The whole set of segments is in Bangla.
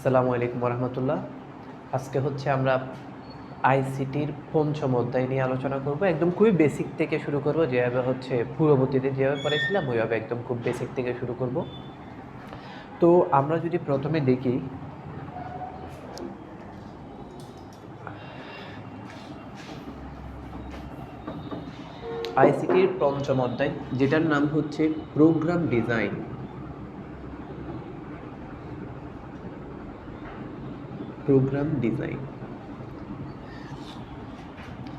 আসসালামু আলাইকুম রহমতুল্লাহ। আজকে হচ্ছে আমরা আইসিটির পঞ্চম অধ্যায় নিয়ে আলোচনা করব। একদম খুবই বেসিক থেকে শুরু করব, যেভাবে হচ্ছে পূর্ববর্তীতে যেভাবে পড়েছিলাম ওইভাবে একদম খুব বেসিক থেকে শুরু করব। তো আমরা যদি প্রথমে দেখি আইসিটির পঞ্চম অধ্যায়, যেটার নাম হচ্ছে প্রোগ্রাম ডিজাইন। Program design.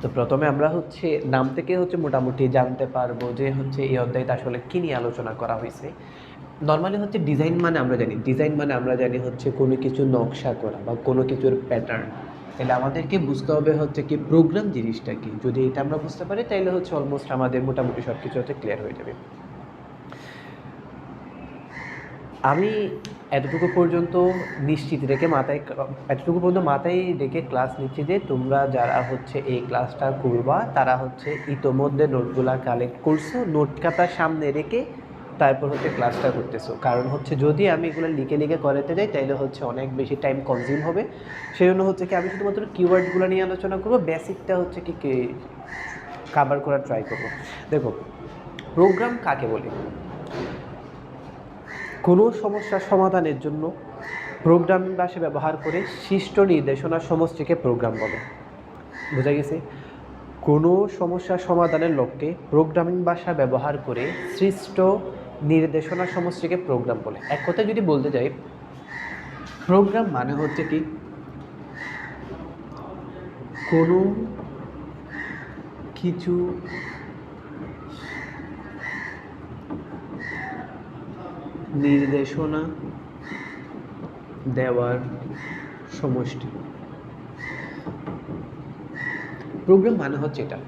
তো প্রথমে আমরা হচ্ছে নাম থেকে হচ্ছে মোটামুটি জানতে পারবো যে হচ্ছে এই অধ্যায়টা আসলে কী নিয়ে আলোচনা করা হয়েছে। নর্মালি হচ্ছে ডিজাইন মানে আমরা জানি হচ্ছে কোনো কিছু নকশা করা বা কোনো কিছুর প্যাটার্ন। তাহলে আমাদেরকে বুঝতে হবে হচ্ছে কি প্রোগ্রাম জিনিসটা কি। যদি এটা আমরা বুঝতে পারি তাহলে হচ্ছে অলমোস্ট আমাদের মোটামুটি সব কিছু হচ্ছে ক্লিয়ার হয়ে যাবে। আমি এতটুকু পর্যন্ত মাথায় রেখে ক্লাস নিচ্ছি যে তোমরা যারা হচ্ছে এই ক্লাসটা করবা তারা হচ্ছে ইতোমধ্যে নোটগুলা কালেক্ট করছো, নোট খাতা সামনে রেখে তারপর হচ্ছে ক্লাসটা করতেছো। কারণ হচ্ছে যদি আমি এগুলো লিখে করাতে যাই তাহলে হচ্ছে অনেক বেশি টাইম কনজিউম হবে। সেই জন্য হচ্ছে কি আমি শুধুমাত্র কিওয়ার্ডগুলো নিয়ে আলোচনা করবো, বেসিকটা হচ্ছে কি কাভার করার ট্রাই করবো। দেখো, প্রোগ্রাম কাকে বলে? কোনো সমস্যার সমাধানের জন্য প্রোগ্রামিং ভাষা ব্যবহার করে সৃষ্ট নির্দেশনা সমষ্টিকে প্রোগ্রাম বলে। বোঝা গেছে? কোনো সমস্যার সমাধানের লক্ষ্যে প্রোগ্রামিং ভাষা ব্যবহার করে সৃষ্ট নির্দেশনা সমষ্টিকে প্রোগ্রাম বলে। এক কথায় যদি বলতে যাই, প্রোগ্রাম মানে হচ্ছে কি কোনো কিছু নির্দেশনা দেওয়ার সমষ্টি। প্রোগ্রাম মানে হচ্ছে এটা,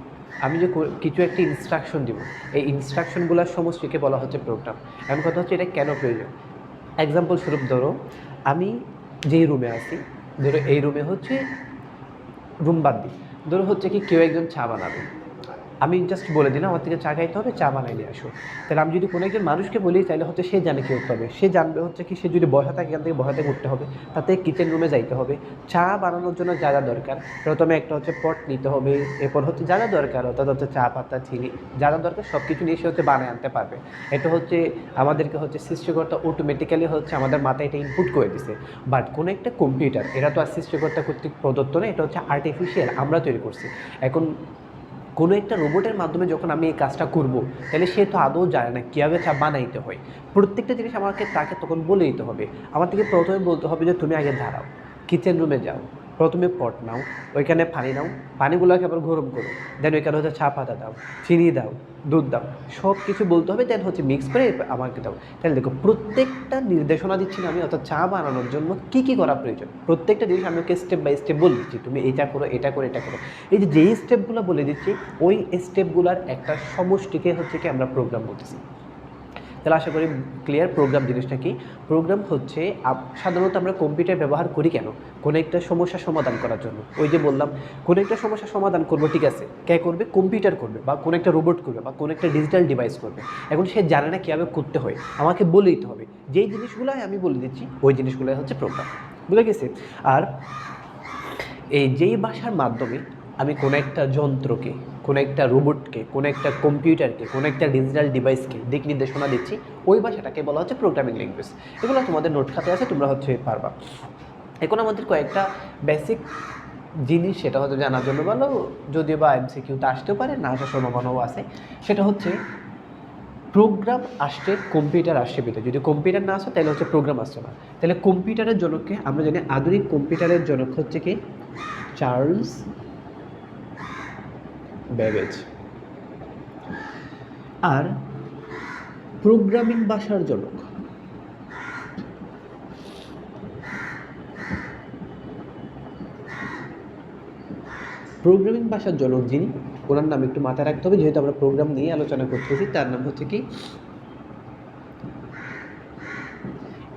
আমি যে কিছু একটা ইনস্ট্রাকশন দিব, এই ইনস্ট্রাকশনগুলোর সমষ্টিকে বলা হচ্ছে প্রোগ্রাম। এমন কথা হচ্ছে এটা কেন প্রয়োজন। এক্সাম্পল স্বরূপ ধরো, আমি যেই রুমে আছি, ধরো এই রুমে হচ্ছে রুম বাদ দিই, ধরো হচ্ছে কি কেউ একজন চা বানাবে, আমি জাস্ট বলে দিলাম আমার থেকে চা খাইতে হবে, চা বানাই নিয়ে আসো। তাহলে আমি যদি কোনো একজন মানুষকে বলি তাহলে হচ্ছে সে জানে কী করতে হবে। সে জানবে হচ্ছে কি সে যদি বসা থাকে এখান থেকে বসা থেকে উঠতে হবে, তাতে কিচেন রুমে যাইতে হবে, চা বানানোর জন্য যা যা দরকার প্রথমে একটা হচ্ছে পট নিতে হবে, এরপর হচ্ছে যা যা দরকার অর্থাৎ হচ্ছে চা পাতা চিনি যা যা দরকার সব কিছু নিয়ে সে হচ্ছে বানায় আনতে পারবে। এটা হচ্ছে আমাদেরকে হচ্ছে সৃষ্টিকর্তা অটোমেটিক্যালি হচ্ছে আমাদের মাথায় এটা ইনপুট করে দিছে। বাট কোনো একটা কম্পিউটার, এটা তো আর সৃষ্টিকর্তা কর্তৃক প্রদত্ত না, এটা হচ্ছে আর্টিফিশিয়াল, আমরা তৈরি করছি। এখন কোনো একটা রোবটের মাধ্যমে যখন আমি এই কাজটা করব, তাহলে সে তো আদৌ জানে না কীভাবে চা বানাইতে হয়। প্রত্যেকটা জিনিস আমাকে তাকে তখন বলে দিতে হবে। আমার থেকে প্রথমে বলতে হবে যে তুমি আগে দাঁড়াও, কিচেন রুমে যাও, প্রথমে পট নাও, ওইখানে পানি নাও, পানিগুলোকে আবার গরম করো, দেন ওইখানে হচ্ছে চা পাতা দাও, চিনি দাও, দুধ দাও, সব কিছু বলতে হবে, দেন হচ্ছে মিক্স করে আমাকে দাও। তাহলে দেখো প্রত্যেকটা নির্দেশনা দিচ্ছি না আমি, অর্থাৎ চা বানানোর জন্য কী কী করা প্রয়োজন প্রত্যেকটা জিনিস আমি ওকে স্টেপ বাই স্টেপ বলে দিচ্ছি, তুমি এটা করো, এটা করো, এটা করো। এই যে যেই স্টেপগুলো বলে দিচ্ছি ওই স্টেপগুলোর একটা সমষ্টিকে হচ্ছে কি আমরা প্রোগ্রাম বলতেছি। তাহলে আশা করি ক্লিয়ার প্রোগ্রাম জিনিসটা কি। প্রোগ্রাম হচ্ছে সাধারণত আমরা কম্পিউটার ব্যবহার করি কেন? কোনো একটা সমস্যা সমাধান করার জন্য। ওই যে বললাম কোনো একটা সমস্যা সমাধান করবো, ঠিক আছে, কে করবে? কম্পিউটার করবে, বা কোনো একটা রোবট করবে, বা কোনো একটা ডিজিটাল ডিভাইস করবে। এখন সে জানে না কীভাবে করতে হয়, আমাকে বলে দিতে হবে। যেই জিনিসগুলোই আমি বলে দিচ্ছি ওই জিনিসগুলোই হচ্ছে প্রোগ্রাম। বুঝে গেছে? আর এই যেই ভাষার মাধ্যমে আমি কোনো একটা যন্ত্রকে, কোনো একটা রোবটকে, কোনো একটা কম্পিউটারকে, কোনো একটা ডিজিটাল ডিভাইসকে দিক নির্দেশনা দিচ্ছি, ওই ভাষাটাকে বলা হচ্ছে প্রোগ্রামিং ল্যাঙ্গুয়েজ। এগুলো তোমাদের নোট খাতে আছে, তোমরা হচ্ছে পারবা। এখন আমাদের কয়েকটা বেসিক জিনিস সেটা হয়তো জানার জন্য ভালো, যদিও বা এমসিকিউতে আসতেও পারে, না আসার সম্ভাবনাও আছে। সেটা হচ্ছে প্রোগ্রাম আসছে, কম্পিউটার আসছে ভিতরে। যদি কম্পিউটার না আসে তাহলে হচ্ছে প্রোগ্রাম আসছে না। তাহলে কম্পিউটারের জনককে আমরা জানি, আধুনিক কম্পিউটারের জনক হচ্ছে কি চার্লস ব্যাবেজ। আর প্রোগ্রামিং ভাষার জনক যিনি, ওনার নাম একটু মাথায় রাখতে হবে যেহেতু আমরা প্রোগ্রাম নিয়ে আলোচনা করতেছি। তার নাম হচ্ছে কি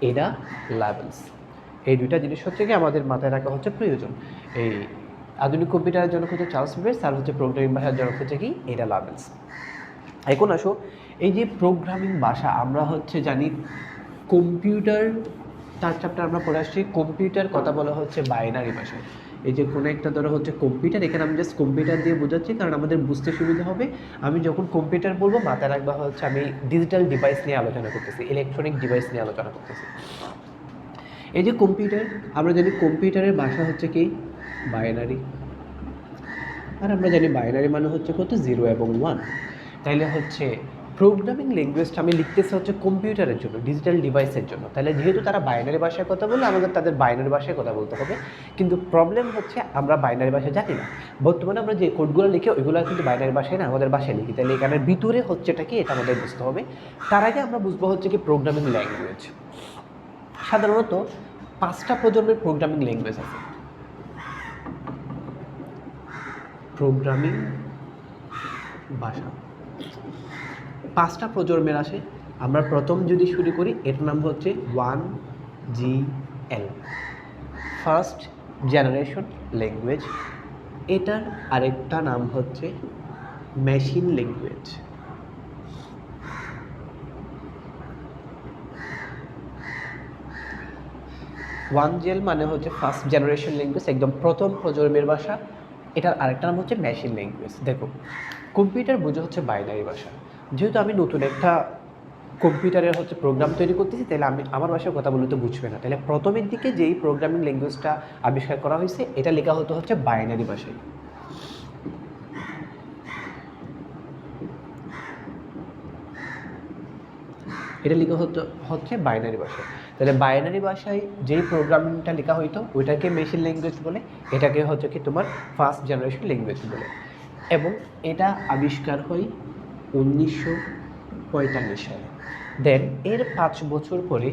এডা লাভেলস। এই দুইটা জিনিস হচ্ছে কি আমাদের মাথায় রাখা হচ্ছে প্রয়োজন। এই আধুনিক কম্পিউটারের জনক হচ্ছে চার্লস ব্যাবেজ, আর হচ্ছে প্রোগ্রামিং ভাষার জনক হচ্ছে কি এডা লাভেলস। এখন আসো, এই যে প্রোগ্রামিং ভাষা আমরা হচ্ছে জানি কম্পিউটার থার্ড চ্যাপ্টার আমরা পড়ে আসছি কম্পিউটার, কথা বলা হচ্ছে বাইনারি ভাষায়। এই যে কোনো একটা ধরো হচ্ছে কম্পিউটার, এখানে আমি জাস্ট কম্পিউটার দিয়ে বোঝাচ্ছি কারণ আমাদের বুঝতে সুবিধা হবে। আমি যখন কম্পিউটার বলবো মাথায় রাখবা হচ্ছে আমি ডিজিটাল ডিভাইস নিয়ে আলোচনা করতেছি, ইলেকট্রনিক ডিভাইস নিয়ে আলোচনা করতেছি। এই যে কম্পিউটার, আমরা জানি কম্পিউটারের ভাষা হচ্ছে কি বাইনারি, আর আমরা জানি বাইনারি মানে হচ্ছে কত 0 এবং 1। তাইলে হচ্ছে প্রোগ্রামিং ল্যাঙ্গুয়েজটা আমি লিখতেছি হচ্ছে কম্পিউটারের জন্য, ডিজিটাল ডিভাইসের জন্য। তাহলে যেহেতু তারা বাইনারি ভাষায় কথা বললে আমাদের তাদের বাইনারি ভাষায় কথা বলতে হবে। কিন্তু প্রবলেম হচ্ছে আমরা বাইনারি ভাষা জানি না। বর্তমানে আমরা যে কোডগুলো লিখি ওইগুলো কিন্তু বাইনারি ভাষায় না, আমাদের ভাষায় লিখি। তাহলে এখানের ভিতরে হচ্ছেটা কি এটা আমাদের বুঝতে হবে। তার আগে আমরা বুঝবো হচ্ছে কি প্রোগ্রামিং ল্যাঙ্গুয়েজ। সাধারণত 5টা প্রজন্মের প্রোগ্রামিং ল্যাঙ্গুয়েজ আছে। প্রোগ্রামিং ভাষা 5টা প্রজন্মের আসে। আমরা প্রথম যদি শুরু করি, এটার নাম হচ্ছে 1GL, ফার্স্ট জেনারেশন ল্যাঙ্গুয়েজ। এটার আরেকটা নাম হচ্ছে মেশিন ল্যাঙ্গুয়েজ। 1GL মানে হচ্ছে ফার্স্ট জেনারেশন ল্যাঙ্গুয়েজ, একদম প্রথম প্রজন্মের ভাষা। এটার আরেকটা নাম হচ্ছে মেশিন ল্যাঙ্গুয়েজ। দেখো, কম্পিউটার বোঝা হচ্ছে বাইনারি ভাষা। যেহেতু আমি নতুন একটা কম্পিউটারের হচ্ছে প্রোগ্রাম তৈরি করতেছি, তাহলে আমি আমার ভাষায় কথা বলতে বুঝবে না। তাহলে প্রথমের দিকে যেই প্রোগ্রামিং ল্যাঙ্গুয়েজটা আবিষ্কার করা হয়েছে এটা লেখা হতো হচ্ছে বাইনারি ভাষায়। এটা লেখা হচ্ছে বাইনারি ভাষায়। তাহলে বাইনারি ভাষায় যেই প্রোগ্রামিংটা লেখা হইতো ওইটাকে মেশিন ল্যাঙ্গুয়েজ বলে, এটাকে হচ্ছে কি তোমার ফার্স্ট জেনারেশন ল্যাঙ্গুয়েজ বলে। এবং এটা আবিষ্কার হয় 1945 সালে। দেন এর 5 বছর পরে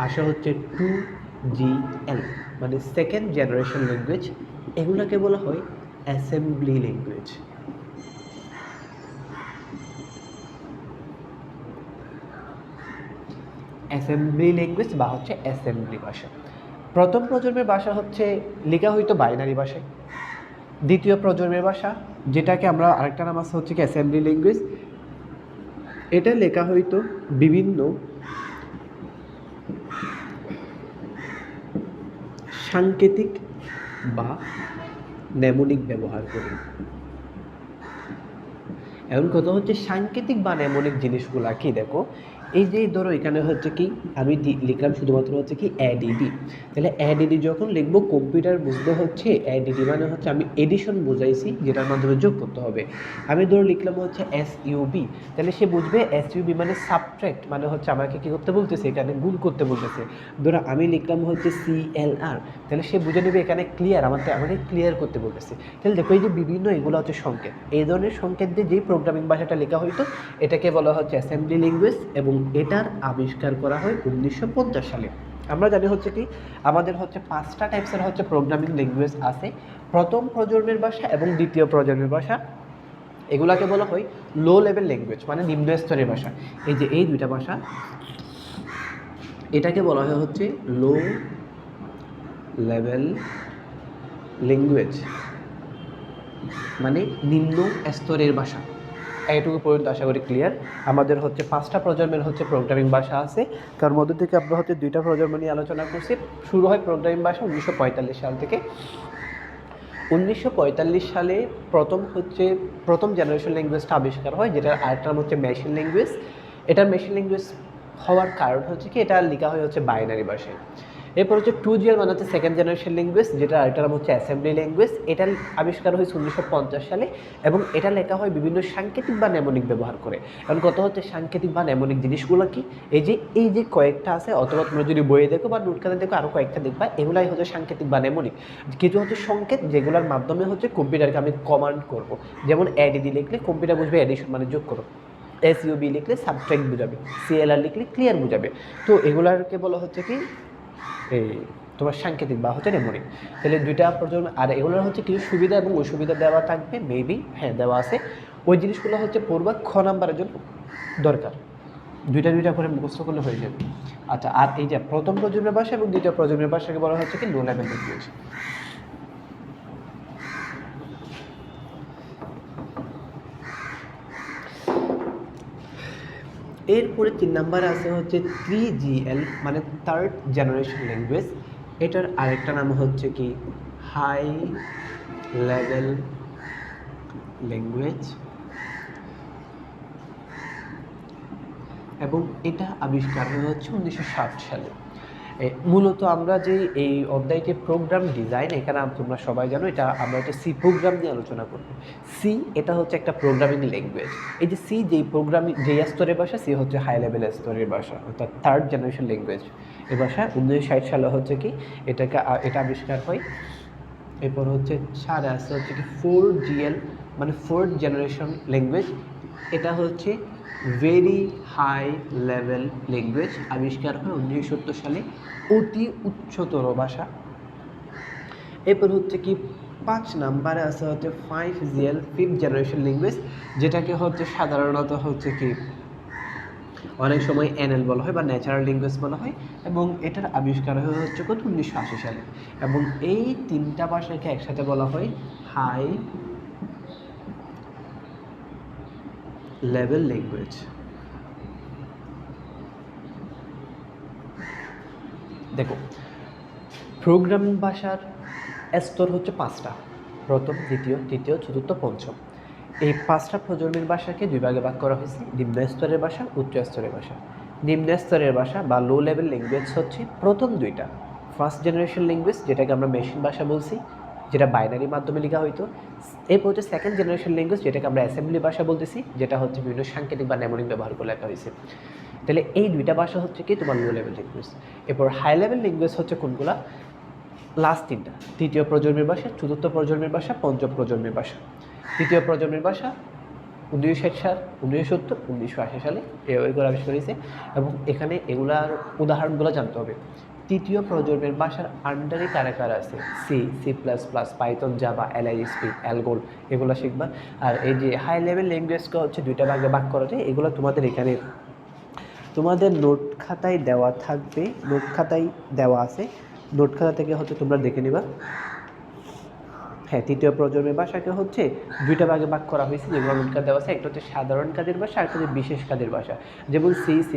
আসা হচ্ছে 2GL, মানে সেকেন্ড জেনারেশন ল্যাঙ্গুয়েজ। এগুলোকে বলা হয় অ্যাসেম্বলি ল্যাঙ্গুয়েজ। অ্যাসেম্বলি ল্যাঙ্গুয়েজ বা হচ্ছে অ্যাসেম্বলি ভাষা। প্রথম প্রজন্মের ভাষা হচ্ছে লেখা হইতো বাইনারি ভাষায়। দ্বিতীয় প্রজন্মের ভাষা, যেটাকে আমরা আরেকটা নাম আছে হচ্ছে কি অ্যাসেম্বলি ল্যাঙ্গুয়েজ, এটা লেখা হইতো বিভিন্ন সাংকেতিক বা নেমোনিক ব্যবহার করে। এখন কথা হচ্ছে সাংকেতিক বা নেমোনিক জিনিসগুলা কি, দেখো এই যে ধরো এখানে হচ্ছে কি আমি লিখলাম শুধুমাত্র হচ্ছে কি অ্যাডিডি। তাহলে অ্যাডিডি যখন লিখবো কম্পিউটার বুঝতে হচ্ছে অ্যাডিডি মানে হচ্ছে আমি এডিশন বোঝাইছি যেটার মাধ্যমে যোগ করতে হবে। আমি ধরো লিখলাম হচ্ছে এসইউবি, তাহলে সে বুঝবে এসইউবি মানে সাবট্রাক্ট, মানে হচ্ছে আমাকে কি করতে বলতেছে, এখানে গুণ করতে বলতেছে। ধরো আমি লিখলাম হচ্ছে সিএলআর, তাহলে সে বুঝে নেবে এখানে ক্লিয়ার, আমাকে ক্লিয়ার করতে বলতেছে। তাহলে দেখো এই যে বিভিন্ন এগুলো হচ্ছে সংকেত, এই ধরনের সংকেত দিয়ে যেই প্রোগ্রামিং ভাষাটা লেখা হইতো এটাকে বলা হচ্ছে অ্যাসেম্বলি ল্যাঙ্গুয়েজ। এবং এটার আবিষ্কার করা হয় 1950 সালে। আমরা জানি হচ্ছে কি আমাদের হচ্ছে 5টা টাইপসের হচ্ছে প্রোগ্রামিং ল্যাঙ্গুয়েজ আছে। প্রথম প্রজন্মের ভাষা এবং দ্বিতীয় প্রজন্মের ভাষা, এগুলাকে বলা হয় লো লেভেল ল্যাঙ্গুয়েজ, মানে নিম্ন স্তরের ভাষা। এই যে এই দুইটা ভাষা, এটাকে বলা হয় হচ্ছে লো লেভেল ল্যাঙ্গুয়েজ, মানে নিম্ন স্তরের ভাষা। এইটুকু পর্যন্ত আশা করি ক্লিয়ার। আমাদের হচ্ছে 5টা প্রজন্মের হচ্ছে প্রোগ্রামিং ভাষা আছে, তার মধ্যে থেকে আমরা হচ্ছে 2টা প্রজন্ম নিয়ে আলোচনা করছি। শুরু হয় প্রোগ্রামিং ভাষা 1945 সাল থেকে। 1945 সালে প্রথম জেনারেশন ল্যাঙ্গুয়েজটা আবিষ্কার হয়, যেটার আরেকটা নাম হচ্ছে মেশিন ল্যাঙ্গুয়েজ। এটার মেশিন ল্যাঙ্গুয়েজ হওয়ার কারণ হচ্ছে কি এটা লেখা হয় হচ্ছে বাইনারি ভাষায়। এরপর হচ্ছে 2GL মানে হচ্ছে সেকেন্ড জেনারেশন ল্যাঙ্গুয়েজ, যেটা আরেকটা নাম হচ্ছে অ্যাসেম্বলি ল্যাঙ্গুয়েজ। এটা আবিষ্কার হয়েছে 1950 সালে এবং এটা লেখা হয় বিভিন্ন সাংকেতিক বা নেমোনিক ব্যবহার করে। কারণ কত হচ্ছে সাংকেতিক বা নেমোনিক জিনিসগুলো কি, এই যে কয়েকটা আছে, অথবা তোমরা যদি বইয়ে দেখো বা নোটখানে দেখো আরও কয়েকটা দেখবা, এগুলাই হচ্ছে সাংকেতিক বা নেমোনিক। কিছু হচ্ছে সংকেত যেগুলোর মাধ্যমে হচ্ছে কম্পিউটারকে আমি কমান্ড করব। যেমন অ্যাডিডি লিখলে কম্পিউটার বুঝবে অ্যাডিশন মানে যোগ করো, এসইউবি লিখলে সাবট্রাক্ট বোঝাবে, সিএলআর লিখলে ক্লিয়ার বোঝাবে। তো এগুলাকে বলা হচ্ছে কি এই তোমার সাংকেতিক বা হচ্ছে নেমোনিক। তাহলে 2টা প্রজন্ম, আর এগুলোর হচ্ছে কিছু সুবিধা এবং অসুবিধা দেওয়া থাকবে, মেবি হ্যাঁ দেওয়া আছে। ওই জিনিসগুলো হচ্ছে পূর্বা খ নাম্বারের জন্য দরকার, দুইটা করে মুখস্থ করলে হয়ে যাবে। আচ্ছা, আর এই যে প্রথম প্রজন্মের ভাষা এবং দ্বিতীয় প্রজন্মের ভাষাকে বলা হচ্ছে কি লো লেভেল ল্যাঙ্গুয়েজ। এরপরে 3 নাম্বারে আছে হচ্ছে 3GL, মানে থার্ড জেনারেশন ল্যাঙ্গুয়েজ। এটার আরেকটা নাম হচ্ছে কি হাই লেভেল ল্যাঙ্গুয়েজ, এবং এটা আবিষ্কার হচ্ছে 1960 সালে। মূলত আমরা যে এই অধ্যায়টি প্রোগ্রাম ডিজাইন, এখানে তোমরা সবাই জানো এটা আমরা একটা সি প্রোগ্রাম নিয়ে আলোচনা করব। সি এটা হচ্ছে একটা প্রোগ্রামিং ল্যাঙ্গুয়েজ। এই যে সি যেই প্রোগ্রামিং যেই স্তরের ভাষা, সি হচ্ছে হাই লেভেল স্তরের ভাষা, অর্থাৎ থার্ড জেনারেশন ল্যাঙ্গুয়েজ। এই ভাষা 1960 সালে হচ্ছে কি এটা আবিষ্কার হয়। এরপর হচ্ছে সারে আসছে হচ্ছে কি 4GL, মানে ফোর্থ জেনারেশন ল্যাঙ্গুয়েজ। এটা হচ্ছে ভেরি হাই লেভেল ল্যাঙ্গুয়েজ, আবিষ্কার হয় 1970 সালে, অতি উচ্চতর ভাষা। এরপর হচ্ছে কি 5 নাম্বারে আছে হচ্ছে 5GL, ফিফথ জেনারেশন ল্যাঙ্গুয়েজ, যেটাকে হচ্ছে সাধারণত হচ্ছে কি অনেক সময় NL বলা হয় বা ন্যাচারাল ল্যাঙ্গুয়েজ বলা হয়, এবং এটার আবিষ্কার হচ্ছে কত 1980 সালে। এবং এই তিনটা ভাষাকে একসাথে বলা হয় হাই লেভেল ল্যাঙ্গুয়েজ। দেখো, প্রোগ্রামিং ভাষার স্তর হচ্ছে 5টা: প্রথম, দ্বিতীয়, তৃতীয়, চতুর্থ, পঞ্চম। এই 5টা প্রজন্মের ভাষাকে 2 ভাগে ভাগ করা হয়েছে: নিম্ন স্তরের ভাষা, উচ্চ স্তরের ভাষা। নিম্ন স্তরের ভাষা বা লো লেভেল ল্যাঙ্গুয়েজ হচ্ছে প্রথম 2টা, ফার্স্ট জেনারেশন ল্যাঙ্গুয়েজ, যেটাকে আমরা মেশিন ভাষা বলছি, যেটা বাইনারি মাধ্যমে লেখা হইতো। এরপর হচ্ছে সেকেন্ড জেনারেশন ল্যাঙ্গুয়েজ, যেটাকে আমরা অ্যাসেম্বলি ভাষা বলতেছি, যেটা হচ্ছে বিভিন্ন সাংকেতিক বা নেমোনিক ব্যবহার করে লেখা হয়েছে। তাহলে এই 2টা ভাষা হচ্ছে কি তোমার লো লেভেল ল্যাঙ্গুয়েজ। এরপর হাই লেভেল ল্যাঙ্গুয়েজ হচ্ছে কোনগুলা? লাস্ট 3টা: তৃতীয় প্রজন্মের ভাষা, চতুর্থ প্রজন্মের ভাষা, পঞ্চম প্রজন্মের ভাষা। তৃতীয় প্রজন্মের ভাষা 1960 সাল, 1970, 1980 সালে এগুলো আবিষ্কার হয়েছে, এবং এখানে এগুলার উদাহরণগুলো জানতে হবে। তৃতীয় প্রজন্মের ভাষার আন্ডারে কারা কারা আছে? C, C++, Python, Java, LISP, ALGOL, এগুলো শিখবা। আর এই যে হাই লেভেল ল্যাঙ্গুয়েজকে হচ্ছে 2টা ভাগে ভাগ করা যায়, এগুলো তোমাদের এখানে তোমাদের নোট খাতায় দেওয়া থাকবে, নোট খাতায় দেওয়া আছে, নোট খাতা থেকে হচ্ছে তোমরা দেখে নিবা। হ্যাঁ, তৃতীয় প্রজন্মের ভাষাকে হচ্ছে 2টা ভাগে ভাগ করা হয়েছে, যেগুলো নোট খাতা দেওয়া আছে। একটা হচ্ছে সাধারণ কাজের ভাষা, আর একটা হচ্ছে বিশেষ কাজের ভাষা। যেমন C, C++,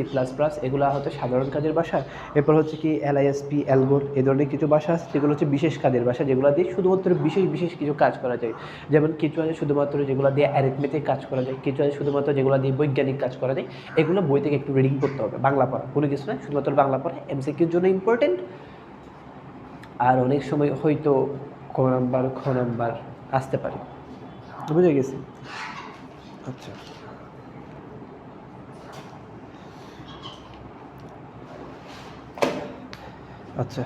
এগুলো হচ্ছে সাধারণ কাজের ভাষা। এরপর হচ্ছে কি LISP, অ্যালগোল, এই ধরনের কিছু ভাষা আছে যেগুলো হচ্ছে বিশেষ কাজের ভাষা, যেগুলো দিয়ে শুধুমাত্র বিশেষ বিশেষ কিছু কাজ করা যায়। যেমন কিছু আছে শুধুমাত্র যেগুলো দিয়ে অ্যারিথমেটিক কাজ করা যায়, কিছু আছে শুধুমাত্র যেগুলো দিয়ে বৈজ্ঞানিক কাজ করা যায়। এগুলো বই থেকে একটু রিডিং করতে হবে, বাংলা পড়া, কোনো কিছু না, শুধুমাত্র বাংলা পড়া MCQর জন্য ইম্পর্টেন্ট। আর অনেক সময় হয়তো ক নাম্বার, খ নাম্বার আসতে পারে। বুঝে গেছি? আচ্ছা আচ্ছা,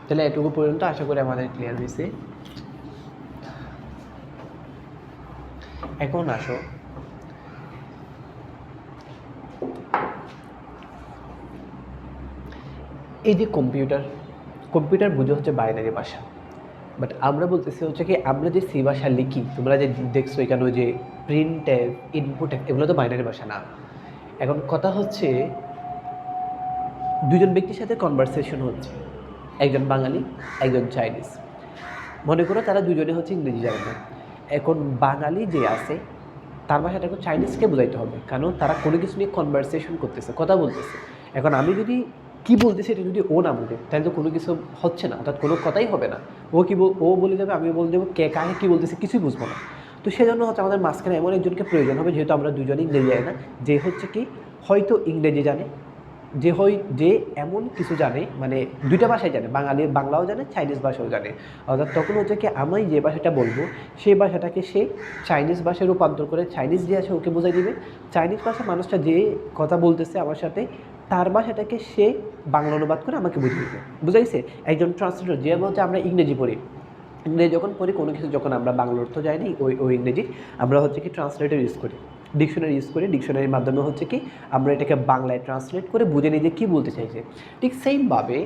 তাহলে এটুকু পর্যন্ত আশা করি আমাদের ক্লিয়ার হয়েছে। এখন আসো এই যে কম্পিউটার বুঝে হচ্ছে বাইনারি ভাষা, বাট আমরা বলতেছি হচ্ছে কি আমরা যে সি ভাষা লিখি, তোমরা যে দেখছো এখানে যে প্রিন্ট এফ, ইনপুট এফ, এগুলো তো বাইনারি ভাষা না। এখন কথা হচ্ছে দুজন ব্যক্তির সাথে কনভারসেশন হচ্ছে, একজন বাঙালি, একজন চাইনিজ। মনে করো তারা দুজনে হচ্ছে ইংরেজি জানে না। এখন বাঙালি যে আছে তার ভাষাটাকে চাইনিজকে বোঝাইতে হবে, কারণ তারা কোনো কিছু নিয়ে কনভারসেশন করতেছে, কথা বলতেছে। এখন আমি যদি কী বলতেছি এটা যদি ও না বুঝে, তাহলে তো কোনো কিছু হচ্ছে না, অর্থাৎ কোনো কথাই হবে না। ও বলে যাবে, আমি বলে দেবো, কে কাকে কী বলতেছে কিছুই বুঝবো না। তো সেজন্য হচ্ছে আমাদের মাঝখানে এমন একজনকে প্রয়োজন হবে, যেহেতু আমরা দুজনে ইংরেজি জানি না, যে হচ্ছে কি হয়তো ইংরেজি জানে, যে এমন কিছু জানে, মানে 2টা ভাষাই জানে, বাংলাও জানে, চাইনিজ ভাষাও জানে। অর্থাৎ তখন হচ্ছে কি আমি যে ভাষাটা বলবো সেই ভাষাটাকে সে চাইনিজ ভাষায় রূপান্তর করে চাইনিজ যে আছে ওকে বোঝাই দিবে। চাইনিজ ভাষা মানুষটা যে কথা বলতেছে আমার সাথে, তার ভাষাটাকে সে বাংলা অনুবাদ করে আমাকে বুঝিয়ে দিবে। বুঝাইছে? একজন ট্রান্সলেটর, যে বলতে আমরা ইংরেজি পড়ি, ইংরেজি যখন পড়ি কোনো কিছু যখন আমরা বাংলা অর্থ যায়নি ওই ইংরেজি, আমরা হচ্ছে কি ট্রান্সলেটর ইউজ করি, ডিকশনারি ইউজ করি। ডিকশনারির মাধ্যমে হচ্ছে কি আমরা এটাকে বাংলায় ট্রান্সলেট করে বুঝে নিই যে কী বলতে চাইছে। ঠিক সেমভাবে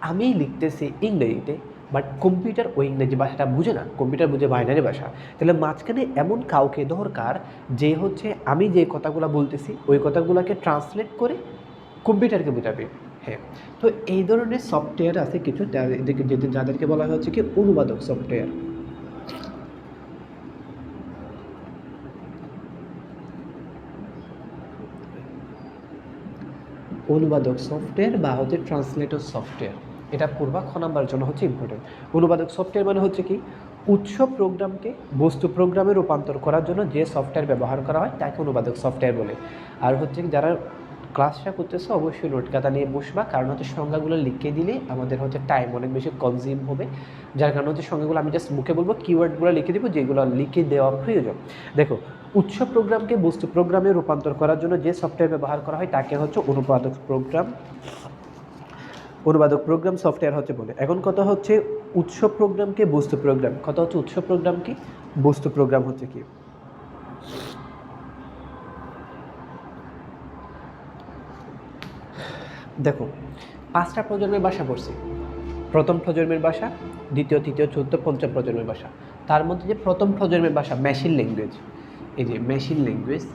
আমি লিখতেছি ইংরেজিতে, বাট কম্পিউটার ওই ইংরেজি ভাষাটা বুঝে না, কম্পিউটার বুঝে বাইনারি ভাষা। তাহলে মাঝখানে এমন কাউকে দরকার যে হচ্ছে আমি যে কথাগুলো বলতেছি ওই কথাগুলোকে ট্রান্সলেট করে কম্পিউটারকে বোঝাবে। হ্যাঁ, তো এই ধরনের সফটওয়্যার আছে কিছু, যাদেরকে বলা হচ্ছে কি অনুবাদক সফটওয়্যার। অনুবাদক সফটওয়্যার বা হচ্ছে ট্রান্সলেটর সফটওয়্যার। এটা পূর্বা খ নাম্বার জন্য হচ্ছে ইম্পর্টেন্ট। অনুবাদক সফটওয়্যার মানে হচ্ছে কি, উৎস প্রোগ্রামকে বস্তু প্রোগ্রামে রূপান্তর করার জন্য যে সফটওয়্যার ব্যবহার করা হয় তাকে অনুবাদক সফটওয়্যার বলে। আর হচ্ছে যারা ক্লাসটা করতেছে অবশ্যই নোট খাতা নিয়ে বসবা, কারণ হচ্ছে সংজ্ঞাগুলো লিখে দিলে আমাদের হচ্ছে টাইম অনেক বেশি কনজিউম হবে, যার কারণে হচ্ছে সংজ্ঞাগুলো আমি জাস্ট মুখে বলবো, কিওয়ার্ডগুলো লিখে দেবো যেগুলো লিখে দেওয়া প্রয়োজন। দেখো, উৎস প্রোগ্রামকে বস্তু প্রোগ্রামে রূপান্তর করার জন্য যে সফটওয়্যার ব্যবহার করা হয় তাকে হচ্ছে অনুবাদক প্রোগ্রাম সফটওয়্যার হচ্ছে বলে। এখন কথা হচ্ছে উৎস প্রোগ্রামকে বস্তু প্রোগ্রাম, কথা হচ্ছে উৎস প্রোগ্রাম কি, বস্তু প্রোগ্রাম হচ্ছে কি। দেখো, 5টা প্রজন্মের ভাষা পড়ছি। প্রথম প্রজন্মের ভাষা, দ্বিতীয়, তৃতীয়, চতুর্থ, পঞ্চম প্রজন্মের ভাষা। তার মধ্যে যে প্রথম প্রজন্মের ভাষা মেশিন ল্যাঙ্গুয়েজ, এই যে মেশিন ল্যাঙ্গুয়েজ,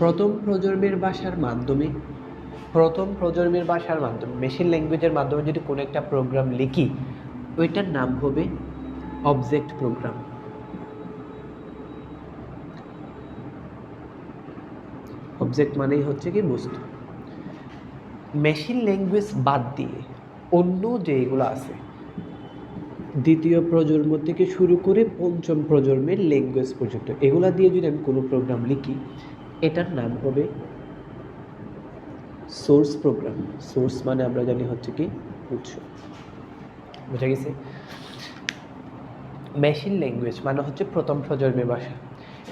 প্রথম প্রজন্মের ভাষার মাধ্যমে মেশিন ল্যাঙ্গুয়েজের মাধ্যমে যদি কোনো একটা প্রোগ্রাম লিখি, ওইটার নাম হবে অবজেক্ট প্রোগ্রাম। অবজেক্ট মানেই হচ্ছে কি বস্তু। মেশিন ল্যাঙ্গুয়েজ বাদ দিয়ে অন্য যেগুলো আছে, দ্বিতীয় প্রজন্ম থেকে শুরু করে পঞ্চম প্রজন্মের ল্যাঙ্গুয়েজ পর্যন্ত, এগুলা দিয়ে যদি আমি কোনো প্রোগ্রাম লিখি, এটার নাম হবে সোর্স প্রোগ্রাম। সোর্স মানে আমরা জানি হচ্ছে কি উৎস, বুঝা গেছে। মেশিন ল্যাঙ্গুয়েজ মানে হচ্ছে প্রথম প্রজন্মের ভাষা।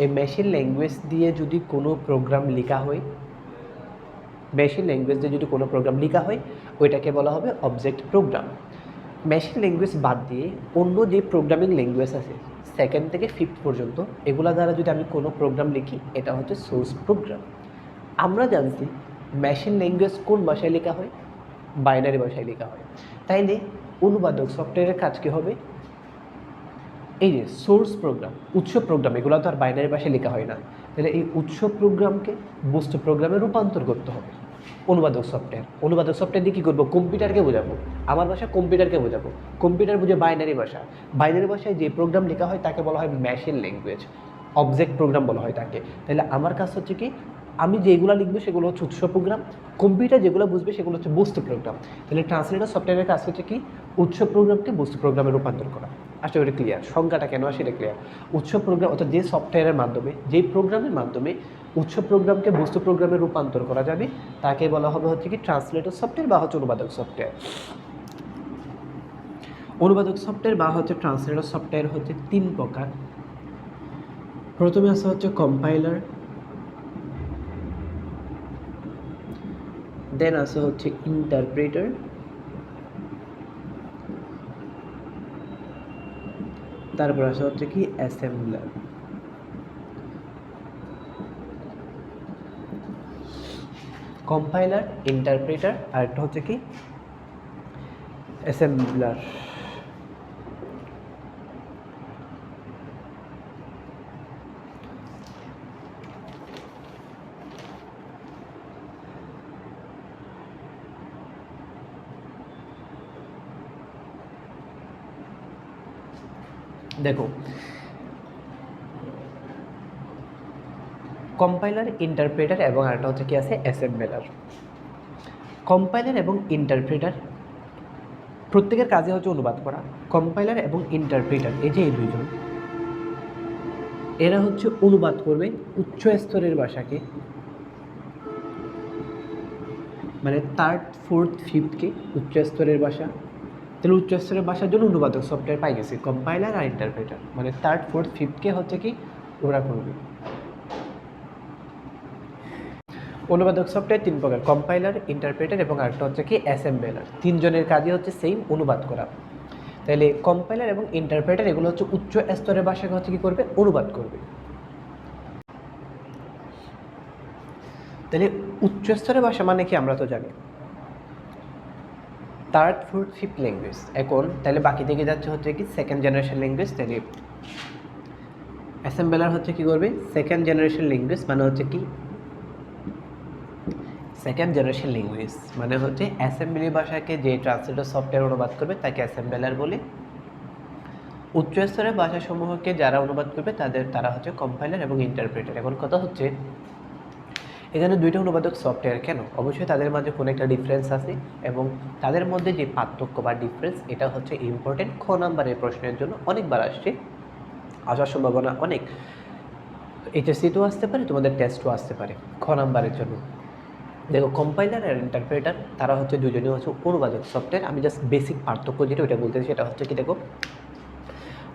এই মেশিন ল্যাঙ্গুয়েজ দিয়ে যদি কোনো প্রোগ্রাম লেখা হয়, ওইটাকে বলা হবে অবজেক্ট প্রোগ্রাম। মেশিন ল্যাঙ্গুয়েজ বাদ দিয়ে অন্য যে প্রোগ্রামিং ল্যাঙ্গুয়েজ আছে 2nd থেকে 5th পর্যন্ত, এগুলা দ্বারা যদি আমি কোনো প্রোগ্রাম লিখি, এটা হচ্ছে সোর্স প্রোগ্রাম। আমরা জানছি মেশিন ল্যাঙ্গুয়েজ কোন ভাষায় লেখা হয়, বাইনারি ভাষায় লেখা হয়। তাইলে অনুবাদক সফটওয়্যারের কাজ কী হবে, এই যে সোর্স প্রোগ্রাম, উৎস প্রোগ্রাম, এগুলো তো আর বাইনারি ভাষায় লেখা হয় না। তাহলে এই উৎস প্রোগ্রামকে বস্তু প্রোগ্রামে রূপান্তর করতে হবে অনুবাদক সফটওয়্যার দিয়ে কী করবো, কম্পিউটারকে বোঝাবো। আমার ভাষা কম্পিউটারকে বোঝাবো, কম্পিউটার বুঝে বাইনারি ভাষায় যে প্রোগ্রাম লেখা হয় তাকে বলা হয় মেশিন ল্যাঙ্গুয়েজ, অবজেক্ট প্রোগ্রাম বলা হয় তাকে। তাহলে আমার কাজ হচ্ছে কি, আমি যেগুলো লিখবো সেগুলো হচ্ছে উৎস প্রোগ্রাম, কম্পিউটার যেগুলো বুঝবে সেগুলো হচ্ছে বস্তু প্রোগ্রাম। তাহলে ট্রান্সলেটর সফটওয়্যারের কাজ হচ্ছে কি, উৎস প্রোগ্রামকে বস্তু প্রোগ্রামে রূপান্তর করা। আশা করি ক্লিয়ার, সংখ্যাটা কেন আসে এটা ক্লিয়ার। উৎস প্রোগ্রাম অর্থাৎ যে সফটওয়্যারের মাধ্যমে, যেই প্রোগ্রামের মাধ্যমে উৎস প্রোগ্রামকে বস্তু প্রোগ্রামে রূপান্তর করা যাবে তাকে বলা হবে হচ্ছে কি ট্রান্সলেটর সফটওয়্যার বা হচ্ছে অনুবাদক সফটওয়্যার। অনুবাদক সফটওয়্যার বা হচ্ছে ট্রান্সলেটর সফটওয়্যার হচ্ছে 3 প্রকার। প্রথমে আছে হচ্ছে কম্পাইলার, দেন আছে হচ্ছে ইন্টারপ্রেটার, তারপর আছে হচ্ছে কি অ্যাসেম্বলার। কম্পাইলার, ইন্টারপ্রেটার, আর একটা হচ্ছে কি অ্যাসেম্বলার। দেখো, কম্পাইলার, ইন্টারপ্রেটার এবং আরেকটা হচ্ছে কি আছে অ্যাসেম্বলার। কম্পাইলার এবং ইন্টারপ্রেটার প্রত্যেকের কাজে হচ্ছে অনুবাদ করা। কম্পাইলার এবং ইন্টারপ্রেটার, এই যে এই দুইজন, এরা হচ্ছে অনুবাদ করবে উচ্চ স্তরের ভাষাকে, মানে 3rd, 4th, 5th উচ্চ স্তরের ভাষা। তাহলে উচ্চ স্তরের ভাষার জন্য অনুবাদক সফটওয়্যার পাই গেছে কম্পাইলার আর ইন্টারপ্রেটার, মানে 3rd, 4th, 5th হচ্ছে কি ওরা করবে। অনুবাদক সফটওয়্যার 3 প্রকার, কম্পাইলার, ইন্টারপ্রেটার এবং আরেকটা হচ্ছে কি অ্যাসেম্বলার। 3 জনের কাজই হচ্ছে সেম, অনুবাদ করা। তাহলে কম্পাইলার এবং ইন্টারপ্রেটার এগুলো হচ্ছে উচ্চ স্তরের ভাষাকে হচ্ছে কি করবে, অনুবাদ করবে। তাহলে উচ্চ স্তরের ভাষা মানে কি আমরা তো জানি 3rd, 4th, 5th ল্যাঙ্গুয়েজ। এখন তাহলে বাকি থেকে যাচ্ছে হচ্ছে কি 2nd জেনারেশন ল্যাঙ্গুয়েজ। তাহলে অ্যাসেম্বলার হচ্ছে কি করবে, 2nd জেনারেশন ল্যাঙ্গুয়েজ মানে হচ্ছে কি 2nd জেনারেশন ল্যাঙ্গুয়েজ মানে হচ্ছে অ্যাসেম্বলি ভাষাকে যে ট্রান্সলেটর সফটওয়্যার অনুবাদ করবে তাকে অ্যাসেম্বলার বলে। উচ্চ স্তরের ভাষাসমূহকে যারা অনুবাদ করবে তারা হচ্ছে কম্পাইলার এবং ইন্টারপ্রেটার। এখন কথা হচ্ছে এখানে দুইটা অনুবাদক সফটওয়্যার কেন? অবশ্যই তাদের মাঝে কোনো একটা ডিফারেন্স আছে এবং তাদের মধ্যে যে পার্থক্য বা ডিফারেন্স এটা হচ্ছে ইম্পর্টেন্ট। খ নাম্বারের প্রশ্নের জন্য অনেকবার আসছে, আসার সম্ভাবনা অনেক। এইচএসসিতেও আসতে পারে, তোমাদের টেস্টও আসতে পারে খ নাম্বারের জন্য। দেখো, কম্পাইলার আর ইন্টারপ্রেটার তারা হচ্ছে দুজনেই হচ্ছে অনুবাদক সফটওয়্যার। আমি জাস্ট বেসিক পার্থক্য যেটা ওইটা বলতেছি, সেটা হচ্ছে কি, দেখো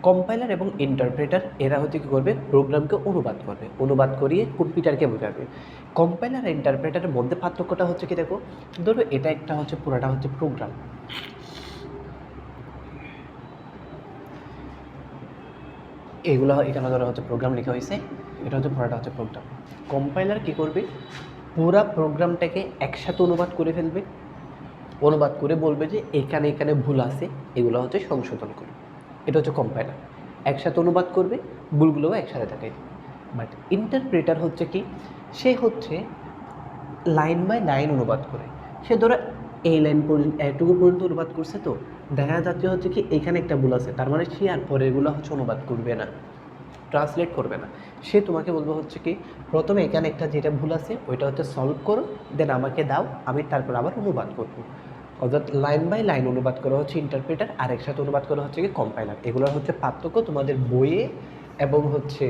কম্পাইলার এবং ইন্টারপ্রেটার এরা হচ্ছে কী করবে, প্রোগ্রামকে অনুবাদ করিয়ে কম্পিউটারকে বোঝাবে। কম্পাইলার আর ইন্টারপ্রেটারের মধ্যে পার্থক্যটা হচ্ছে কি, দেখো ধরো এটা একটা হচ্ছে পুরাটা হচ্ছে প্রোগ্রাম, এগুলো এখানে ধরো হচ্ছে প্রোগ্রাম লেখা হয়েছে, এটা হচ্ছে পুরাটা হচ্ছে প্রোগ্রাম। কম্পাইলার কী করবে, পুরা প্রোগ্রামটাকে একসাথে অনুবাদ করে ফেলবে, অনুবাদ করে বলবে যে এখানে এখানে ভুল আছে, এগুলো হচ্ছে সংশোধন করে। এটা হচ্ছে কম্পাইলার, একসাথে অনুবাদ করবে, ভুলগুলোও একসাথে থাকে। বাট ইন্টারপ্রেটার হচ্ছে কি, সে হচ্ছে লাইন বাই লাইন অনুবাদ করে। সে ধরো এই লাইন পর্যন্ত এটুকু পর্যন্ত অনুবাদ করছে, তো দেখা যাচ্ছে হচ্ছে কি এখানে একটা ভুল আছে, তার মানে সে আর পরেরগুলো হচ্ছে অনুবাদ করবে না, ট্রান্সলেট করবে না। সে তোমাকে বলবে হচ্ছে কি, প্রথমে এখানে একটা যেটা ভুল আছে ওইটা হচ্ছে সলভ করো, দেন আমাকে দাও, আমি তারপর আবার অনুবাদ করবো। অর্থাৎ লাইন বাই লাইন অনুবাদ করা হচ্ছে ইন্টারপ্রেটার, আর একসাথে অনুবাদ করা হচ্ছে কি কম্পাইলার। এগুলোর হচ্ছে পার্থক্য তোমাদের বইয়ে এবং হচ্ছে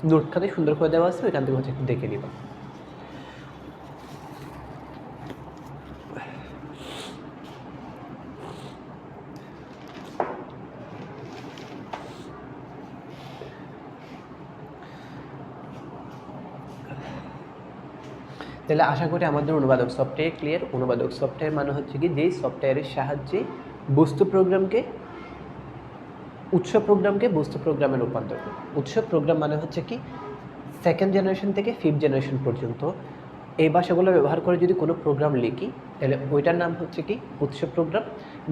নোটখানে সুন্দর করে দেওয়া আছে, ওইখান থেকে হচ্ছে একটু দেখে নিবা। তাহলে আশা করি আমাদের অনুবাদক সফটওয়্যার ক্লিয়ার। অনুবাদক সফটওয়্যার মানে হচ্ছে কি, যেই সফটওয়্যারের সাহায্যে বস্তু প্রোগ্রামকে বস্তু প্রোগ্রামে রূপান্তর করে। উৎস প্রোগ্রাম মানে হচ্ছে কি, সেকেন্ড জেনারেশন থেকে ফিফথ জেনারেশন পর্যন্ত এই ভাষাগুলো ব্যবহার করে যদি কোনো প্রোগ্রাম লিখি, তাহলে ওইটার নাম হচ্ছে কি উৎস প্রোগ্রাম।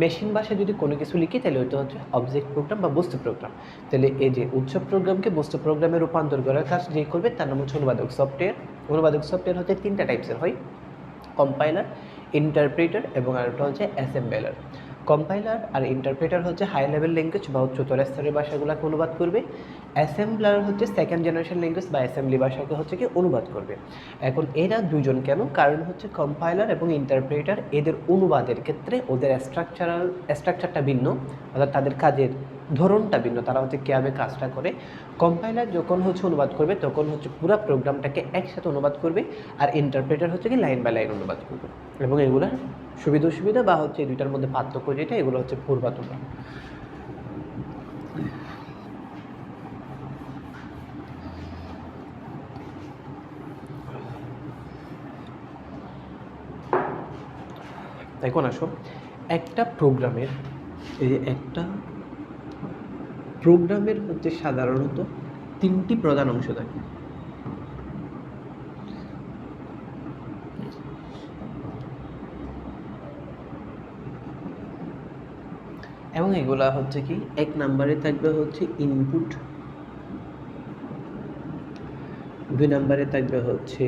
মেশিন ভাষায় যদি কোনো কিছু লিখি, তাহলে ওইটা হচ্ছে অবজেক্ট প্রোগ্রাম বা বস্তু প্রোগ্রাম। তাহলে এই যে উৎস প্রোগ্রামকে বস্তু প্রোগ্রামে রূপান্তর করার কাজ যে করবে, তার নাম হচ্ছে অনুবাদক সফটওয়্যার। অনুবাদক সফটওয়্যার হচ্ছে তিনটা টাইপসের হয়, কম্পাইলার, ইন্টারপ্রেটার এবং আরেকটা হচ্ছে অ্যাসেম্বলার। কম্পাইলার আর ইন্টারপ্রেটার হচ্ছে হাই লেভেল ল্যাঙ্গুয়েজ বা উচ্চতর স্তরের ভাষাগুলোকে অনুবাদ করবে। অ্যাসেম্বলার হচ্ছে সেকেন্ড জেনারেশন ল্যাঙ্গুয়েজ বা অ্যাসেম্বলি ভাষাকে হচ্ছে কি অনুবাদ করবে। এখন এরা দুজন কেন? কারণ হচ্ছে কম্পাইলার এবং ইন্টারপ্রেটার এদের অনুবাদের ক্ষেত্রে ওদের স্ট্রাকচারটা ভিন্ন, অর্থাৎ তাদের কাজের ধরনটা ভিন্ন, তারা হচ্ছে কীভাবে কাজটা করে। কম্পাইলার যখন হচ্ছে অনুবাদ করবে তখন হচ্ছে পুরো প্রোগ্রামটাকে একসাথে অনুবাদ করবে, আর ইন্টারপ্রেটার হচ্ছে কি লাইন বাই লাইন অনুবাদ করবে। এবং এগুলোর সুবিধা অসুবিধা বা হচ্ছে এই দুইটার মধ্যে পার্থক্য যেটা, এগুলো হচ্ছে পূর্বা তোমরা। এখন আসো, একটা প্রোগ্রামের হচ্ছে সাধারণত তিনটি প্রধান অংশ থাকে। এবং এগুলা হচ্ছে কি, এক নম্বরে থাকবে হচ্ছে ইনপুট, দুই নম্বরে থাকবে হচ্ছে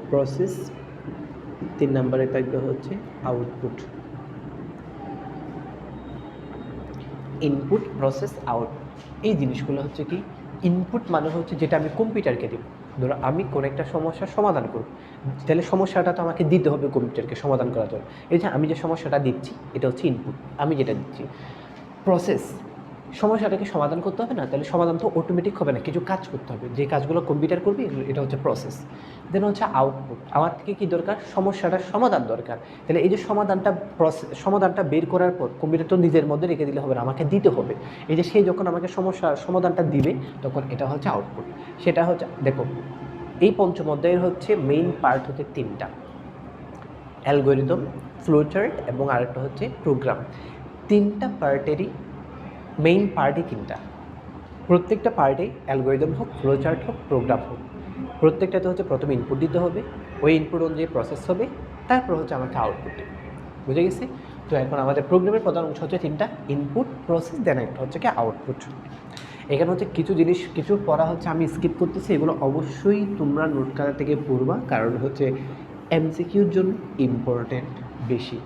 প্রসেস, তিন নম্বরে থাকবে হচ্ছে আউটপুট। ইনপুট, প্রসেস, আউটপুট, এই জিনিসগুলো হচ্ছে কি, ইনপুট মানে হচ্ছে যেটা আমি কম্পিউটারকে দেব। ধরো আমি কোনো একটা সমস্যার সমাধান করব, তাহলে সমস্যাটা তো আমাকে দিতে হবে কম্পিউটারকে সমাধান করার জন্য। এই যে আমি যে সমস্যাটা দিচ্ছি এটা হচ্ছে ইনপুট, আমি যেটা দিচ্ছি। প্রসেস, সমস্যাটাকে সমাধান করতে হবে না, তাহলে সমাধান তো অটোমেটিক হবে না, কিছু কাজ করতে হবে, যে কাজগুলো কম্পিউটার করবে, এটা হচ্ছে প্রসেস। দেন হচ্ছে আউটপুট, আমার থেকে কী দরকার, সমস্যাটার সমাধান দরকার। তাহলে এই যে সমাধানটা বের করার পর কম্পিউটার তো নিজের মধ্যে রেখে দিলে হবে না, আমাকে দিতে হবে। এই যে সে যখন আমাকে সমস্যার সমাধানটা দিবে তখন এটা হচ্ছে আউটপুট। সেটা হচ্ছে, দেখো এই পঞ্চম অধ্যায়ের হচ্ছে মেইন পার্ট হচ্ছে তিনটা, অ্যালগরিদম, ফ্লোচার্ট এবং আরেকটা হচ্ছে প্রোগ্রাম। তিনটা পার্টেরই মেইন পার্টই তিনটা। প্রত্যেকটা পার্টে অ্যালগরিদম হোক, ফ্লোচার্ট হোক, প্রোগ্রাম হোক, প্রত্যেকটাতে হচ্ছে প্রথমে ইনপুট দিতে হবে, ওই ইনপুট অনুযায়ী প্রসেস হবে, তারপর হচ্ছে আমাকে আউটপুট দেবে। বুঝে গেছে? তো এখন আমাদের প্রোগ্রামের প্রধান অংশ হচ্ছে তিনটা, ইনপুট, প্রসেস, দেন একটা হচ্ছে কি আউটপুট। এখানে হচ্ছে কিছু পড়া হচ্ছে আমি স্কিপ করতেছি, এগুলো অবশ্যই তোমরা নোট খাতা থেকে পড়বা, কারণ হচ্ছে এমসিকিউর জন্য ইম্পর্টেন্ট বেশি।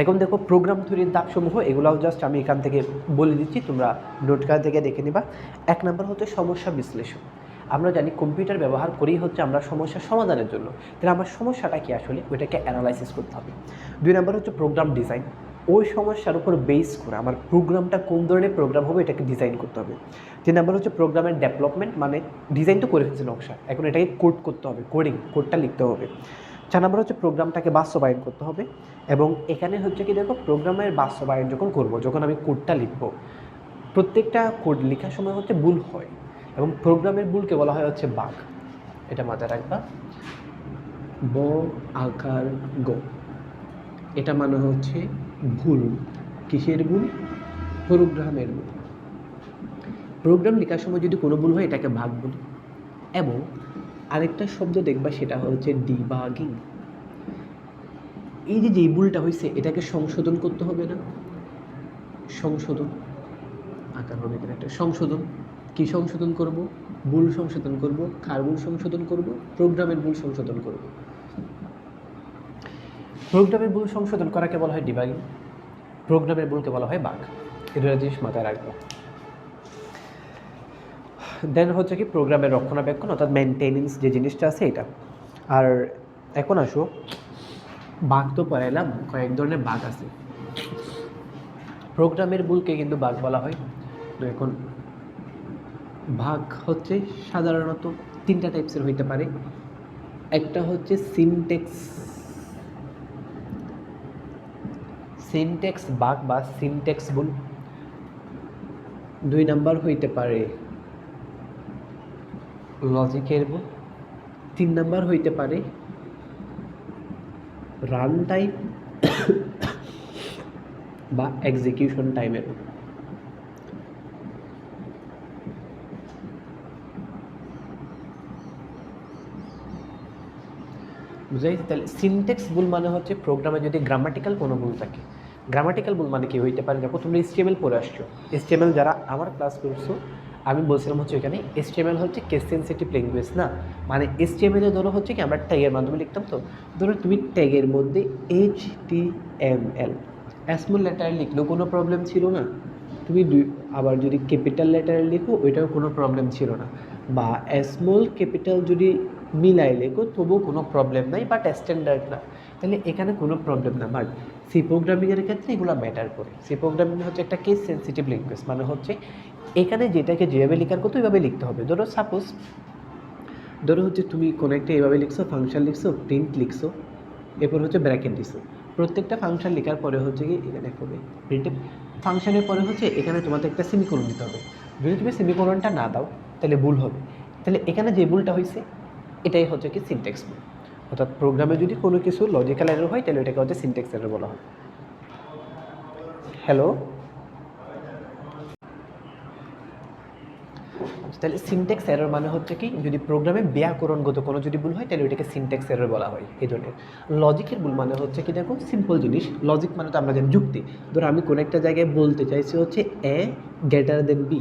এখন দেখো প্রোগ্রাম থিওরির ধাপসমূহ, এগুলাও জাস্ট আমি এখান থেকে বলে দিচ্ছি, তোমরা নোট কার্ড থেকে দেখে নিবা। 1 নম্বর হচ্ছে সমস্যা বিশ্লেষণ। আমরা জানি কম্পিউটার ব্যবহার করেই হচ্ছে আমরা সমস্যার সমাধানের জন্য, তাহলে আমার সমস্যাটা কি আসলে ওইটাকে অ্যানালাইসিস করতে হবে। 2 নম্বর হচ্ছে প্রোগ্রাম ডিজাইন, ওই সমস্যার উপর বেস করে আমার প্রোগ্রামটা কোন ধরনের প্রোগ্রাম হবে এটাকে ডিজাইন করতে হবে। 3 নম্বর হচ্ছে প্রোগ্রামের ডেভেলপমেন্ট, মানে ডিজাইন তো করে ফেলছে নকশা, এখন এটাকে কোড করতে হবে, কোডটা লিখতে হবে। 4 নম্বর হচ্ছে প্রোগ্রামটাকে বাস্তবায়ন করতে হবে, এবং এখানে হচ্ছে কি দেখো প্রোগ্রামের বাস্তবায়ন যখন করব, যখন আমি কোডটা লিখব, প্রত্যেকটা কোড লেখার সময় হচ্ছে ভুল হয়, এবং প্রোগ্রামের ভুলকে বলা হয় হচ্ছে বাগ। এটা মাথায় রাখবা, ব আকার গ, এটা মানে হচ্ছে ভুল। কিসের ভুল? প্রোগ্রামের ভুল। প্রোগ্রাম লেখার সময় যদি কোনো ভুল হয় এটাকে বাগ বলি। এবং আরেকটা শব্দ দেখবা, সেটা হচ্ছে ডিবাগিং। এই যে ভুলটা হয়েছে এটাকে সংশোধন করতে হবে না, সংশোধন আকার হবে এখানে একটা সংশোধন। কি সংশোধন করব? ভুল সংশোধন করব। কার ভুল সংশোধন করব? প্রোগ্রামের ভুল সংশোধন করব। প্রোগ্রামের ভুল সংশোধন করাকে বলা হয় ডিবাগিং, প্রোগ্রামের ভুলকে বলা হয় বাগ। এই দুটো জিনিস মাথায় রাখবো। দেন হচ্ছে কি প্রোগ্রামের রক্ষণাবেক্ষণ, অর্থাৎ মেনটেনেন্স যে জিনিসটা আছে এটা। আর এখন আসো, বাগ তো পড়াইলাম, কয়েক ধরনের বাগ আছে। প্রোগ্রামের ভুলকে কিন্তু বাগ বলা হয়। তো এখন ভাগ হচ্ছে সাধারণত 3টা টাইপসের হইতে পারে। একটা হচ্ছে সিনট্যাক্স বাগ বা সিনট্যাক্স ভুল। 2 নাম্বার হইতে পারে লজিকের ভুল। 3 নাম্বার হইতে পারে রান টাইম বা এক্সিকিউশন টাইমের। বুঝাই? তাহলে সিনট্যাক্স ভুল মানে হচ্ছে প্রোগ্রামে যদি গ্রামাটিক্যাল কোনো ভুল থাকে। গ্রামাটিক্যাল ভুল মানে কি হইতে পারে, দেখো তুমি HTML পড়ে আসছো, HTML যারা আমার ক্লাস করছো, আমি বলছিলাম হচ্ছে এখানে HTML হচ্ছে কেস সেনসিটিভ ল্যাঙ্গুয়েজ না, মানে HTML এ ধরো হচ্ছে কি আমরা ট্যাগের মাধ্যমে লিখতাম, তো ধরো তুমি ট্যাগের মধ্যে HTML স্মল লেটারে লিখলেও কোনো প্রবলেম ছিল না, তুমি আবার যদি ক্যাপিটাল লেটারে লিখো ওইটাও কোনো প্রবলেম ছিল না, বা স্মল ক্যাপিটাল যদি মিলাই লেখো তবুও কোনো প্রবলেম নাই, বাট স্ট্যান্ডার্ড না, তাহলে এখানে কোনো প্রবলেম না। বাট সি প্রোগ্রামিংয়ের ক্ষেত্রে এগুলো ম্যাটার করে। সি প্রোগ্রামিং হচ্ছে একটা কেস সেনসিটিভ ল্যাঙ্গুয়েজ, মানে হচ্ছে এখানে যেটাকে যেভাবে লেখার কথা ওইভাবে লিখতে হবে। ধরো হচ্ছে তুমি কোনো একটা এভাবে লিখছো, ফাংশন লিখছো, প্রিন্ট লিখছো, এরপর হচ্ছে ব্র্যাকেট দিছো, প্রত্যেকটা ফাংশন লেখার পরে হচ্ছে কি এখানে হবে প্রিন্ট, ফাংশনের পরে হচ্ছে এখানে তোমাদের একটা সেমিকোলন দিতে হবে। যদি তুমি সেমিকোলনটা না দাও তাহলে ভুল হবে। তাহলে এখানে যে ভুলটা হয়েছে এটাই হচ্ছে কি সিনট্যাক্স ভুল। অর্থাৎ প্রোগ্রামে যদি কোনো কিছু লজিক্যাল এরর হয় তাহলে এটাকে হচ্ছে সিনট্যাক্স এরর বলা হয়। হ্যালো, তাহলে সিনট্যাক্স এরর মানে হচ্ছে কি যদি প্রোগ্রামে ব্যাকরণগত কোনো যদি ভুল হয় তাহলে ওইটাকে সিনট্যাক্স এরর বলা হয়। এই ধরনের লজিকের ভুল মানে হচ্ছে কি দেখো সিম্পল জিনিস, লজিক মানে তো আমরা জানি যুক্তি। ধরো আমি কোনো একটা জায়গায় বলতে চাইছি হচ্ছে এ গ্রেটার দেন বি,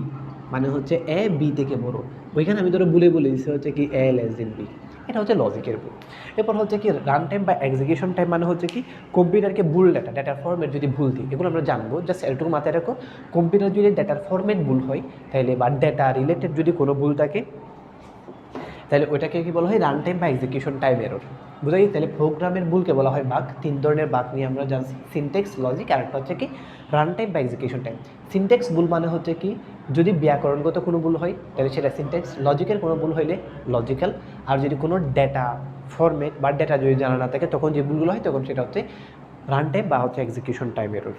মানে হচ্ছে এ বি থেকে বড়, ওইখানে আমি ধরো বলে দিচ্ছি হচ্ছে কি এ লেস দেন বি, এটা হচ্ছে লজিকের ভুল। এরপর হচ্ছে কি রান টাইম বা এক্সিকিউশন টাইম মানে হচ্ছে কি কম্পিউটারকে ভুল ডাটার ফরম্যাট যদি ভুল দিই, এগুলো আমরা জানবো, জাস্ট এটুকু মাথায় রাখো। কম্পিউটার যদি ডাটার ফরম্যাট ভুল হয় তাহলে বা ডেটা রিলেটেড যদি কোনো ভুল থাকে তাহলে ওইটাকে কি বলা হয় রান টাইম বা এক্সিকিউশন টাইম এরর। বুঝা গেছে? তাহলে প্রোগ্রামের ভুলকে বলা হয় বাগ। 3 ধরনের বাগ নিয়ে আমরা জানছি, সিনট্যাক্স, লজিক, আর একটা হচ্ছে কি রান টাইম বা এক্সিকিউশন টাইম। সিনট্যাক্স ভুল মানে হচ্ছে কি যদি ব্যাকরণগত কোনো ভুল হয় তাহলে সেটা সিনট্যাক্স, লজিকের কোনো ভুল হইলে লজিক্যাল, আর যদি কোনো ডেটা ফরম্যাট বা ডেটা যদি জানা না থাকে তখন যে ভুলগুলো হয় তখন সেটা হচ্ছে রান টাইম বা হচ্ছে এক্সিকিউশন টাইম এরর।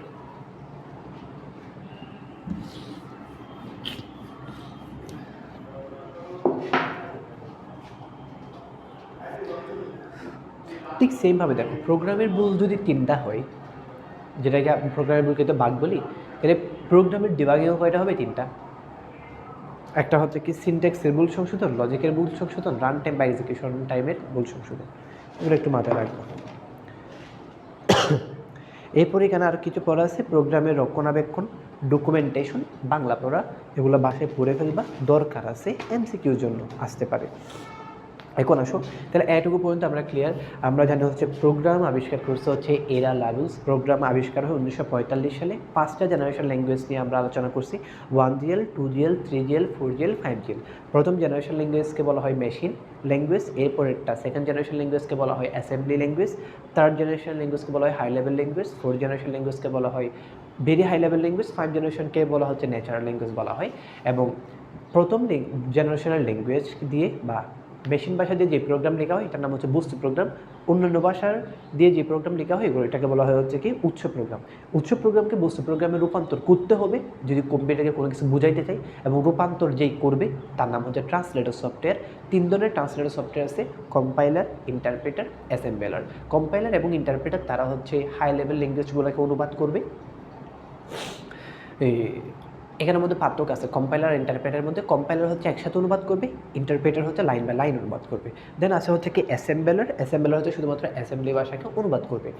ঠিক সেমভাবে দেখো প্রোগ্রামের ভুল যদি 3টা হয়, যেটাকে প্রোগ্রামের ভুলকে তো বাগ বলি, তাহলে প্রোগ্রামের ডিবাগিংও কয়টা হবে? 3টা। একটা হচ্ছে কি সিনট্যাক্সের ভুল সংশোধন, লজিকের ভুল সংশোধন, রান টাইম বা এক্সিকিউশন টাইমের ভুল সংশোধন। এগুলো একটু মাথায় রাখবো। এরপরে এখানে আর কিছু পড়া আছে, প্রোগ্রামের রক্ষণাবেক্ষণ, ডকুমেন্টেশন, বাংলা পড়া, এগুলো বাসায় পড়ে ফেলবা, দরকার আছে এমসিকিউর জন্য আসতে পারে। এখন আসো তাহলে এটুকু পর্যন্ত আমরা ক্লিয়ার। আমরা জানি হচ্ছে প্রোগ্রাম আবিষ্কার করছে হচ্ছে এরা লালুস। প্রোগ্রাম আবিষ্কার হয় 1945 সালে। 5টা জেনারেশন ল্যাঙ্গুয়েজ নিয়ে আমরা আলোচনা করছি, 1GL, 2GL, 3GL, 4GL, 5GL। প্রথম জেনারেশন ল্যাঙ্গুয়েজকে বলা হয় মেশিন ল্যাঙ্গুয়েজ, এরপরেরটা সেকেন্ড জেনারেশন ল্যাঙ্গুয়েজকে বলা হয় অ্যাসেম্বলি ল্যাঙ্গুয়েজ, থার্ড জেনারেশন ল্যাঙ্গুয়েজকে বলা হয় high level language, fourth generation ল্যাঙ্গুয়েজকে বলা হয় ভেরি হাই লেভেল ল্যাঙ্গুয়েজ, 5 জেনারেশনকে বলা হচ্ছে ন্যাচারাল ল্যাঙ্গুয়েজ বলা হয়। এবং প্রথম জেনারেশনাল ল্যাঙ্গুয়েজ দিয়ে বা মেশিন ভাষা দিয়ে যে প্রোগ্রাম লেখা হয় এটার নাম হচ্ছে বস্তু প্রোগ্রাম। অন্যান্য ভাষার দিয়ে যে প্রোগ্রাম লেখা হয় এগুলো এটাকে বলা হয় হচ্ছে কি উৎস প্রোগ্রাম। উৎস প্রোগ্রামকে বস্তু প্রোগ্রামে রূপান্তর করতে হবে যদি কম্পিউটারকে কোনো কিছু বুঝাইতে চাই, এবং রূপান্তর যেই করবে তার নাম হচ্ছে ট্রান্সলেটর সফটওয়্যার। 3 ধরনের ট্রান্সলেটর সফটওয়্যার আছে, কম্পাইলার, ইন্টারপ্রেটার, অ্যাসেম্বলার। কম্পাইলার এবং ইন্টারপ্রেটার তারা হচ্ছে হাই লেভেল ল্যাঙ্গুয়েজগুলোকে অনুবাদ করবে। এখানের মধ্যে পার্থক্য আছে কম্পাইলার আর ইন্টারপ্রেটারের মধ্যে। কম্পাইলার হচ্ছে একসাথে অনুবাদ করবে, ইন্টারপ্রেটার হচ্ছে লাইন বাই লাইন অনুবাদ করবে। দেন আছে হচ্ছে কি অ্যাসেম্বলার। অ্যাসেম্বলার হচ্ছে শুধুমাত্র অ্যাসেম্বলি ভাষাকে অনুবাদ করবে।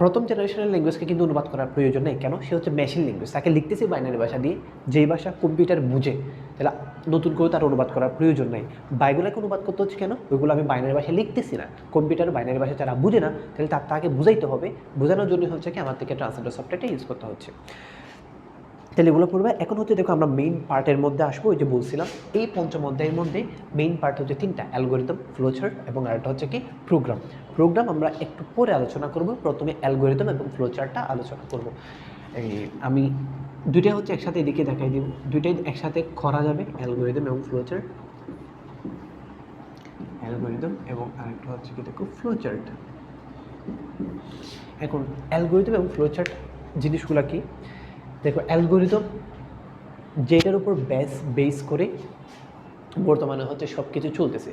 প্রথম জেনারেশনের ল্যাঙ্গুয়েজকে কিন্তু অনুবাদ করার প্রয়োজন নেই, কেন? সে হচ্ছে মেশিন ল্যাঙ্গুয়েজ, তাকে লিখতেছি বাইনারি ভাষা দিয়ে, যেই ভাষা কম্পিউটার বুঝে, তাহলে নতুন করে তার অনুবাদ করার প্রয়োজন নেই। বাইগুলোকে অনুবাদ করতে হচ্ছে কেন? ওইগুলো আমি বাইনারি ভাষায় লিখতেছি না, কম্পিউটার বাইনারি ভাষা যারা বুঝে না তাহলে তাকে বুঝাইতে হবে, বোঝানোর জন্য হচ্ছে কি আমার থেকে ট্রান্সলেটর সফটওয়্যারটা ইউজ করতে হচ্ছে। তাহলে এগুলো পড়বে। এখন হচ্ছে দেখো আমরা মেইন পার্টের মধ্যে আসবো। ওই যে বলছিলাম এই পঞ্চম অধ্যায়ের মধ্যে মেইন পার্ট হচ্ছে 3টা, অ্যালগোরিদম, ফ্লোচার্ট এবং আরেকটা হচ্ছে কি প্রোগ্রাম। প্রোগ্রাম আমরা একটু পরে আলোচনা করব, প্রথমে অ্যালগোরিদম এবং ফ্লোচার্টটা আলোচনা করব। আমি দুইটা হচ্ছে একসাথে এদিকে দেখাই দিব, দুইটাই একসাথে করা যাবে, অ্যালগোরিদম এবং ফ্লোচার্ট। অ্যালগোরিদম এবং আরেকটা হচ্ছে কি দেখো ফ্লোচার্ট। এখন অ্যালগোরিদম এবং ফ্লোচার্ট জিনিসগুলো কি দেখো। অ্যালগোরিদম যেটার উপর বেস করে বর্তমানে হচ্ছে সব কিছু চলতেছে,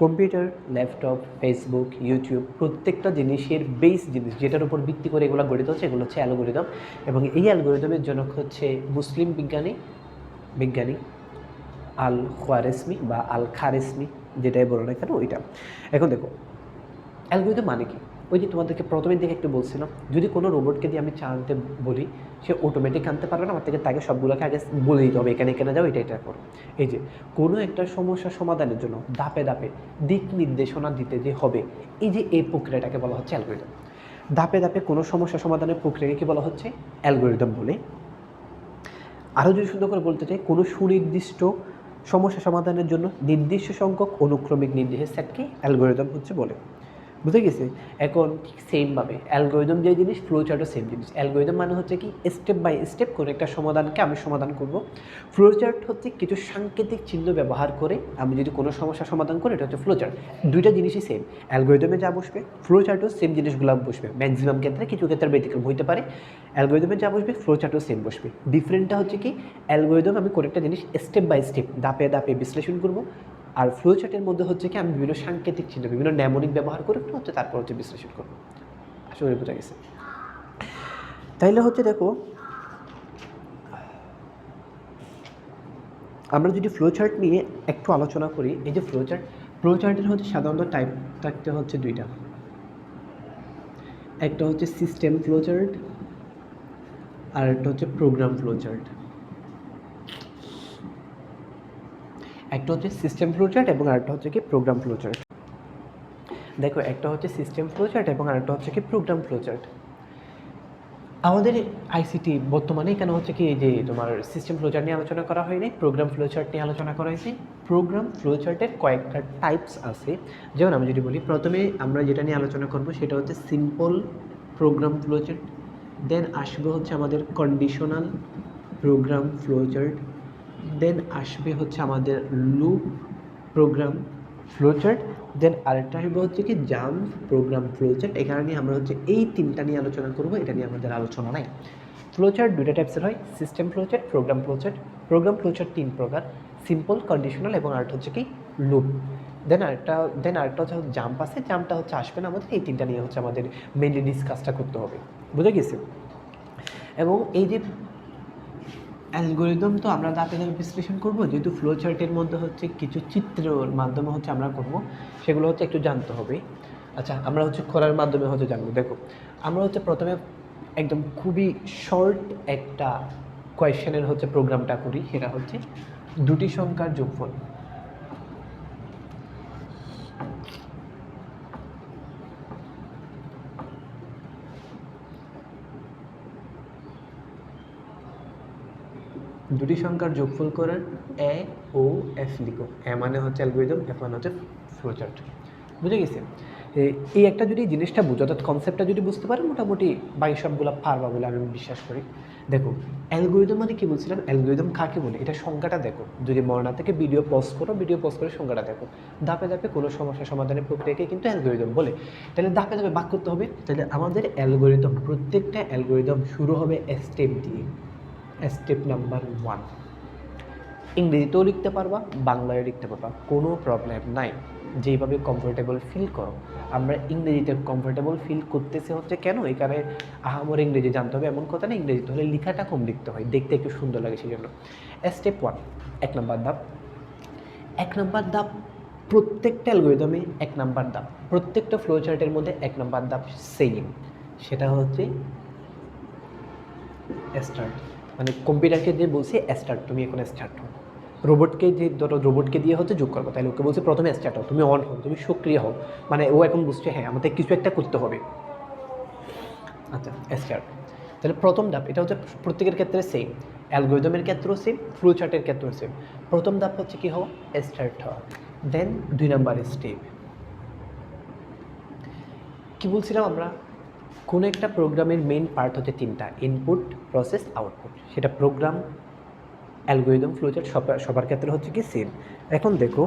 কম্পিউটার, ল্যাপটপ, ফেসবুক, ইউটিউব, প্রত্যেকটা জিনিসের বেস জিনিস যেটার উপর ভিত্তি করে এগুলো গঠিত হচ্ছে এগুলো হচ্ছে অ্যালগোরিদম। এবং এই অ্যালগোরিদমের জনক হচ্ছে মুসলিম বিজ্ঞানী আল খোয়ারেজমি বা আল খারেজমি, যেটাই বলো না কেন ওইটা। এখন দেখো অ্যালগোরিদম মানে কি, ওই যে তোমাদেরকে প্রথমের দিকে একটু বলছিলাম, যদি কোনো রোবটকে দিয়ে আমি চা আনতে বলি সে অটোমেটিক আনতে পারবে না, আমার থেকে তাকে সবগুলোকে আগে বলে দিতে হবে এখানে এখানে যাও, এটা করো। এই যে কোনো একটা সমস্যা সমাধানের জন্য ধাপে ধাপে দিক নির্দেশনা দিতে যে হবে, এই প্রক্রিয়াটাকে বলা হচ্ছে অ্যালগোরিদম। ধাপে ধাপে কোনো সমস্যা সমাধানের প্রক্রিয়াকে কি বলা হচ্ছে অ্যালগোরিদম বলে। আরও যদি সুন্দর করে বলতে চাই, কোনো সুনির্দিষ্ট সমস্যা সমাধানের জন্য নির্দিষ্ট সংখ্যক অনুক্রমিক নির্দেশের সেটকে অ্যালগোরিদম হচ্ছে বলে। বুঝে গেছে? এখন ঠিক সেমভাবে অ্যালগোরিদম যে জিনিস, ফ্লোচার্টও সেম জিনিস। অ্যালগোরিদম মানে হচ্ছে কি স্টেপ বাই স্টেপ কোনো একটা সমাধানকে আমি সমাধান করব। ফ্লোচার্ট হচ্ছে কিছু সাংকেতিক চিহ্ন ব্যবহার করে আমি যদি কোনো সমস্যা সমাধান করি, এটা হচ্ছে ফ্লোচার্ট। দুইটা জিনিসই সেম, অ্যালগোরিদমে যা বসবে ফ্লোচার্টও সেম জিনিসগুলো বসবে। ম্যাক্সিমাম ক্ষেত্রে, কিছু ক্ষেত্রে ব্যতিক্রম হইতে পারে। অ্যালগোরিদমে যা বসবে ফ্লোচার্টও সেম বসবে। ডিফারেন্টটা হচ্ছে কি অ্যালগোরিদম আমি কোনো একটা জিনিস স্টেপ বাই স্টেপ ধাপে ধাপে বিশ্লেষণ করব, আর ফ্লো চার্টের মধ্যে হচ্ছে কি আমি বিভিন্ন সাংকেতিক চিহ্ন, বিভিন্ন ন্যামনিক ব্যবহার করে হচ্ছে তারপর হচ্ছে বিশ্লেষণ করবো। আশা করি বোঝা গেছে। তাইলে হচ্ছে দেখো আমরা যদি ফ্লো চার্ট নিয়ে একটু আলোচনা করি, এই যে ফ্লো চার্টের হচ্ছে সাধারণত টাইপ থাকতে হচ্ছে দুইটা, একটা হচ্ছে সিস্টেম ফ্লো চার্ট আর একটা হচ্ছে প্রোগ্রাম ফ্লো চার্ট। একটা হচ্ছে সিস্টেম ফ্লোচার্ট এবং আরেকটা হচ্ছে কি প্রোগ্রাম ফ্লোচার্ট। দেখো একটা হচ্ছে সিস্টেম ফ্লোচার্ট এবং আরেকটা হচ্ছে কি প্রোগ্রাম ফ্লোচার্ট। আমাদের আইসিটি বর্তমানে কেন হচ্ছে কি যে তোমার সিস্টেম ফ্লোচার্ট নিয়ে আলোচনা করা হয়নি, প্রোগ্রাম ফ্লোচার্ট নিয়ে আলোচনা করা হয়েছে। প্রোগ্রাম ফ্লোচার্টের কয়েকটা টাইপস আছে। যেমন আমি যদি বলি, প্রথমে আমরা যেটা নিয়ে আলোচনা করব সেটা হচ্ছে সিম্পল প্রোগ্রাম ফ্লোচার্ট, দেন আসবে হচ্ছে আমাদের কন্ডিশনাল প্রোগ্রাম ফ্লোচার্ট, দেন আসবে হচ্ছে আমাদের লুপ প্রোগ্রাম ফ্লোচার্ট, দেন আরেকটা আসবে হচ্ছে কি জাম্প প্রোগ্রাম ফ্লোচার্ট। এখানে নিয়ে আমরা হচ্ছে এই তিনটা নিয়ে আলোচনা করব, এটা নিয়ে আমাদের আলোচনা নাই। ফ্লোচার্ট দুইটা টাইপসের হয়, system flowchart, program flowchart. Program flowchart 3 প্রকার, সিম্পল, কন্ডিশনাল এবং আরেকটা হচ্ছে কি লুপ। দেন আরেকটা হচ্ছে জাম্প আছে, জাম্পটা হচ্ছে আসবে না আমাদের। এই তিনটা নিয়ে হচ্ছে আমাদের মেনলি ডিসকাসটা করতে হবে। বুঝে গেছে? এবং এই যে অ্যালগোরিদম তো আমরা ধাপে ধাপে বিশ্লেষণ করব, যেহেতু ফ্লো চার্টের মধ্যে হচ্ছে কিছু চিত্রের মাধ্যমে হচ্ছে আমরা করব, সেগুলো হচ্ছে একটু জানতে হবে। আচ্ছা, আমরা হচ্ছে করার মাধ্যমে হচ্ছে জানবো। দেখো আমরা হচ্ছে প্রথমে একদম খুবই শর্ট একটা কোয়েশ্চেনের হচ্ছে প্রোগ্রামটা করি, সেটা হচ্ছে দুটি সংখ্যার যোগফল। দুটি সংখ্যার যোগফল করার এ ও এফ লিখো। এ মানে হচ্ছে অ্যালগরিদম, এফ মানে হচ্ছে ফ্লোচার্ট। বুঝে গেছে? এই একটা যদি জিনিসটা বুঝো, অর্থাৎ কনসেপ্টটা যদি বুঝতে পারো, মোটামুটি বাকি সবগুলো পারবা বলে আমি বিশ্বাস করি। দেখো অ্যালগরিদম মানে কি বলছিলাম, অ্যালগরিদম কাকে বলে, এটা সংজ্ঞাটা দেখো। যদি মরনা থেকে ভিডিও পজ করো, ভিডিও পজ করে সংজ্ঞাটা দেখো। ধাপে ধাপে কোনো সমস্যা সমাধানের প্রক্রিয়াকে কিন্তু অ্যালগরিদম বলে। তাহলে ধাপে ধাপে ভাগ করতে হবে। তাহলে আমাদের অ্যালগরিদম, প্রত্যেকটা অ্যালগরিদম শুরু হবে স্টেপ দিয়ে। স্টেপ নাম্বার 1, ইংরেজিতেও লিখতে পারবা, বাংলায় লিখতে পারবা, কোনো প্রবলেম নাই, যেইভাবে কমফোর্টেবল ফিল করো। আমরা ইংরেজিতে কমফোর্টেবল ফিল করতেছে হচ্ছে কেন, এখানে আহামর ইংরেজি জানতে হবে এমন কথা না, ইংরেজিতে হলে লেখাটা কম লিখতে হয়, দেখতে একটু সুন্দর লাগে সেই জন্য। স্টেপ 1, 1 নম্বর ধাপ। 1 নম্বর ধাপ প্রত্যেকটা অ্যালগরিদমে 1 নম্বর ধাপ, প্রত্যেকটা ফ্লো চার্টের মধ্যে 1 নম্বর ধাপ সেম, সেটা হচ্ছে স্টার্ট। মানে কম্পিউটারকে দিয়ে বলছি স্টার্ট, তুমি এখন স্টার্ট হও। রোবটকে যে ধরো, রোবটকে দিয়ে হচ্ছে যোগ করবো, তাহলে ওকে বলছে প্রথমে স্টার্ট হও, তুমি অন হও, তুমি সক্রিয় হও, মানে ও এখন বুঝছে হ্যাঁ আমাদের কিছু একটা করতে হবে। আচ্ছা স্টার্ট, তাহলে প্রথম ধাপ এটা হচ্ছে প্রত্যেকের ক্ষেত্রে সেম, অ্যালগরিদমের ক্ষেত্রেও সেম, ফ্লো চার্টের ক্ষেত্রেও সেম। প্রথম ধাপ হচ্ছে কি হওয়া, স্টার্ট হওয়া। দেন 2 নাম্বার স্টেপ, কি বলছিলাম আমরা, কোনো একটা প্রোগ্রামের মেইন পার্ট হচ্ছে 3টা, ইনপুট, প্রসেস, আউটপুট। সেটা প্রোগ্রাম, অ্যালগরিদম, ফ্লোচার্ট সবার ক্ষেত্রে হচ্ছে কি সেম। এখন দেখো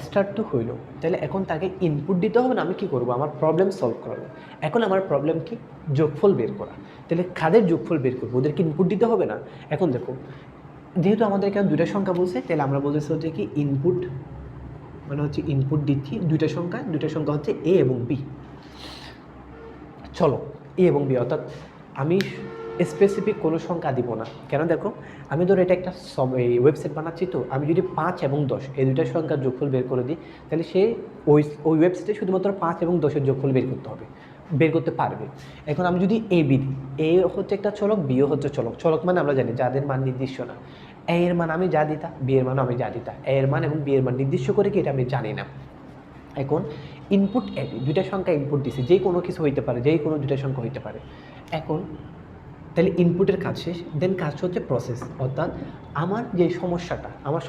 স্টার্ট তো হইলো, তাহলে এখন তাকে ইনপুট দিতে হবে না, আমি কি করব, আমার প্রবলেম সলভ করাবো। এখন আমার প্রবলেম কি, যোগফল বের করা। তাহলে কাদের যোগফল বের করবো, ওদেরকে ইনপুট দিতে হবে না। এখন দেখো যেহেতু আমাদের এখানে 2টা সংখ্যা বলছে, তাহলে আমরা বলতেছি হচ্ছে কি ইনপুট, মানে হচ্ছে ইনপুট দিচ্ছি 2টা সংখ্যা হচ্ছে এ এবং বি। চলো এ এবং বি, অর্থাৎ আমি স্পেসিফিক কোনো সংখ্যা দিব না। কেন দেখো, আমি ধরো এটা একটা ওয়েবসাইট বানাচ্ছি, তো আমি যদি 5 এবং 10 এই 2টা সংখ্যার যোগফল বের করে দিই, তাহলে সে ওই ওয়েবসাইটে শুধুমাত্র 5 এবং 10-এর যোগফল বের করতে পারবে। এখন আমি যদি এ বি দিই, এ হচ্ছে একটা চলক, বিও হচ্ছে চলক। চলক মানে আমরা জানি যাদের মান নির্দিষ্ট না। এ এর মান আমি যা দিতা, বি এর মানও আমি যা দিতা। এ এর মান এবং বি এর মান নির্দিষ্ট করে কি, এটা আমি জানি না। এখন ইনপুট এ বি, 2টা সংখ্যা ইনপুট দিছি, যে কোনো কিছু হইতে পারে, যেই কোনো 2টা সংখ্যা হইতে পারে। এখন তাহলে ইনপুটের কাজ শেষ, দেন কাজ হচ্ছে প্রসেস, অর্থাৎ আমার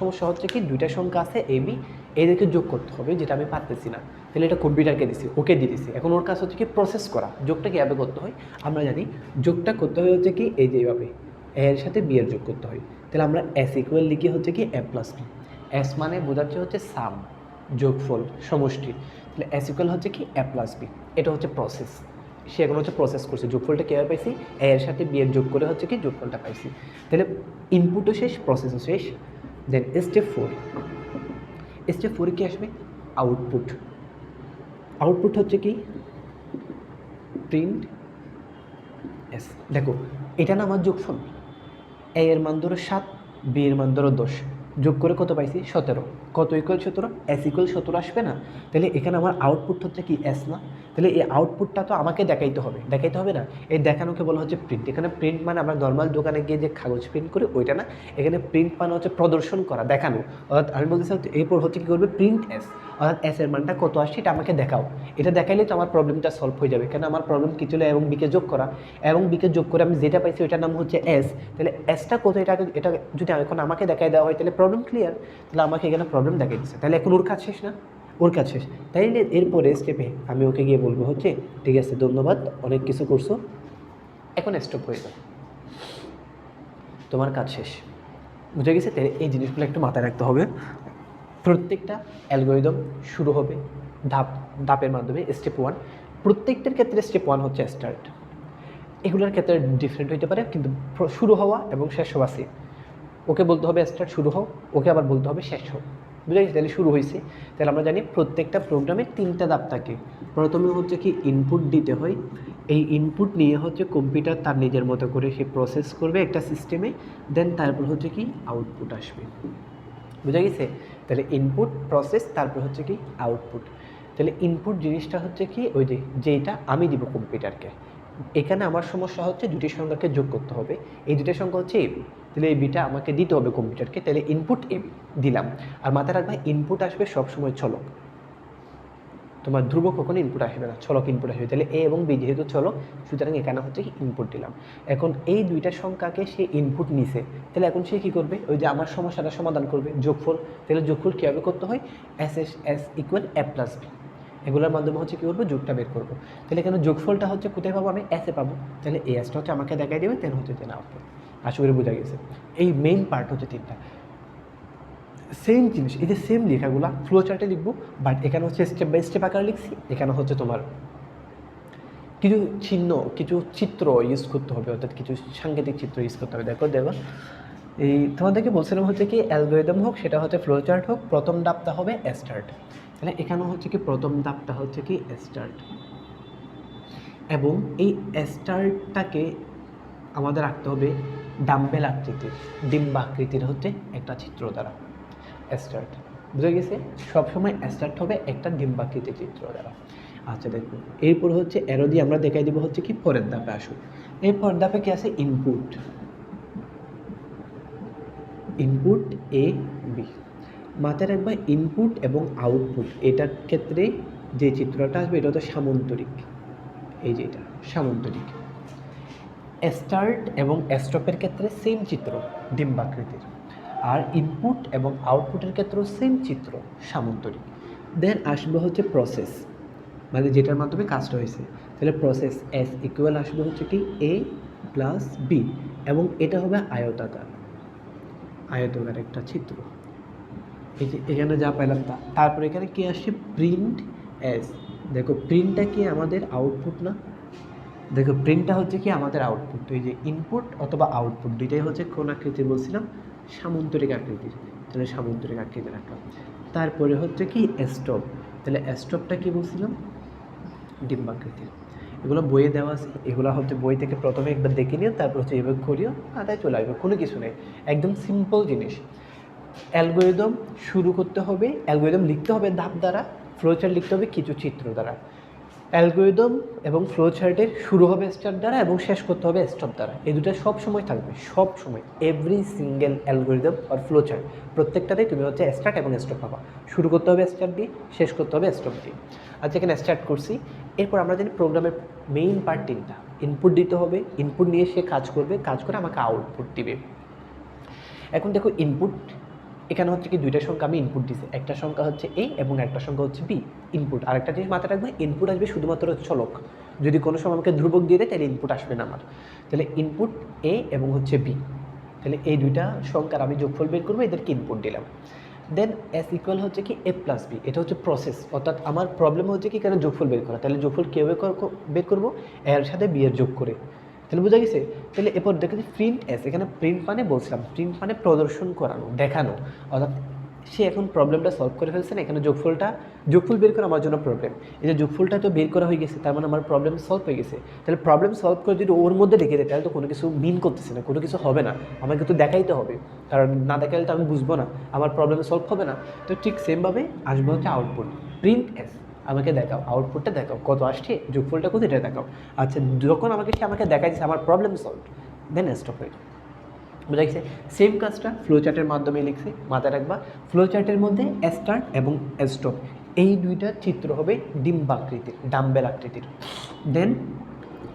সমস্যা হচ্ছে কি 2টা সংখ্যা আছে এ বি, এদেরকে যোগ করতে হবে, যেটা আমি পারতেছি না। তাহলে এটা কম্পিউটারকে দিছি, ওকে দিয়ে দিছি। এখন ওর কাজ হচ্ছে কি প্রসেস করা। যোগটা কীভাবে করতে হয় আমরা জানি, যোগটা করতে হয় হচ্ছে কি এই যে এইভাবে, এর সাথে বি এর যোগ করতে হয়। তাহলে আমরা এস ইকুয়াল লিখি হচ্ছে কি এ প্লাস বি। এস মানে বোঝাচ্ছে হচ্ছে সাম, যোগফল, সমষ্টি। তাহলে এস ইকুয়াল হচ্ছে কি এ প্লাস বি, এটা হচ্ছে প্রসেস। সে এখন হচ্ছে প্রসেস করছে, যোগফলটা কীভাবে পাইছি, এ এর সাথে বি এর যোগ করে হচ্ছে কি যোগফলটা পাইছি। তাহলে ইনপুটও শেষ, প্রসেসও শেষ। দেন স্টেপ 4 কি আসবে, আউটপুট। আউটপুট হচ্ছে কি প্রিন্ট এস। দেখো এটা না আমার যোগফল, এ এর মান ধরো 7, বি এর মান ধরো 10, যোগ করে কত পাইছি 17। কত ইকুয়াল 17, এস ইকুয়াল 17 আসবে না? তাহলে এখানে আমার আউটপুট হচ্ছে কি এস না? তাহলে এই আউটপুটটা তো আমাকে দেখাইতে হবে না? এই দেখানোকে বলা হচ্ছে প্রিন্ট। এখানে প্রিন্ট মানে আমরা নর্মাল দোকানে গিয়ে যে কাগজ প্রিন্ট করি ওইটা না, এখানে প্রিন্ট মানে হচ্ছে প্রদর্শন করা, দেখানো। অর্থাৎ আমি বলতেছি এরপর হচ্ছে কী করবে, প্রিন্ট এস, অর্থাৎ এস এর মানটা কত আসছে এটা আমাকে দেখাও। এটা দেখাইলে তো আমার প্রবলেমটা সলভ হয়ে যাবে। কেন আমার প্রবলেম কি ছিল, এবং বিকে যোগ করা, এবং বিকে যোগ করে আমি যেটা পাইছি ওইটার নাম হচ্ছে এস। তাহলে এসটা কত, এটা যদি এখন আমাকে দেখাই দেওয়া হয় তাহলে প্রবলেম ক্লিয়ার। তাহলে আমাকে এখানে প্রবলেম দেখাই দিচ্ছে, তাহলে এখন ওর কাজ শেষ না? ওর কাজ শেষ। তাইলে এরপরে স্টেপে আমি ওকে গিয়ে বলবো হচ্ছে ঠিক আছে ধন্যবাদ, অনেক কিছু করছো, এখন স্টপ হয়ে যাও, তোমার কাজ শেষ। বুঝে গেছে? তাহলে এই জিনিসগুলো একটু মাথায় রাখতে হবে। প্রত্যেকটা অ্যালগরিদম শুরু হবে ধাপের মাধ্যমে। স্টেপ 1, প্রত্যেকটার ক্ষেত্রে স্টেপ 1 হচ্ছে স্টার্ট। এগুলোর ক্ষেত্রে ডিফারেন্ট হতে পারে, কিন্তু শুরু হওয়া এবং শেষ হওয়া সেম। ওকে বলতে হবে স্টার্ট, শুরু হোক, ওকে আবার বলতে হবে শেষ হোক। বুঝে গেছি? তাহলে শুরু হয়েছে। তাহলে আমরা জানি প্রত্যেকটা প্রোগ্রামে 3টা ধাপ থাকে। প্রথমে হচ্ছে কি ইনপুট দিতে হয়, এই ইনপুট নিয়ে হচ্ছে কম্পিউটার তার নিজের মতো করে সে প্রসেস করবে একটা সিস্টেমে, দেন তারপর হচ্ছে কি আউটপুট আসবে। বুঝা গেছে? তাহলে ইনপুট, প্রসেস, তারপর হচ্ছে কি আউটপুট। তাহলে ইনপুট জিনিসটা হচ্ছে কি ওই যেটা আমি দিব কম্পিউটারকে। এখানে আমার সমস্যা হচ্ছে 2টি সংখ্যাকে যোগ করতে হবে, এই 2টা সংখ্যা হচ্ছে এবি, তাহলে এই বিটা আমাকে দিতে হবে কম্পিউটারকে। তাহলে ইনপুট এবি দিলাম। আর মাথায় রাখবা ইনপুট আসবে সবসময় চলক। তোমার ধ্রুবক কখনো ইনপুট আসবে না, চলক ইনপুট আসবে। তাহলে এ এবং বি যেহেতু চলক, সুতরাং এখানে হচ্ছে কি ইনপুট দিলাম। এখন এই দুইটা সংখ্যাকে সে ইনপুট নিছে, তাহলে এখন সে কী করবে, ওই যে আমার সমস্যাটা সমাধান করবে, যোগফল। তাহলে যোগফল কীভাবে করতে হয়, S equal A plus B, এগুলোর মাধ্যমে হচ্ছে কী করবো, যোগটা বের করবো। তাহলে এখানে যোগফলটা হচ্ছে কোথায় পাবো, আমি এসে পাবো। তাহলে এই এসটা হচ্ছে আমাকে দেখাই দেবে, তেন হচ্ছে তেন আউটপুট। আশা করি বোঝা গেছে। এই মেইন পার্ট হচ্ছে তিনটা। সেম জিনিস, এই যে সেম লেখাগুলো ফ্লো চার্টে লিখবো, বাট এখানে হচ্ছে স্টেপ বাই স্টেপ আকারে লিখছি। এখানে হচ্ছে তোমার কিছু চিহ্ন, কিছু চিত্র ইউজ করতে হবে, অর্থাৎ কিছু সাংকেতিক চিত্র ইউজ করতে হবে। দেখো এই তোমাদেরকে বলছিলাম হচ্ছে কি অ্যালগরিদম হোক, সেটা হচ্ছে ফ্লো চার্ট হোক, প্রথম ধাপটা হবে স্টার্ট। তাহলে এখানেও হচ্ছে কি প্রথম ধাপটা হচ্ছে কি স্টার্ট, এবং এই স্টার্টটাকে আমাদের রাখতে হবে ডাম্বেল আকৃতির, ডিম্বাকৃতির হচ্ছে একটা চিত্র দ্বারা স্টার্ট। বুঝে গেছে, সবসময় স্টার্ট হবে একটা ডিম্বাকৃতির চিত্র দ্বারা। আচ্ছা দেখো, এরপর হচ্ছে অ্যারো দিয়ে আমরা দেখাই দিব হচ্ছে কি পরের ধাপে আসুন। এই পরের ধাপে কি আছে, ইনপুট, ইনপুট এ বি। মাথায় রাখবা ইনপুট এবং আউটপুট, এটার ক্ষেত্রে যে চিত্রটা আসবে এটা হচ্ছে সামন্তরিক। এই যে এটা সামন্তরিক। স্টার্ট এবং স্টপের ক্ষেত্রে সেম চিত্র, ডিম্বাকৃতির। আর ইনপুট এবং আউটপুটের ক্ষেত্রেও সেম চিত্র, সামন্তরিক। দেন আসবে হচ্ছে প্রসেস, মানে যেটার মাধ্যমে কাজটা হয়েছে। তাহলে প্রসেস এস ইকুয়াল আসবে হচ্ছে কি এ প্লাস বি, এবং এটা হবে আয়তাকার, আয়তাকার একটা চিত্র। এই যে এখানে যা পেলাম তা। তারপর এখানে কি আসছে, প্রিন্ট এস। দেখো প্রিন্টটা কি আমাদের আউটপুট না, দেখো প্রিন্টটা হচ্ছে কি আমাদের আউটপুট। তো এই যে ইনপুট অথবা আউটপুট দুইটাই হচ্ছে কোন আকৃতির বলছিলাম, সামন্তরিক আকৃতির। তাহলে সামন্তরিক আকৃতির রাখলাম। তারপরে হচ্ছে কি স্টপ, তাহলে স্টপটা কি বলছিলাম, ডিম্বাকৃতির। এগুলো বইয়ে দেওয়া আছে, এগুলো হচ্ছে বই থেকে প্রথমে একবার দেখে নিও, তারপর হচ্ছে এভাবে করিও, আদায় চলে আসবে, কোনো কিছু নেই, একদম সিম্পল জিনিস। অ্যালগরিদম শুরু করতে হবে, অ্যালগরিদম লিখতে হবে ধাপ দ্বারা, ফ্লোচার্ট লিখতে হবে কিছু চিত্র দ্বারা। অ্যালগরিদম এবং ফ্লোচার্টের শুরু হবে স্টার্ট দ্বারা এবং শেষ করতে হবে স্টপ দ্বারা। এই দুটো সব সময় থাকবে, সব সময়। এভরি সিঙ্গেল অ্যালগরিদম আর ফ্লোচার্ট প্রত্যেকটাতেই তুমি হচ্ছে স্টার্ট এবং স্টপ পাবা। শুরু করতে হবে স্টার্ট দিয়ে, শেষ করতে হবে স্টপ দিয়ে। আচ্ছা এখানে স্টার্ট করছি, এরপর আমরা জানি প্রোগ্রামের মেইন পার্ট তিনটা। ইনপুট দিতে হবে, ইনপুট নিয়ে সে কাজ করবে, কাজ করে আমাকে আউটপুট দিবে। এখন দেখো ইনপুট, এখানে হচ্ছে কি দুইটা সংখ্যা আমি ইনপুট দিছি, একটা সংখ্যা হচ্ছে এ এবং একটা সংখ্যা হচ্ছে বি, ইনপুট। আরেকটা জিনিস মাথায় রাখবে, ইনপুট আসবে শুধুমাত্র চলক, যদি কোনো সময় আমাকে ধ্রুবক দিয়ে দেয় তাহলে ইনপুট আসবে না আমার। তাহলে ইনপুট এ এবং হচ্ছে বি, তাহলে এই দুইটা সংখ্যার আমি যোগফল বের করবো, এদেরকে ইনপুট দিলাম। দেন এস ইকুয়াল হচ্ছে কি এ প্লাস বি, এটা হচ্ছে প্রসেস, অর্থাৎ আমার প্রবলেম হচ্ছে কি কেন যোগফল বের করা। তাহলে যোগফল কীভাবে বের করবো, এর সাথে বি এর যোগ করে। তাহলে বোঝা গেছে। তাহলে এরপর দেখেছি প্রিন্ট এস, এখানে প্রিন্ট মানে বলছিলাম, প্রিন্ট মানে প্রদর্শন করানো, দেখানো, অর্থাৎ সে এখন প্রবলেমটা সলভ করে ফেলছে না। এখানে যোগফল বের করা আমার জন্য প্রবলেম, এই যে যোগফলটা তো বের করা হয়ে গেছে, তার মানে আমার প্রবলেম সলভ হয়ে গেছে। তাহলে প্রবলেম সলভ করে যদি ওর মধ্যে রেখে দেয় তাহলে তো কোনো কিছু মিন করতেছে না, কোনো কিছু হবে না, আমাকে তো দেখাইতে হবে, কারণ না দেখালে তো আমি বুঝবো না, আমার প্রবলেম সলভ হবে না। তো ঠিক সেমভাবে আসবে হচ্ছে আউটপুট, প্রিন্ট এস, আমাকে দেখাও, আউটপুটটা দেখাও, কত আসছে, যোগফলটা কত, এটা দেখাও। আচ্ছা যখন সে আমাকে দেখাইছে আমার প্রবলেম সলভ, দেন স্টপ হয়ে যায়। বোঝা গেছে। সেম কাজটা ফ্লো চার্টের মাধ্যমে লিখছি, মাথায় রাখবা ফ্লো চার্টের মধ্যে স্টার্ট এবং স্টপ এই দুইটা চিত্র হবে ডিম্বাকৃতির, ডাম্বেল আকৃতির। দেন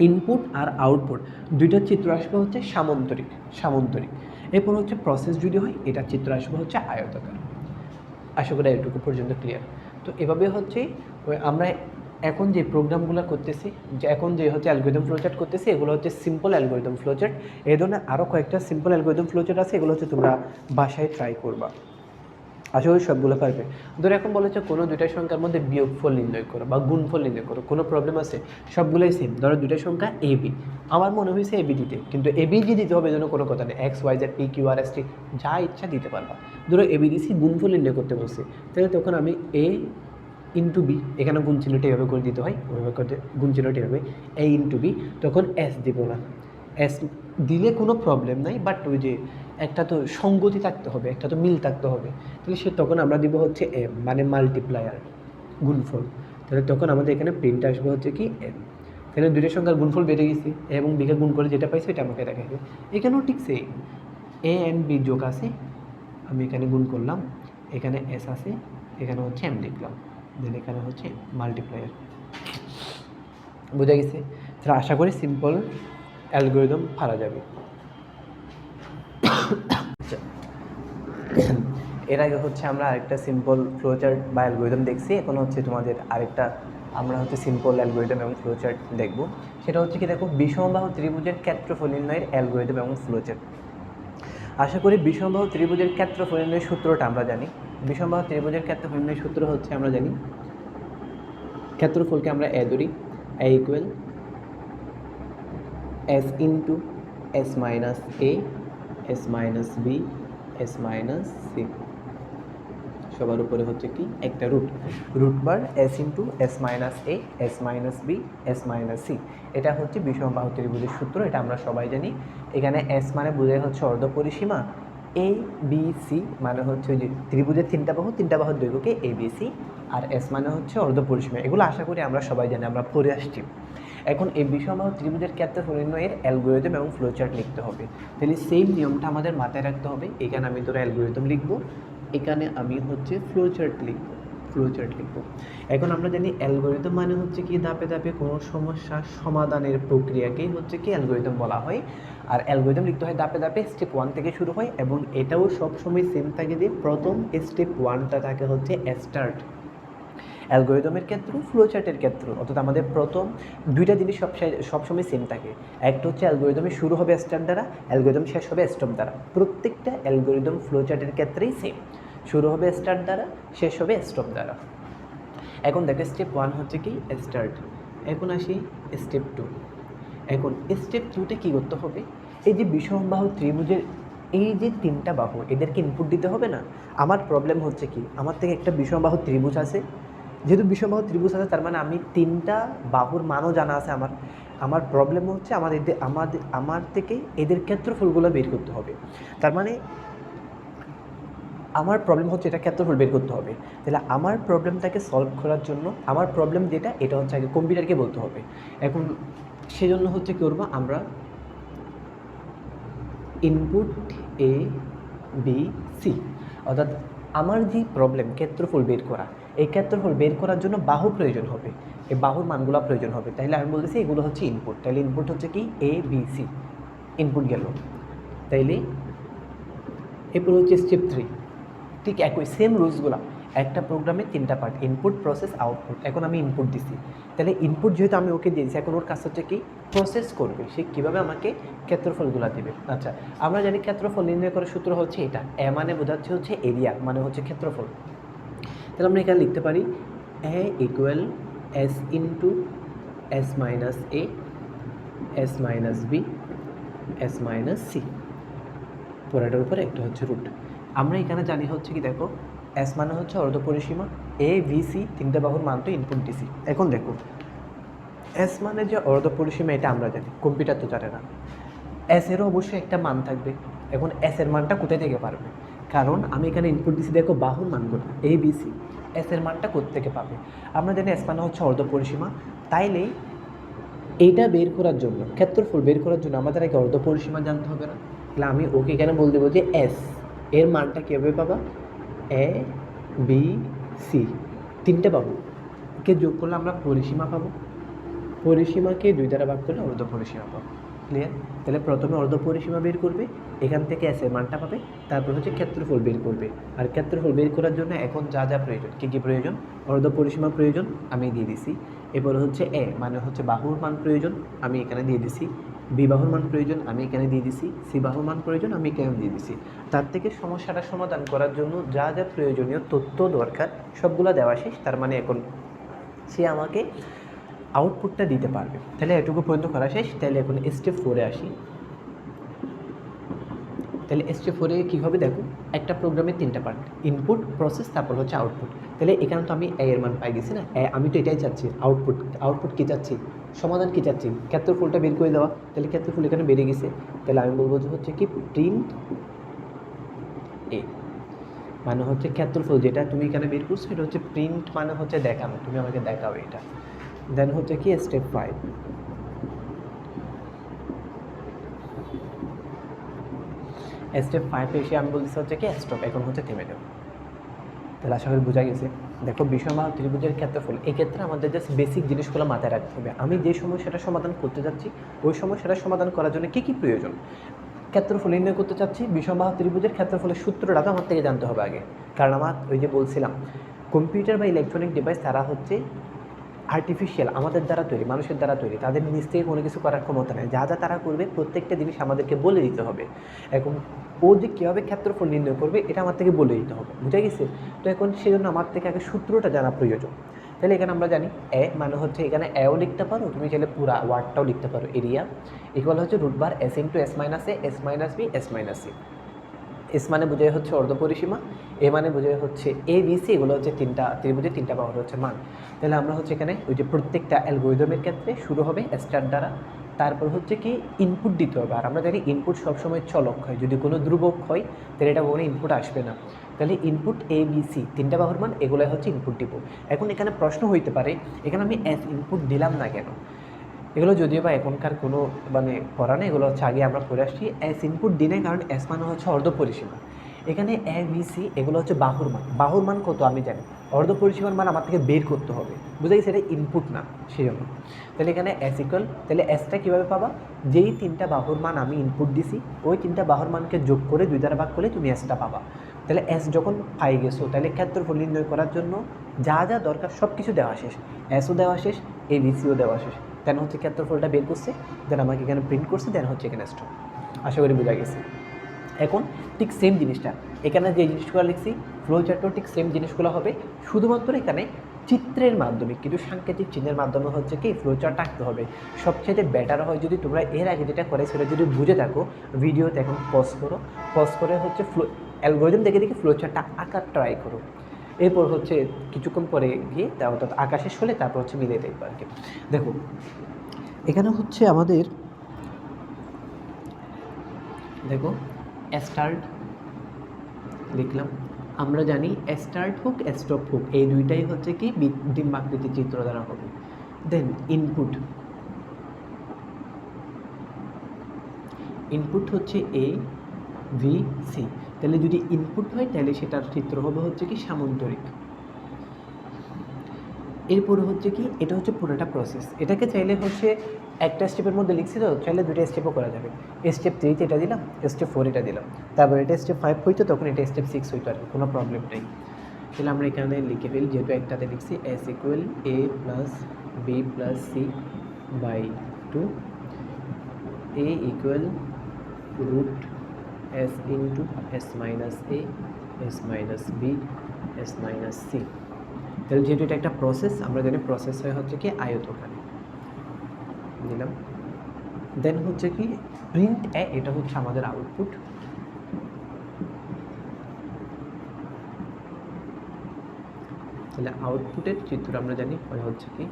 ইনপুট আর আউটপুট দুইটার চিত্র আসবে হচ্ছে সামন্তরিক, সামন্তরিক। এরপর হচ্ছে প্রসেস যদি হয় এটার চিত্র আসবে হচ্ছে আয়তাকার। আশা করি এটুকু পর্যন্ত ক্লিয়ার। তো এভাবে হচ্ছে আমরা এখন যে প্রোগ্রামগুলো করতেছি, যে এখন যে হচ্ছে অ্যালগরিদম ফ্লোচার্ট করতেছি, এগুলো হচ্ছে সিম্পল অ্যালগরিদম ফ্লোচার্ট। এই ধরনের আরও কয়েকটা সিম্পল অ্যালগরিদম ফ্লোচার্ট আছে, এগুলো হচ্ছে তোমরা বাসায় ট্রাই করবা, আশা করি সবগুলো পারবে। ধরো এখন বলেছে কোনো দুইটা সংখ্যার মধ্যে বিয়োগফল নির্ণয় করো বা গুণফল নির্ণয় করো, কোনো প্রবলেম আছে, সবগুলোই সেম। ধরো দুইটা সংখ্যা এ বি, আমার মনে হয়েছে এ বি দিতে, কিন্তু এ বি যে দিতে হবে যেন কোনো কথা নেই, X Y Z P Q R S T যা ইচ্ছা দিতে পারবা। ধরো এ বি দিছি, গুণফল নির্ণয় করতে বলছি, তাহলে তখন আমি এ ইন্টু বি, এখানে গুণ চিহ্নটি এভাবে করে দিতে হয়, ওইভাবে করতে গুণ চিহ্নটি হবে এ ইন্টু বি, তখন এস দিব না। এস দিলে কোনো প্রবলেম নাই, বাট ওই যে একটা তো সঙ্গতি থাকতে হবে, একটা তো মিল থাকতে হবে। তাহলে তখন আমরা দিব হচ্ছে এম, মানে মাল্টিপ্লায়ার, গুণফল। তাহলে তখন আমাদের এখানে প্রিন্ট আসবে হচ্ছে কি এম। তাহলে দুইটা সংখ্যার গুণফল বেড়ে গেছে, এ এবং বিকে গুণ করে যেটা পাইছে এটা আমাকে দেখাবে। এখানেও ঠিক সেম, এ অ্যান্ড বি যোগ আছে, আমি এখানে গুণ করলাম, এখানে এস আছে, এখানে হচ্ছে এম লিখলাম, দেন এখানে হচ্ছে মাল্টিপ্লায়ার। বোঝা গেছে? তাহলে আশা করি সিম্পল অ্যালগোরিদম পারা যাবে। আচ্ছা, এর আগে হচ্ছে আমরা আরেকটা সিম্পল ফ্লোচার্ট বা অ্যালগোরিদম দেখছি। এখন হচ্ছে তোমাদের আরেকটা আমরা হচ্ছে সিম্পল অ্যালগোরিদম এবং ফ্লোচার্ট দেখব। সেটা হচ্ছে কি, দেখো বিষমবাহু ত্রিভুজের ক্ষেত্রফল নির্ণয়ের অ্যালগোরিদম এবং ফ্লোচার্ট। আশা করি বিষমবাহু ত্রিভুজের ক্ষেত্রফল নির্ণয়ের সূত্রটা আমরা জানি। বিষমবাহু ত্রিভুজের ক্ষেত্রফল নির্ণয়ের সূত্র হচ্ছে, আমরা জানি ক্ষেত্রফলকে আমরা এ ধরি, A equal S into S minus A, S minus B, S minus C, সবার উপরে হচ্ছে কি একটা রুট বার S into S minus A, S minus B, S minus C. এটা হচ্ছে বিষমবাহু ত্রিভুজের সূত্র, এটা আমরা সবাই জানি। এখানে এস মানে বোঝায় হচ্ছে অর্ধপরিসীমা, এ বি সি মানে হচ্ছে যে ত্রিভুজের তিনটা বাহুর দৈর্ঘ্যকে A B C, R S মানে হচ্ছে অর্ধপরিসীমা। এগুলো আশা করি আমরা সবাই জানি, আমরা পড়ে আসছি। এখন এই বিষমবাহু ত্রিভুজের ক্ষেত্রফল নির্ণয়ের অ্যালগোরিদম এবং ফ্লোচার্ট লিখতে হবে। তাহলে সেম নিয়মটা আমাদের মাথায় রাখতে হবে। এখানে আমি তোর অ্যালগোরিদম লিখব, এখানে আমি হচ্ছে ফ্লোচার্ট লিখব। এখন আমরা জানি অ্যালগোরিদম মানে হচ্ছে কি, ধাপে ধাপে কোনো সমস্যার সমাধানের প্রক্রিয়াকেই হচ্ছে কি অ্যালগোরিদম বলা হয়। আর অ্যালগোরিদম লিখতে হয় ধাপে ধাপে, স্টেপ 1 থেকে শুরু হয়, এবং এটাও সবসময় সেম থাকে যে প্রথম স্টেপ 1টা থাকে হচ্ছে স্টার্ট। অ্যালগোরিদমের ক্ষেত্রে, ফ্লোচার্টের ক্ষেত্রে, অর্থাৎ আমাদের প্রথম দুইটা জিনিস সবসময় সেম থাকে। একটা হচ্ছে অ্যালগোরিদমের শুরু হবে স্টার্ট দ্বারা, অ্যালগোরিদম শেষ হবে স্টপ দ্বারা। প্রত্যেকটা অ্যালগোরিদম ফ্লোচার্টের ক্ষেত্রেই সেম, শুরু হবে স্টার্ট দ্বারা, শেষ হবে স্টপ দ্বারা। এখন দেখো স্টেপ 1 হচ্ছে কি স্টার্ট। এখন আসি স্টেপ 2। এখন স্টেপ 2তে কী করতে হবে, এই যে বিষমবাহু ত্রিভুজের এই যে তিনটা বাহু, এদেরকে ইনপুট দিতে হবে না? আমার প্রবলেম হচ্ছে কি, আমার থেকে একটা বিষমবাহু ত্রিভুজ আছে, যেহেতু বিষমবাহু ত্রিভুজ আছে তার মানে আমি তিনটা বাহুর মানও জানা আছে আমার। আমার প্রবলেম হচ্ছে আমার থেকে এদের ক্ষেত্রফলগুলো বের করতে হবে। তার মানে আমার প্রবলেম হচ্ছে এটা ক্ষেত্রফল বের করতে হবে। তাহলে আমার প্রবলেমটাকে সলভ করার জন্য, আমার প্রবলেম যেটা, এটা হচ্ছে আগে কম্পিউটারকে বলতে হবে। এখন সেজন্য হচ্ছে কী করবো আমরা, ইনপুট এ বি সি, অর্থাৎ আমার যে প্রবলেম ক্ষেত্রফল বের করা, এই ক্ষেত্রফল বের করার জন্য বাহু প্রয়োজন হবে, এই বাহুর মানগুলো প্রয়োজন হবে। তাহলে আমি বলতেছি এগুলো হচ্ছে ইনপুট। তাহলে ইনপুট হচ্ছে কি এ বি সি, ইনপুট গেল। তাইলে এরপর হচ্ছে স্টেপ 3, ঠিক একই সেম রুলসগুলো। একটা প্রোগ্রামে তিনটা পার্ট, ইনপুট, প্রসেস, আউটপুট। এখন আমি ইনপুট দিছি, তাহলে ইনপুট যেহেতু আমি ওকে দিয়েছি, এখন ওর কাজ হচ্ছে কি প্রসেস করবে, সে কীভাবে আমাকে ক্ষেত্রফলগুলো দেবে। আচ্ছা, আমরা জানি ক্ষেত্রফল নির্ণয় করার সূত্র হচ্ছে এটা, এ মানে বোঝাচ্ছে হচ্ছে এরিয়া, মানে হচ্ছে ক্ষেত্রফল। তাহলে আমরা এখানে লিখতে পারি A equal S into S minus A, S minus B, S minus C, পুরাটার উপরে একটা হচ্ছে রুট। আমরা এখানে জানি হচ্ছে কি, দেখো এস মানে হচ্ছে অর্ধপরিসীমা, এ ভি সি তিনটা বাহুর মান তো ইনপুট দিছি। এখন দেখো এস মানে যে অর্ধপরিসীমা, এটা আমরা জানি, কম্পিউটার তো জানে না। এস এরও অবশ্যই একটা মান থাকবে। এখন এস এর মানটা কোথায় থেকে পারবে, কারণ আমি এখানে ইনপুট দিছি, দেখো বাহুর মানগুলো এ বি সি, এস এর মানটা কোত্থেকে পাবে? আমরা জানি এস মানে হচ্ছে অর্ধপরিসীমা, তাইলে এইটা বের করার জন্য, ক্ষেত্রফল বের করার জন্য আমাদের আগে অর্ধপরিসীমা জানতে হবে না? তাহলে আমি ওকে এখানে বলে দেবো যে এস এর মানটা কীভাবে পাবা, এ বি সি তিনটে বাহুকে যোগ করলে আমরা পরিসীমা পাবো, পরিসীমাকে 2 দ্বারা ভাগ করলে অর্ধপরিসীমা পাবো। ক্লিয়ার? তাহলে প্রথমে অর্ধপরিসীমা বের করবে, এখান থেকে এস এর মানটা পাবে, তারপর হচ্ছে ক্ষেত্রফল বের করবে। আর ক্ষেত্রফল বের করার জন্য এখন যা যা প্রয়োজন, কী কী প্রয়োজন, অর্ধপরিসীমা প্রয়োজন, আমি দিয়ে দিছি। এরপর হচ্ছে এ মানে হচ্ছে বাহুর মান প্রয়োজন, আমি এখানে দিয়ে দিছি। বি বাহুর মান প্রয়োজন, আমি এখানে দিয়ে দিছি। সি বাহুর মান প্রয়োজন, আমি এখানে দিয়ে দিছি। তার থেকে সমস্যাটা সমাধান করার জন্য যা যা প্রয়োজনীয় তথ্য দরকার সবগুলো দেওয়া শেষ। তার মানে এখন সে আমাকে আউটপুটটা দিতে পারবে। তাহলে এটুকু পর্যন্ত করা শেষ। তাহলে এখন স্টেপ 4-এ আসি। তাহলে স্টেপ 4-এ কী হবে, দেখো একটা প্রোগ্রামের তিনটা পার্ট, ইনপুট, প্রসেস, তারপর হচ্ছে আউটপুট। তাহলে এখানে তো আমি এ এর মান পাই গেছি না, আমি তো এটাই চাচ্ছি, আউটপুট কী চাচ্ছি, সমাধান কী চাচ্ছি, ক্ষেত্রফলটা বের করে দেওয়া। তাহলে ক্ষেত্রফল এখানে বেড়ে গেছে, তাহলে আমি বলবো যে হচ্ছে কি প্রিন্ট এ, মানে হচ্ছে ক্ষেত্রফল যেটা তুমি এখানে বের করছো এটা হচ্ছে প্রিন্ট, মানে হচ্ছে দেখানো, তুমি আমাকে দেখাও এটা। দেন হচ্ছে কি স্টেপ 5, স্টেপ 5-এ এসে আমি বলতেছি হচ্ছে কি স্টপ, এখন হচ্ছে থেমে দেবো। তাহলে আশা করি বোঝা গেছে। দেখো বিষমবাহু ত্রিভুজের ক্ষেত্রফল, এই ক্ষেত্রে আমাদের জাস্ট বেসিক জিনিসগুলো মাথায় রাখতে হবে। আমি যে সমস্যাটা সমাধান করতে যাচ্ছি ওই সমস্যাটা সমাধান করার জন্য কী কী প্রয়োজন। ক্ষেত্রফল নির্ণয় করতে চাচ্ছি, বিষমবাহু ত্রিভুজের ক্ষেত্রফলের সূত্রটা তো আমার থেকে জানতে হবে আগে, কারণ আমার ওই যে বলছিলাম কম্পিউটার বা ইলেকট্রনিক ডিভাইস তারা হচ্ছে আর্টিফিশিয়াল, আমাদের দ্বারা তৈরি, মানুষের দ্বারা তৈরি, তাদের নিজ থেকে কোনো কিছু করার ক্ষমতা নেই। যা যা তারা করবে প্রত্যেকটা জিনিস আমাদেরকে বলে দিতে হবে। এখন ও যে কীভাবে ক্ষেত্রফল নির্ণয় করবে এটা আমার থেকে বলে দিতে হবে, বুঝা গেছে? তো এখন সেজন্য আমার থেকে আগে সূত্রটা জানা প্রয়োজন। তাহলে এখানে আমরা জানি এ মানে হচ্ছে, এখানে এও লিখতে পারো, তুমি চাইলে পুরা ওয়ার্ডটাও লিখতে পারো, এরিয়া ইকুয়াল হচ্ছে √, S into S minus A, S minus B, S minus C. S মানে বোঝায় হচ্ছে অর্ধপরিসীমা, এ মানে বোঝায় হচ্ছে এ বি সি, এগুলো হচ্ছে তিনটা ত্রিভুজের তিনটা বাহুর হচ্ছে মান। তাহলে আমরা হচ্ছে এখানে ওই যে প্রত্যেকটা অ্যালগরিদমের ক্ষেত্রে শুরু হবে স্টার দ্বারা, তারপর হচ্ছে কি ইনপুট দিতে হবে। আর আমরা জানি ইনপুট সবসময় চলক হয়, যদি কোনো ধ্রুবক হয় তাহলে এটা কোনো ইনপুট আসবে না। তাহলে ইনপুট এ বি সি তিনটা বাহুর মান, এগুলোই হচ্ছে ইনপুট দিব। এখন এখানে প্রশ্ন হইতে পারে এখানে আমি এস ইনপুট দিলাম না কেন। এগুলো যদিও বা এখনকার কোনো মানে পড়া নেই, এগুলো হচ্ছে আগে আমরা পড়ে আসছি। এস ইনপুট দিনে, কারণ এস মানে হচ্ছে অর্ধপরিসীমা। এখানে এ বি সি এগুলো হচ্ছে বাহুর মান, বাহুর মান কত আমি জানি, অর্ধপরিসীমার মান আমার থেকে বের করতে হবে, বুঝে গেছে? এটা ইনপুট না, সেই জন্য। তাহলে এখানে এস ইকুয়াল, তাহলে এসটা কীভাবে পাবা, যেই তিনটা বাহুর মান আমি ইনপুট দিছি ওই তিনটা বাহুর মানকে যোগ করে 2 দ্বারা ভাগ করলে তুমি এসটা পাবা। তাহলে এস যখন পাই গেছো, তাহলে ক্ষেত্রফল নির্ণয় করার জন্য যা যা দরকার সব কিছু দেওয়া শেষ, এসও দেওয়া শেষ, এ বি সিও দেওয়া শেষ। দেন হচ্ছে ক্ষেত্রফলটা বের করছে, দেন আমাকে এখানে প্রিন্ট করছে, দেন হচ্ছে এখানে স্টপ। আশা করি বোঝা গেছে। এখন ঠিক সেম জিনিসটা এখানে যে জিনিসগুলো লিখছি ফ্লো চার্টও ঠিক সেম জিনিসগুলো হবে, শুধুমাত্র এখানে চিত্রের মাধ্যমে কিছু সাংকেতিক চিহ্নের মাধ্যমে হচ্ছে কি ফ্লো চার্ট আঁকতে হবে। সবচেয়ে বেটার হয় যদি তোমরা এর আগে যেটা করে সেটা যদি বুঝে থাকো, ভিডিওতে এখন পজ করো, পজ করে হচ্ছে অ্যালগরিদম দেখে দেখে ফ্লো চার্টটা আঁকার ট্রাই করো। এরপর হচ্ছে কিছুক্ষণ পরে গিয়ে অর্থাৎ আঁকা শেষ হলে তারপর হচ্ছে মিলিয়ে দেখবো আর কি। দেখো এখানে হচ্ছে আমাদের, দেখো স্টার্ট লিখলাম, আমরা জানি স্টার্ট হোক স্টপ হোক এই দুইটাই হচ্ছে কি ডিম্বাকৃতি চিত্র দ্বারা হবে। দেন ইনপুট, ইনপুট হচ্ছে এ ভি সি, তাহলে যদি ইনপুট হয় তাহলে সেটার চিত্র হবে হচ্ছে কি সামান্তরিক। এরপরে হচ্ছে কি এটা হচ্ছে পুরোটা প্রসেস, এটাকে চাইলে হচ্ছে একটা স্টেপের মধ্যে লিখছি তো, চাইলে দুটো স্টেপও করা যাবে। স্টেপ 3 এটা দিলাম, স্টেপ 4 এটা দিলাম, তারপর এটা স্টেপ 5 হইতো, তখন এটা স্টেপ 6 হইতো আর কি, কোনো প্রবলেম নেই। তাহলে আমরা এখানে লিখে ফেলি, যেহেতু একটাতে লিখছি S equal A plus B plus C by 2, A equal √ S into S minus A, S minus B, S minus C. তাহলে যেহেতু এটা একটা প্রসেস, আমরা জানি প্রসেস হয় হচ্ছে কি আয়তখানি দিলাম। দেন হচ্ছে কি প্রিন্ট এ, এটা হচ্ছে আমাদের আউটপুট। তাহলে আউটপুটের চিত্র আমরা জানি হয় হচ্ছে কি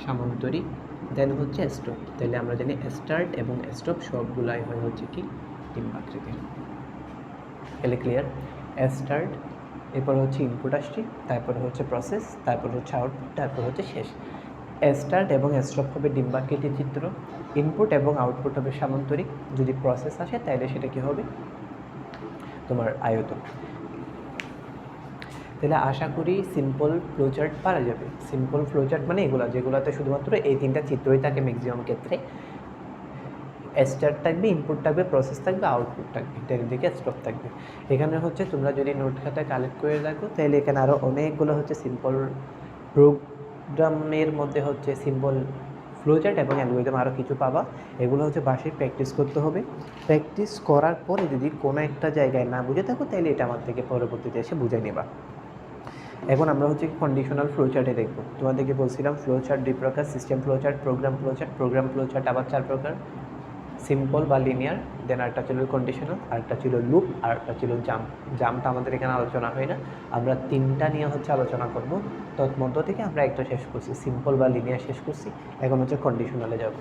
সামান্তরিক। দেন হচ্ছে স্টপ, তাহলে আমরা জানি স্টার্ট এবং স্টপ সবগুলাই হয় হচ্ছে কি ডিম্বাকৃতির। তাহলে ক্লিয়ার, স্টার্ট, এরপর হচ্ছে ইনপুট আসছে, তারপর হচ্ছে প্রসেস, তারপর হচ্ছে আউটপুট, তারপর হচ্ছে শেষ। স্টার্ট এবং স্টপ হবে ডিম্বাকৃতির চিত্র, ইনপুট এবং আউটপুট হবে সামান্তরিক, যদি প্রসেস আসে তাহলে সেটা কি হবে তোমার আয়তন। তাহলে আশা করি সিম্পল ফ্লোচার্ট পারা যাবে। সিম্পল ফ্লোচার্ট মানে এগুলো যেগুলোতে শুধুমাত্র এই তিনটা চিত্রই থাকে ম্যাক্সিমাম ক্ষেত্রে, স্টার্ট থাকবে, ইনপুট থাকবে, প্রসেস থাকবে, আউটপুট থাকবে, এটার দিকে স্টপ থাকবে। এখানে হচ্ছে তোমরা যদি নোট খাতায় কালেক্ট করে রাখো তাহলে এখানে আরও অনেকগুলো হচ্ছে সিম্পল প্রোগ্রামের মধ্যে হচ্ছে সিম্পল ফ্লোচার্ট এবং অ্যালগরিদম আরও কিছু পাবা। এগুলো হচ্ছে বাসায় প্র্যাকটিস করতে হবে। প্র্যাকটিস করার পরে যদি কোনো একটা জায়গায় না বুঝে থাকো তাহলে এটা আমার থেকে পরবর্তীতে এসে বুঝে নেবা। এখন আমরা হচ্ছে কন্ডিশনাল ফ্লোচার্টে দেখব। তোমাদেরকে বলছিলাম ফ্লোচার্ট 2 প্রকার, system flowchart, program flowchart. Program flowchart আবার 4 প্রকার, সিম্পল বা লিনিয়ার, দেন আরেকটা ছিল কন্ডিশনাল, আরেকটা ছিল লুপ, আরেকটা ছিল জাম্প। জাম্পটা আমাদের এখানে আলোচনা হয় না, আমরা তিনটা নিয়ে হচ্ছে আলোচনা করব। তৎমধ্য থেকে আমরা একটা শেষ করছি, সিম্পল বা লিনিয়ার শেষ করছি, এখন হচ্ছে কন্ডিশনালে যাব।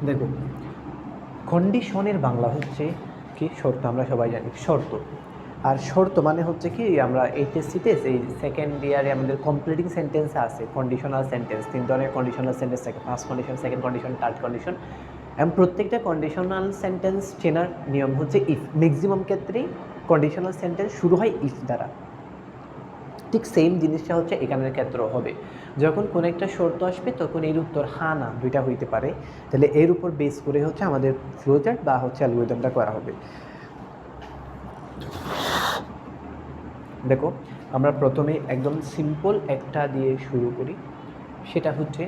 দেখো, কন্ডিশনের বাংলা হচ্ছে কি শর্ত, আমরা সবাই জানি শর্ত। আর শর্ত মানে হচ্ছে কি আমরা এইচএসসিতে এই সেকেন্ড ইয়ারে আমাদের কমপ্লিটিং সেন্টেন্সে আছে কন্ডিশনাল সেন্টেন্স, 3 ধরনের কন্ডিশনাল সেন্টেন্স থাকে, first condition, second condition, third condition. এবং প্রত্যেকটা কন্ডিশনাল সেন্টেন্স চেনার নিয়ম হচ্ছে ইফ। ম্যাক্সিমাম ক্ষেত্রেই কন্ডিশনাল সেন্টেন্স শুরু হয় ইফ দ্বারা। ঠিক সেম জিনিসটা হচ্ছে এখানের ক্ষেত্রেও হবে। যখন কোনো একটা শর্ত আসবে তখন এর উত্তর হ্যাঁ না দুইটা হইতে পারে, তাহলে এর উপর বেস করে হচ্ছে আমাদের ফ্লোচার্ট বা হচ্ছে অ্যালগরিদমটা করা হবে। দেখো, আমরা প্রথমে একদম সিম্পল একটা দিয়ে শুরু করি, সেটা হচ্ছে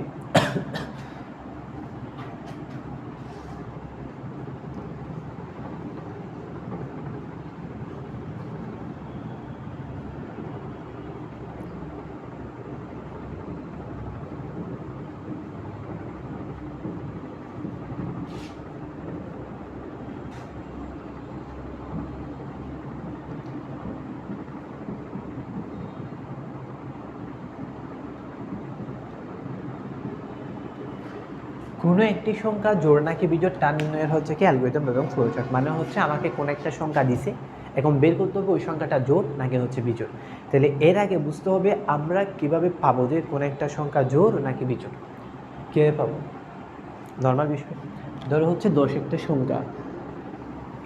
কোনো একটি সংখ্যা জোড় নাকি বিজোড় তা নির্ণয়ের হচ্ছে কি অ্যালগরিদম এবং ফ্লোচার্ট। মানে হচ্ছে আমাকে কোনো একটা সংখ্যা দিছে, এখন বের করতে হবে ওই সংখ্যাটা জোড় নাকি হচ্ছে বিজোড়। তাহলে এর আগে বুঝতে হবে আমরা কিভাবে পাবো যে কোনো একটা সংখ্যা জোড় নাকি বিজোড়, কীভাবে পাবো? নর্মাল বিষয়, ধরো হচ্ছে 10 একটা সংখ্যা,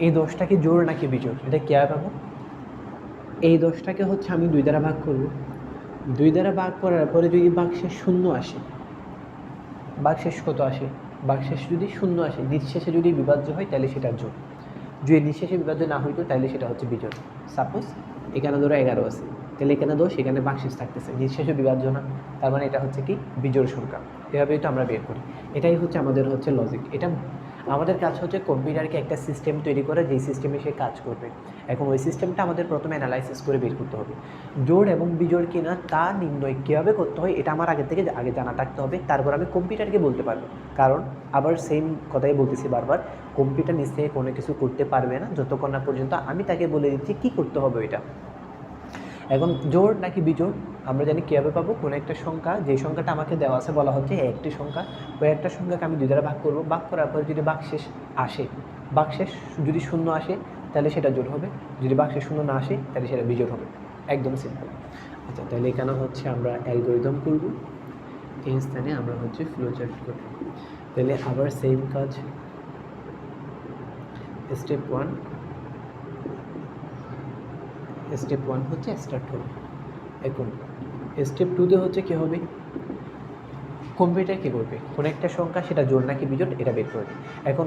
এই 10টা কি জোড় নাকি বিজোড়, এটা কীভাবে পাবো? এই 10টাকে হচ্ছে আমি 2 দ্বারা ভাগ করব, 2 দ্বারা ভাগ করার পরে যদি বাক্সের শূন্য আসে, বাক্সেস কত আসে? বাক্সেস যদি শূন্য আসে, নিঃশেষে যদি বিভাজ্য হয় তাহলে সেটা জোড়, যদি নিঃশেষে বিভাজ্য না হইতো তাহলে সেটা হচ্ছে বিজোড়। সাপোজ এখানে ধরো 11 আছে, তাহলে এখানে 10, এখানে বাক্সেস থাকতেছে, নিঃশেষে বিভাজ্য না, তার মানে এটা হচ্ছে কি বিজোড় সংখ্যা। এভাবেই তো আমরা বের করি, এটাই হচ্ছে আমাদের হচ্ছে লজিক। এটা আমাদের কাজ হচ্ছে কম্পিউটারকে একটা সিস্টেম তৈরি করে যেই সিস্টেমে সে কাজ করবে। এখন ওই সিস্টেমটা আমাদের প্রথমে অ্যানালাইসিস করে বের করতে হবে। জোড় এবং বিজোড় কিনা তা নির্ণয় কীভাবে করতে হয় এটা আমার আগে জানা থাকতে হবে, তারপর আমি কম্পিউটারকে বলতে পারবো। কারণ আবার সেম কথাই বলতেছি বারবার, কম্পিউটার নিজ থেকে কোনো কিছু করতে পারবে না যতক্ষণ না পর্যন্ত আমি তাকে বলে দিচ্ছি কী করতে হবে এটা। এখন জোড় নাকি বিজোড় আমরা জানি কীভাবে পাবো? কোনো একটা সংখ্যা, যে সংখ্যাটা আমাকে দেওয়া আছে বলা হচ্ছে একটি সংখ্যা, ওই একটা সংখ্যাকে আমি 2 দ্বারা ভাগ করবো, ভাগ করার পর যদি বাক্সেস আসে, বাক্সেস যদি শূন্য আসে তাহলে সেটা জোড় হবে, যদি বাক্সেস শূন্য না আসে তাহলে সেটা বিজোড় হবে, একদম সিম্পল। আচ্ছা, তাহলে এখানে হচ্ছে আমরা অ্যালগরিদম করব, এই স্থানে আমরা হচ্ছে ফ্লোচার্ট করব। তাহলে আবার সেম কাজ, স্টেপ 1 হচ্ছে স্টার্ট হবে। এখন স্টেপ 2তে হচ্ছে কী হবে? কম্পিউটার কী করবে? কোনো একটা সংখ্যা সেটা জোড় নাকি বিজোড় এটা বের করবে। এখন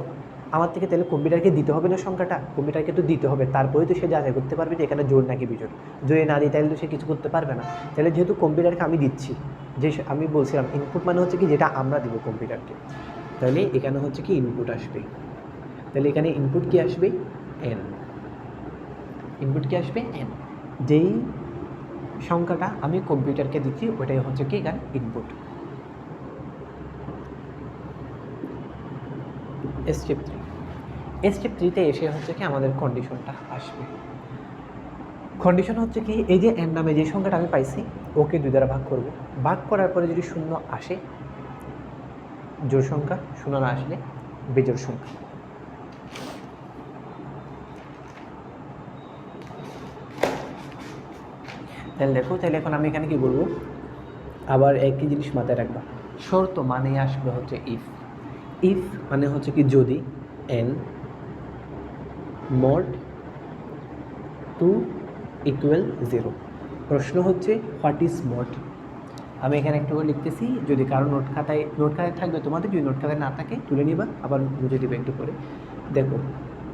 আমার থেকে তাহলে কম্পিউটারকে দিতে হবে না সংখ্যাটা, কম্পিউটারকে তো দিতে হবে, তারপরে তো সে যাচাই করতে পারবে যে এখানে জোড় নাকি বিজোড়। যদি না দিই তাহলে তো সে কিছু করতে পারবে না। তাহলে যেহেতু কম্পিউটারকে আমি দিচ্ছি, যে আমি বলছিলাম ইনপুট মানে হচ্ছে কি যেটা আমরা দিব কম্পিউটারকে, তাহলে এখানে হচ্ছে কি ইনপুট আসবে। তাহলে এখানে ইনপুট কি আসবে? এন। ইনপুট কি আসবে? এন। যেই সংখ্যাটা আমি কম্পিউটারকে দিচ্ছি ওটাই হচ্ছে কি এখানে ইনপুট। স্টেপ 3তে এসে হচ্ছে কি আমাদের কন্ডিশনটা আসবে। কন্ডিশন হচ্ছে কি এই যে এন নামে যে সংখ্যাটা আমি পাইছি ওকে 2 দ্বারা ভাগ করব, ভাগ করার পরে যদি শূন্য আসে জোড় সংখ্যা, শূন্য না আসলে বিজোড় সংখ্যা। তাহলে দেখো, তাহলে এখন আমি এখানে কি বলবো? আবার একই জিনিস মাথায় রাখবা, শর্ত মানে আসবে হচ্ছে ইফ। ইফ মানে হচ্ছে কি যদি এন মড 2 = 0। প্রশ্ন হচ্ছে হোয়াট ইজ মড। আমি এখানে একটু লিখতেছি, যদি কারো নোট খাতায় থাকবে তোমাদের, যদি নোট খাতায় না থাকে তুলে নিবা, আবার বুঝে দিবে একটু করে। দেখো,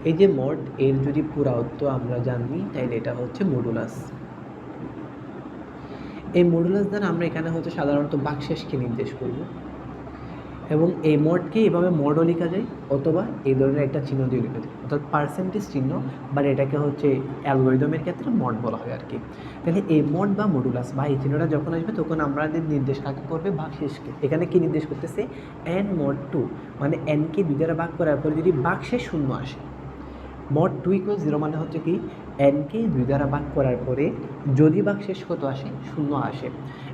এই যে মড, এর যদি পুরা অর্থ আমরা জানি তাহলে এটা হচ্ছে মডুলাস। এই মডুলাস দ্বারা আমরা এখানে হচ্ছে সাধারণত বাকশেষকে নির্দেশ করব, এবং এই মডকে এভাবে মডও লেখা যায় অথবা এই ধরনের একটা চিহ্ন দিয়ে লেখা যায়, অর্থাৎ পার্সেন্টেজ চিহ্ন, বা এটাকে হচ্ছে অ্যালগরিদমের ক্ষেত্রে মড বলা হয় আর কি। তাহলে এই মড বা মডুলাস বা এই চিহ্নটা যখন আসবে তখন আমাদের নির্দেশ কাকে করবে? বাকশেষকে। এখানে কি নির্দেশ করতেছে? এন মড 2, মানে এনকে 2 দ্বারা ভাগ করার পরে যদি বাকশেষ শূন্য আসে, মড 2 = 0 মানে হচ্ছে কি এনকে 2 দ্বারা ভাগ করার পরে যদি বাকশেষ কত আসে? শূন্য আসে।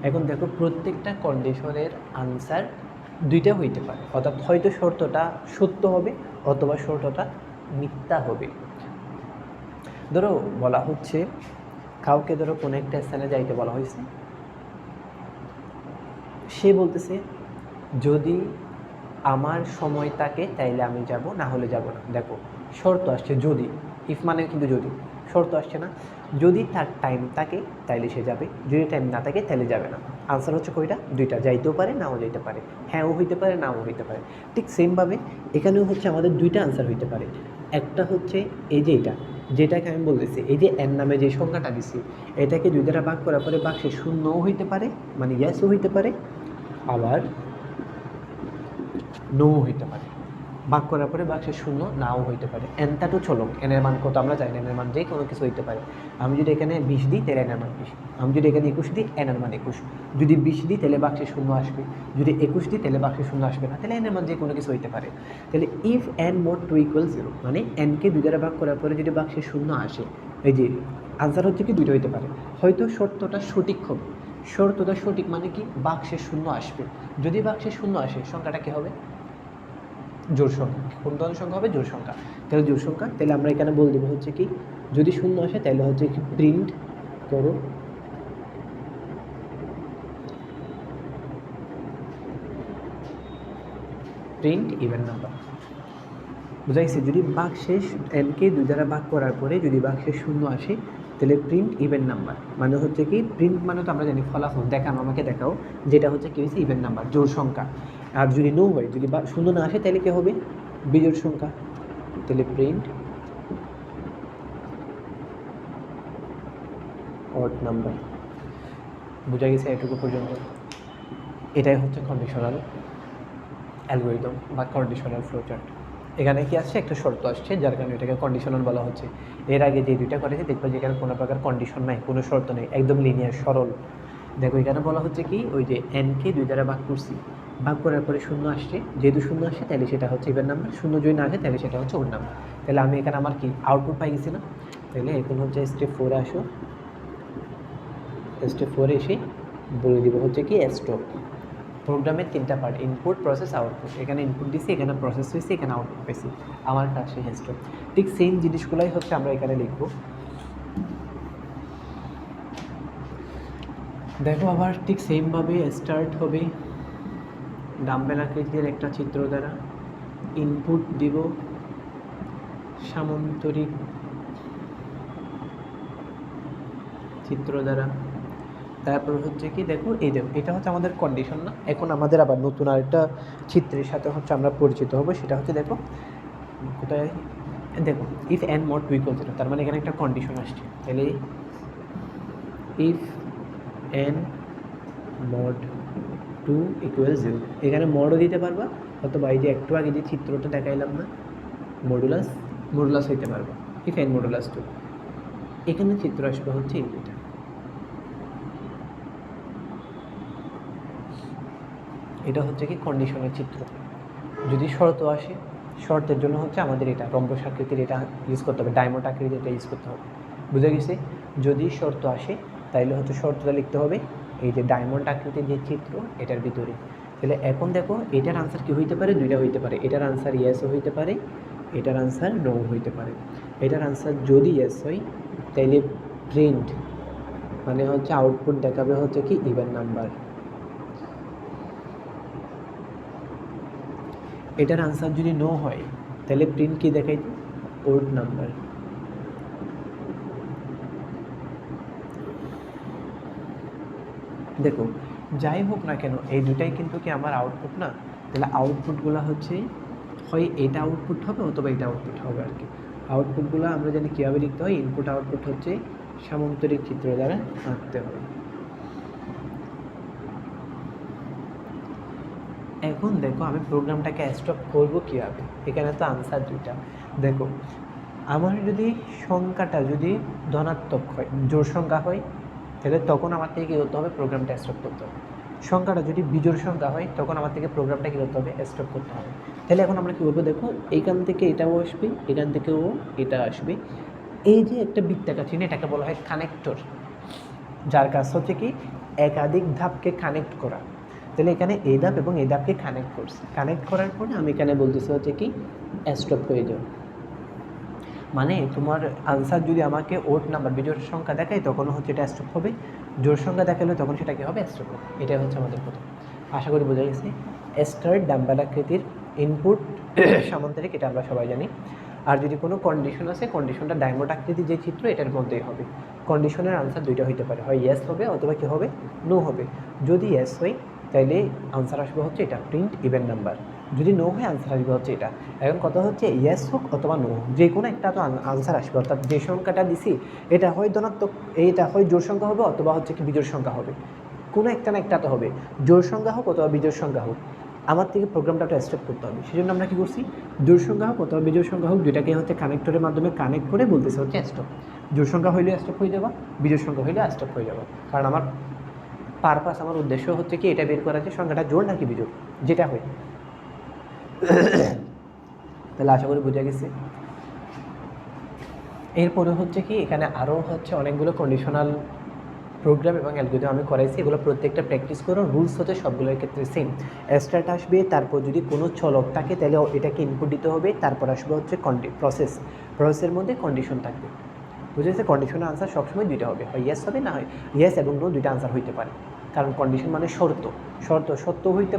এখন দেখো প্রত্যেকটা কন্ডিশনের আনসার দুইটা হইতে পারে, অর্থাৎ হয়তো শর্তটা সত্য হবে অথবা শর্তটা মিথ্যা হবে। ধরো বলা হচ্ছে কাউকে ধরো কোনো একটা স্থানে যাইতে বলা হয়েছে, সে বলতেছে যদি আমার সময় থাকে তাইলে আমি যাব, না হলে যাব না। দেখো শর্ত আসছে যদি, ইফ মানে কিন্তু যদি, শর্ত আসছে না। যদি তার টাইম থাকে তাইলে সে যাবে, যদি টাইম না থাকে তাইলে যাবে না। আনসার হচ্ছে কয়টা? দুইটা, যাইতেও পারে নাও যাইতে পারে, হ্যাঁও হইতে পারে নাও হইতে পারে। ঠিক সেমভাবে এখানেও হচ্ছে আমাদের দুইটা আনসার হইতে পারে। একটা হচ্ছে এই যে এটা, যেটাকে আমি বলতেছি এই যে এন নামে যে সংখ্যাটা দিছি, এটাকে দুই দ্বারা ভাগ করার পরে বাক্সে শূন্যও হইতে পারে, মানে ইয়াসও হইতে পারে, আবার নো হইতে পারে। ভাগ করার পরে বাক্সে শূন্য নাও হইতে পারে। এনটা তো চলক, এনের মান কত আমরা জানি না, এনের মান যে কোনো কিছু হইতে পারে। আমি যদি এখানে 20 দিই তাহলে এনের মান 20, আমি যদি এখানে 21 দিই এনের মান 21, যদি 20 দিই তাহলে বাক্সে শূন্য আসবে, যদি 21 দিই তাহলে বাক্সে শূন্য আসবে না, তাহলে এনের মান যে কোনো কিছু হইতে পারে। তাহলে ইফ এন মোট 2 = 0, মানে এনকে দুই দ্বারা ভাগ করার পরে যদি বাক্সে শূন্য আসে, এই যে আনসার হচ্ছে কি দুইটা হইতে পারে। হয়তো শর্তটা সঠিক হবে, শর্তটা সঠিক মানে কি বাক্সে শূন্য আসবে, যদি বাক্সে শূন্য আসে সংখ্যাটা কী হবে? জোড় সংখ্যা। কোন ধরনের সংখ্যা হবে? জোড় সংখ্যা। তাহলে জোড় সংখ্যা, তাহলে আমরা এখানে বলে দেবো হচ্ছে কি যদি শূন্য আসে তাহলে হচ্ছে কি প্রিন্ট করো প্রিন্ট ইভেন নাম্বার। বুঝাইছে? যদি বাক্সে এনকে দুই দ্বারা ভাগ করার পরে যদি বাক্সে শূন্য আসে তাহলে প্রিন্ট ইভেন নাম্বার, মানে হচ্ছে কি প্রিন্ট মানে তো আমরা জানি ফলাফল, দেখানো, আমাকে দেখাও, যেটা হচ্ছে কি হয়েছে ইভেন নাম্বার, জোড় সংখ্যা। আর যদি নো হয়, যদি শূন্য না আসে তাহলে কী হবে? বিজোড় সংখ্যা। তাহলে প্রিন্ট অড নাম্বার। বোঝা গেছে এটুকু পর্যন্ত? এটাই হচ্ছে কন্ডিশনাল অ্যালগরিদম বা কন্ডিশনাল ফ্লোচার্ট। এখানে কি আসছে? একটা শর্ত আসছে, যার কারণে এটাকে কন্ডিশনাল বলা হচ্ছে। এর আগে যে দুইটা করেছি দেখবো যেখানে কোনো প্রকার কন্ডিশন নাই, কোনো শর্ত নেই, একদম লিনিয়ার সরল। দেখো এখানে বলা হচ্ছে কি ওই যে এনকে দুই দ্বারা ভাগ করছি, ভাগ করার পরে শূন্য আসছে, যেহেতু শূন্য আসছে তাহলে সেটা হচ্ছে ইভেন নাম্বার, শূন্য যদি না আসে তাহলে সেটা হচ্ছে ওড নাম্বার। তাহলে আমি এখানে আমার কি আউটপুট পাই গেছি না? তাহলে এখন হচ্ছে স্টেপ 4-এ আসো, স্টেপ 4-এ এসে বলে দিব হচ্ছে কি স্টপ। প্রোগ্রামের তিনটা পার্ট, ইনপুট, প্রসেস, আউটপুট। এখানে ইনপুট দিছি, এখানে প্রসেস হয়েছে, এখানে আউটপুট পেয়েছি, আমার কাজ শেষ। স্টপ। ঠিক সেম জিনিসগুলোই হচ্ছে আমরা এখানে লিখব। দেখো আবার ঠিক সেমভাবে স্টার্ট হবে ডাম্বেল আকৃতির একটা চিত্র দ্বারা, ইনপুট দিব সামান্তরিক চিত্র দ্বারা, তারপর হচ্ছে কি দেখো এই দেখো এটা হচ্ছে আমাদের কন্ডিশন না। এখন আমাদের আবার নতুন আরেকটা চিত্রের সাথে হচ্ছে আমরা পরিচিত হব, সেটা হচ্ছে দেখো কোথায়, দেখো ইফ এন মোট 2 = 0, তার মানে এখানে একটা কন্ডিশন আসছে। তাহলে ইফ এন মড 2 = 0, এখানে মডও দিতে পারবা, অথবা এই যে একটু আগে যে চিত্রটা দেখাইলাম না মডুলাস হইতে পারবা। ইফ এন মডুলাস 2, এখানে চিত্র আসবে হচ্ছে এই দুইটা। এটা হচ্ছে কি কন্ডিশনের চিত্র। যদি শর্ত আসে, শর্তের জন্য হচ্ছে আমাদের এটা রম্বস আকৃতির এটা ইউজ করতে হবে, ডায়মন্ড আকৃতির এটা ইউজ করতে হবে। বুঝে গেছে? যদি শর্ত আসে তাইলে হচ্ছে শর্তটা লিখতে হবে এই যে ডায়মন্ড আকৃতির যে চিত্র এটার ভিতরে। তাহলে এখন দেখো এটার আনসার কি হইতে পারে? দুইটা হইতে পারে। এটার আনসার ইয়েসও হইতে পারে, এটার আনসার নো হইতে পারে। এটার আনসার যদি ইয়েস হয় তাইলে প্রিন্ট মানে হচ্ছে আউটপুট দেখাবে হচ্ছে কি ইভেন নাম্বার। এটার আনসার যদি নো হয় তাহলে প্রিন্ট কি দেখাই? Ode number. দেখো যাই হোক না কেন এই দুটাই কিন্তু কি আমার আউটপুট না? তাহলে আউটপুটগুলো হচ্ছে হয় এটা আউটপুট হবে অথবা এটা আউটপুট হবে আর কি। আউটপুটগুলো আমরা জানি কীভাবে লিখতে হয়, ইনপুট আউটপুট হচ্ছে সামান্তরিক চিত্র দ্বারা আঁকতে হয়। এখন দেখো আমি প্রোগ্রামটাকে স্টপ করবো কীভাবে? এখানে তো আনসার দুইটা। দেখো আমার যদি সংখ্যাটা যদি ধনাত্মক হয়, জোড় সংখ্যা হয়, তাহলে তখন আমার থেকে কী করতে হবে? প্রোগ্রামটা স্টপ করতে হবে। সংখ্যাটা যদি বিজোড় সংখ্যা হয় তখন আমার থেকে প্রোগ্রামটা কী করতে হবে? স্টপ করতে হবে। তাহলে এখন আমরা কী করবো? দেখো এইখান থেকে এটাও আসবে, এখান থেকেও এটা আসবে। এই যে একটা বৃত্তাকার চিহ্ন, এটাকে বলা হয় কানেক্টর, যার কাজ হচ্ছে কি একাধিক ধাপকে কানেক্ট করা। তাহলে এখানে এই ধাপ এবং এই ধাপকে কানেক্ট করছি, কানেক্ট করার পরে আমি এখানে বলতেছি হচ্ছে কি স্টপ হয়ে যাও। মানে তোমার আনসার যদি আমাকে ওড নাম্বার বিজোড় সংখ্যা দেখায় তখন হচ্ছে এটা স্টপ হবে, জোড় সংখ্যা দেখালে তখন সেটা কী হবে স্টপ হবে। এটাই হচ্ছে আমাদের প্রথম। আশা করি বোঝা গেছে। স্টার ডাম্বেল আকৃতির ইনপুট সামান্তরিক, এটা আমরা সবাই জানি। আর যদি কোনো কন্ডিশন আছে, কন্ডিশনটা ডায়মন্ড আকৃতির যে চিত্র এটার মধ্যেই হবে। কন্ডিশনের আনসার দুইটা হইতে পারে, হয় ইয়েস হবে অথবা কী হবে নো হবে। যদি ইয়েস হয় তাইলে আনসার আসবে হচ্ছে এটা প্রিন্ট ইভেন নাম্বার, যদি নো হয় আনসার আসবে হচ্ছে এটা। এখন কথা হচ্ছে ইয়েস হোক অথবা নো হোক যে কোনো একটা তো আনসার আসবে, অর্থাৎ যে সংখ্যাটা দিছি এটা হয় ধনাত্মক, এটা হয় জোড় সংখ্যা হবে অথবা হচ্ছে কি বিজোড় সংখ্যা হবে, কোনো একটা না একটা তো হবে, জোড় সংখ্যা হোক অথবা বিজোড় সংখ্যা হোক। আমার থেকে প্রোগ্রামটা একটা স্টেপ করতে হবে, সেই জন্য আমরা কী করছি, জোড় সংখ্যা হোক অথবা বিজোড় সংখ্যা হোক দুইটাকে হচ্ছে কানেক্টরের মাধ্যমে কানেক্ট করে বলতেছে হচ্ছে স্টপ। জোড় সংখ্যা হইলে স্টপ হয়ে যাবা, বিজোড় সংখ্যা হইলে স্টপ হয়ে যাবা। কারণ আমার পারপাস, আমার উদ্দেশ্য হচ্ছে কি এটা বের করা যে সংখ্যাটা জোড় নাকি বিজোড়, যেটা হয়। তাহলে আশা করি বোঝা গেছে। এরপরে হচ্ছে কি এখানে আরও হচ্ছে অনেকগুলো কন্ডিশনাল প্রোগ্রাম এবং অ্যালগরিদম আমি করাইছি, এগুলো প্রত্যেকটা প্র্যাকটিস করো। রুলস হচ্ছে সবগুলোর ক্ষেত্রে সেম। স্টার্ট আসবে, তারপর যদি কোনো চলক থাকে তাহলে এটাকে ইনপুট দিতে হবে, তারপর আসবে হচ্ছে প্রসেসের মধ্যে কন্ডিশন থাকবে। বুঝেছে? কন্ডিশনের আনসার সবসময় দুইটা হবে, হয় ইয়েস হবে, না হয় ইয়েস এবং নো দুইটা আনসার হইতে পারে। কারণ কন্ডিশন মানে শর্ত, সত্য হইতে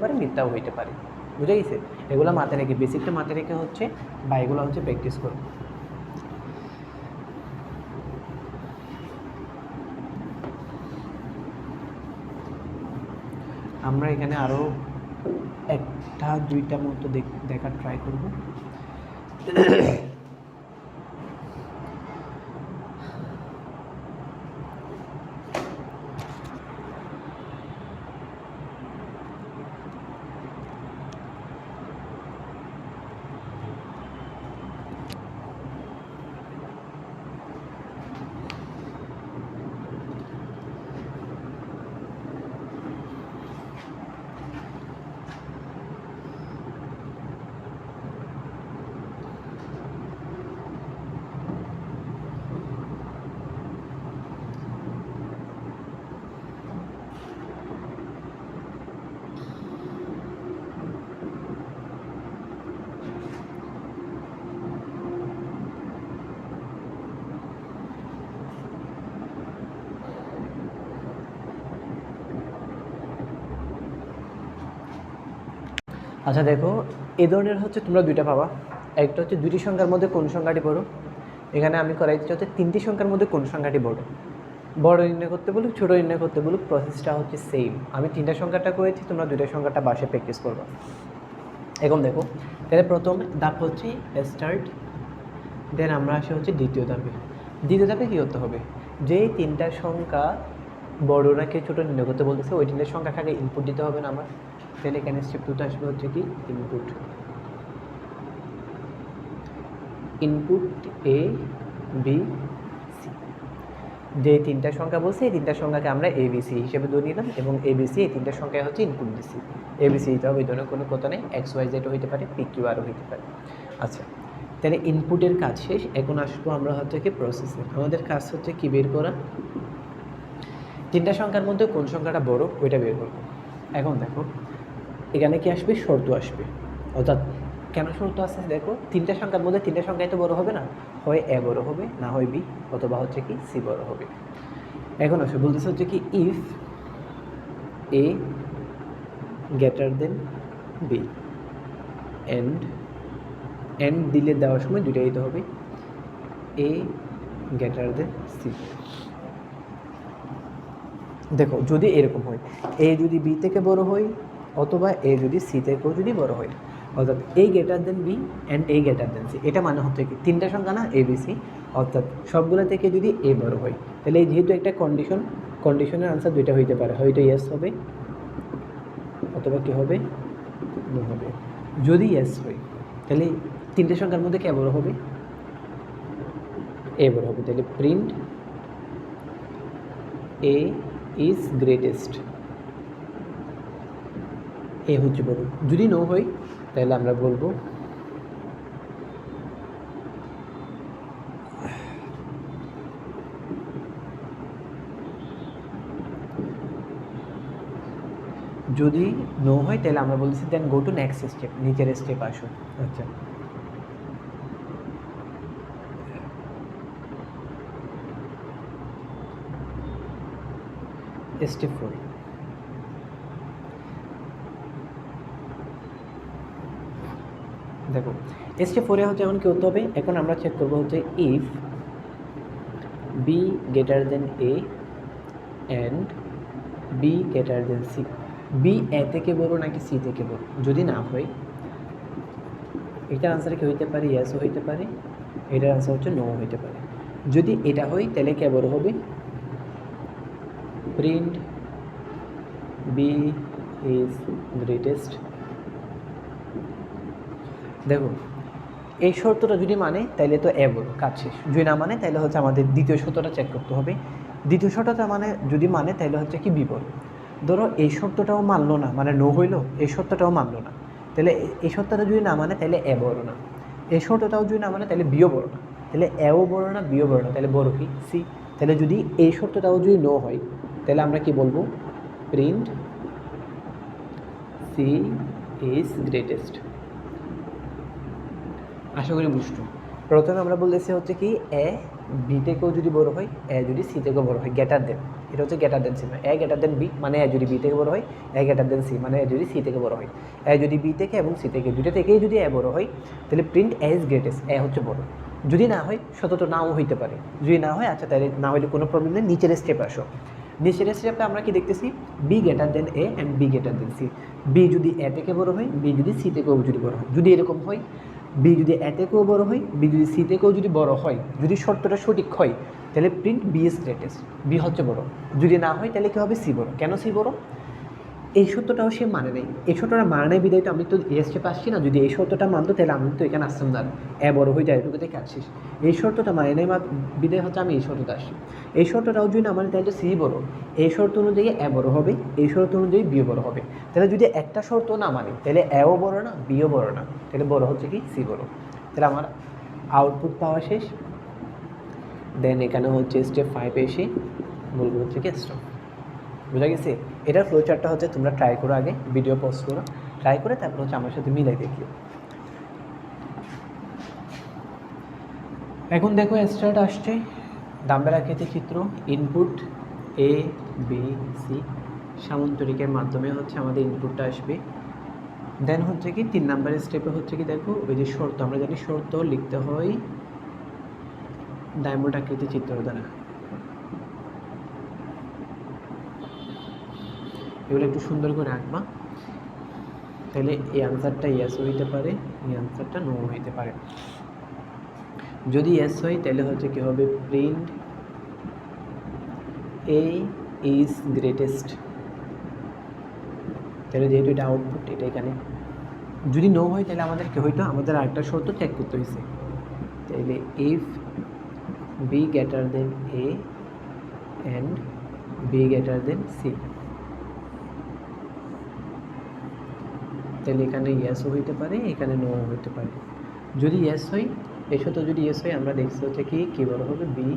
পারে মিথ্যাও হইতে পারে। বুঝে গেছে? এগুলো মাথায় রেখে, বেসিকটা মাথায় রেখে হচ্ছে বা এগুলো হচ্ছে প্র্যাকটিস করো। আমরা এখানে আরও একটা দুইটা মতো দেখার ট্রাই করব। আচ্ছা দেখো, এ ধরনের হচ্ছে তোমরা দুইটা পাবা। একটা হচ্ছে দুইটি সংখ্যার মধ্যে কোন সংখ্যাটি বড়, এখানে আমি করাইছি হচ্ছে তিনটি সংখ্যার মধ্যে কোন সংখ্যাটি বড়। বড় নির্ণয় করতে বলুক, ছোটো নির্ণয় করতে বলুক, প্রসেসটা হচ্ছে সেম। আমি তিনটা সংখ্যাটা করেছি, তোমরা দুইটা সংখ্যাটা বাসায় প্র্যাকটিস করবা। এখন দেখো, তাহলে প্রথম ধাপ হচ্ছে স্টার্ট, দেন আমরা আসি হচ্ছে দ্বিতীয় ধাপে কী করতে হবে, যে তিনটা সংখ্যা বড় নাকি ছোটো নির্ণয় করতে বলতেছে ওই তিনটা সংখ্যাকে আগে ইনপুট দিতে হবে না আমার। তাহলে এখানে স্টেপ 2তে আসবে হচ্ছে কি ইনপুট এ বি সি। যে তিনটা সংখ্যা বলছে এই তিনটা সংখ্যাকে আমরা এবিসি হিসেবে ধরে নিলাম এবং এবিসি এই তিনটা সংখ্যায় হচ্ছে ইনপুট দিছি। এবিসি দিতে হবে, এই ধরনের কোনো কথা নেই, এক্স ওয়াই জেডও হইতে পারে, পি কিউ আরও হইতে পারে। আচ্ছা, তাহলে ইনপুটের কাজ শেষ, এখন আসবো আমরা হচ্ছে কি প্রসেসে। আমাদের কাজ হচ্ছে কি বের করা, তিনটা সংখ্যার মধ্যে কোন সংখ্যাটা বড় ওইটা বের করবো। এখন দেখো এখানে কি আসবে, শর্ত আসবে। অর্থাৎ কেন শর্ত আসছে দেখো, তিনটা সংখ্যার মধ্যে তিনটা সংখ্যাই তো বড় হবে না, হয় এ বড় হবে, না হয় বি, অথবা হচ্ছে কি সি বড় হবে। এখন আসবে বলতেছে হচ্ছে কি if A greater than B and দিলে দেওয়ার সময় দুইটা দিতে হবে, এ গ্রেটার দেন সি। দেখো যদি এরকম হয়, এ যদি বি থেকে বড় হয় অথবা এ যদি সি থেকেও যদি বড় হয়, অর্থাৎ A greater than B and A greater than C, এটা মানে হচ্ছে কি তিনটা সংখ্যা না এ বি সি, অর্থাৎ সবগুলো থেকে যদি এ বড় হয় তাহলে এই যেহেতু একটা কন্ডিশনের আনসার দুইটা হইতে পারে, হয়তো ইয়েস হবে অথবা কী হবে নো হবে। যদি ইয়েস হয় তাহলে তিনটে সংখ্যার মধ্যে কে বড় হবে, এ বড় হবে। তাহলে print A is greatest, A হচ্ছে বড়। যদি নো হয় তাহলে আমরা বলবো যদি নো হয় তাহলে আমরা বলছি দেন গো টু নেক্সট স্টেপ, নিচের স্টেপ আসো। আচ্ছা, স্টেপ 4। দেখো স্টেপ 4 হচ্ছে এখন কি করতে হবে, এখন আমরা চেক করবো হচ্ছে if B greater than A and B greater than C, B A থেকে বড় নাকি সি থেকে বড়। যদি না হয়, এটার আনসার কি হইতে পারে, ইয়েসও হইতে পারে, এটার আনসার হচ্ছে নো হইতে পারে। যদি এটা হয় তাহলে কে বড় হবে, প্রিন্ট বি ইজ গ্রেটেস্ট। দেখো এই শর্তটা যদি মানে তাহলে তো এ বড়, কাজ শেষ। যদি না মানে তাহলে হচ্ছে আমাদের দ্বিতীয় শর্তটা চেক করতে হবে। দ্বিতীয় শর্তটা মানে যদি মানে তাহলে হচ্ছে কি বি বড়। ধরো এই শর্তটাও মানলো না, মানে নো হইলো, এই শর্তটাও মানলো না, তাহলে এই শর্তটা যদি না মানে তাহলে এ বড় না, এই শর্তটাও যদি না মানে তাহলে বিও বড় না, তাহলে এও বড় না বিও বড় না, তাহলে বড় কি সি। তাহলে যদি এই শর্তটাও যদি নো হয় তাহলে আমরা কি বলবো, প্রিন্ট সি ইজ গ্রেটেস্ট। আশা করি বুঝতো। প্রথমে আমরা বলতেছি হচ্ছে কি এ বি থেকেও যদি বড় হয়, এ যদি সি থেকেও বড় হয়, গ্রেটার দেন, এটা হচ্ছে গ্রেটার দেন সি, এ গ্রেটার দেন বি মানে এ যদি বি থেকে বড় হয়, এ গ্রেটার দেন সি মানে এ যদি সি থেকে বড় হয়। এ যদি বি থেকে এবং সি থেকে দুটো থেকেই যদি এ বড় হয় তাহলে print A is greatest, A হচ্ছে বড়। যদি না হয়, সতত নাও হইতে পারে, যদি না হয় আচ্ছা তাহলে না হলে কোনো প্রবলেম নেই, নিচের স্টেপ আসো। নিচের স্টেপে আমরা কি দেখতেছি, B greater than A and B greater than C. B যদি এ থেকে বড় হয়, বি যদি সি থেকেও যদি বড় হয়, যদি এরকম হয় বি যদি এ থেকেও বড় হয়, বি যদি সি থেকেও যদি বড় হয়, যদি শর্তটা সঠিক হয় তাহলে print B is greatest, B হচ্ছে বড়। যদি না হয় তাহলে কী হবে, সি বড়। কেন সি বড়, এই সত্যটাও সে মানে নেই, এই সত্যটা মানে নেই বিদায় তো আমি তো এই স্টেপে আসছি না। যদি এই সত্যটা মানতো তাহলে আমি তো এখানে আসতাম না, এ বড় হয়ে যায় এটুকুতে কাজ শেষ। এই শর্তটা মানে নেই বিদায় হচ্ছে আমি এই শর্তটা আসছি। এই শর্তটাও যদি না মানে তাহলে সি বড়, এই শর্ত অনুযায়ী এ বড় হবে, এই শর্ত অনুযায়ী বিও বড় হবে। তাহলে যদি একটা শর্ত না মানে তাহলে এও বড় না বিও বড় না, তাহলে বড় হচ্ছে কি সি বড়। তাহলে আমার আউটপুট পাওয়া শেষ। দেন এখানে হচ্ছে স্টেপ 5 এসে বলবো হচ্ছে কি স্টপ। বোঝা গেছে? এটার ফ্লো চার্টটা হচ্ছে তোমরা ট্রাই করো, আগে ভিডিও পজ করো, ট্রাই করে তারপর হচ্ছে আমার সাথে মিলাই দেখিও। এখন দেখো স্টার্ট আসছে, ডাম্বেল আকৃতির চিত্র, ইনপুট এ বি সি, সামান্তরিকের মাধ্যমে হচ্ছে আমাদের ইনপুটটা আসবে। দেন হচ্ছে কি 3 নাম্বারের স্টেপে হচ্ছে কি দেখো ওই যে শর্ত, আমরা জানি শর্ত লিখতে হয় ডায়মন্ড আকৃতির চিত্র দ্বারা। এগুলো একটু সুন্দর করে আঁকবা, তাহলে এই আনসারটা ইয়েস হইতে পারে, এই আনসারটা নো হইতে পারে। যদি ইয়েস হয় তাহলে হচ্ছে কি হবে, প্রিন্ট এ ইজ গ্রেটেস্ট। তাহলে যেহেতু এটা আউটপুট, এটা এখানে। যদি নো হয় তাহলে আমাদের কি হইতো, আমাদের আরেকটা শর্ত চেক করতে হয়েছে। তাহলে if B greater than A and B greater than C, তাহলে এখানে ইয়েসও হইতে পারে, এখানে নো হইতে পারে। যদি ইয়েস হয়, এই শর্ত যদি ইয়েস হয় আমরা দেখছি হচ্ছে কি কী বড় হবে, বি।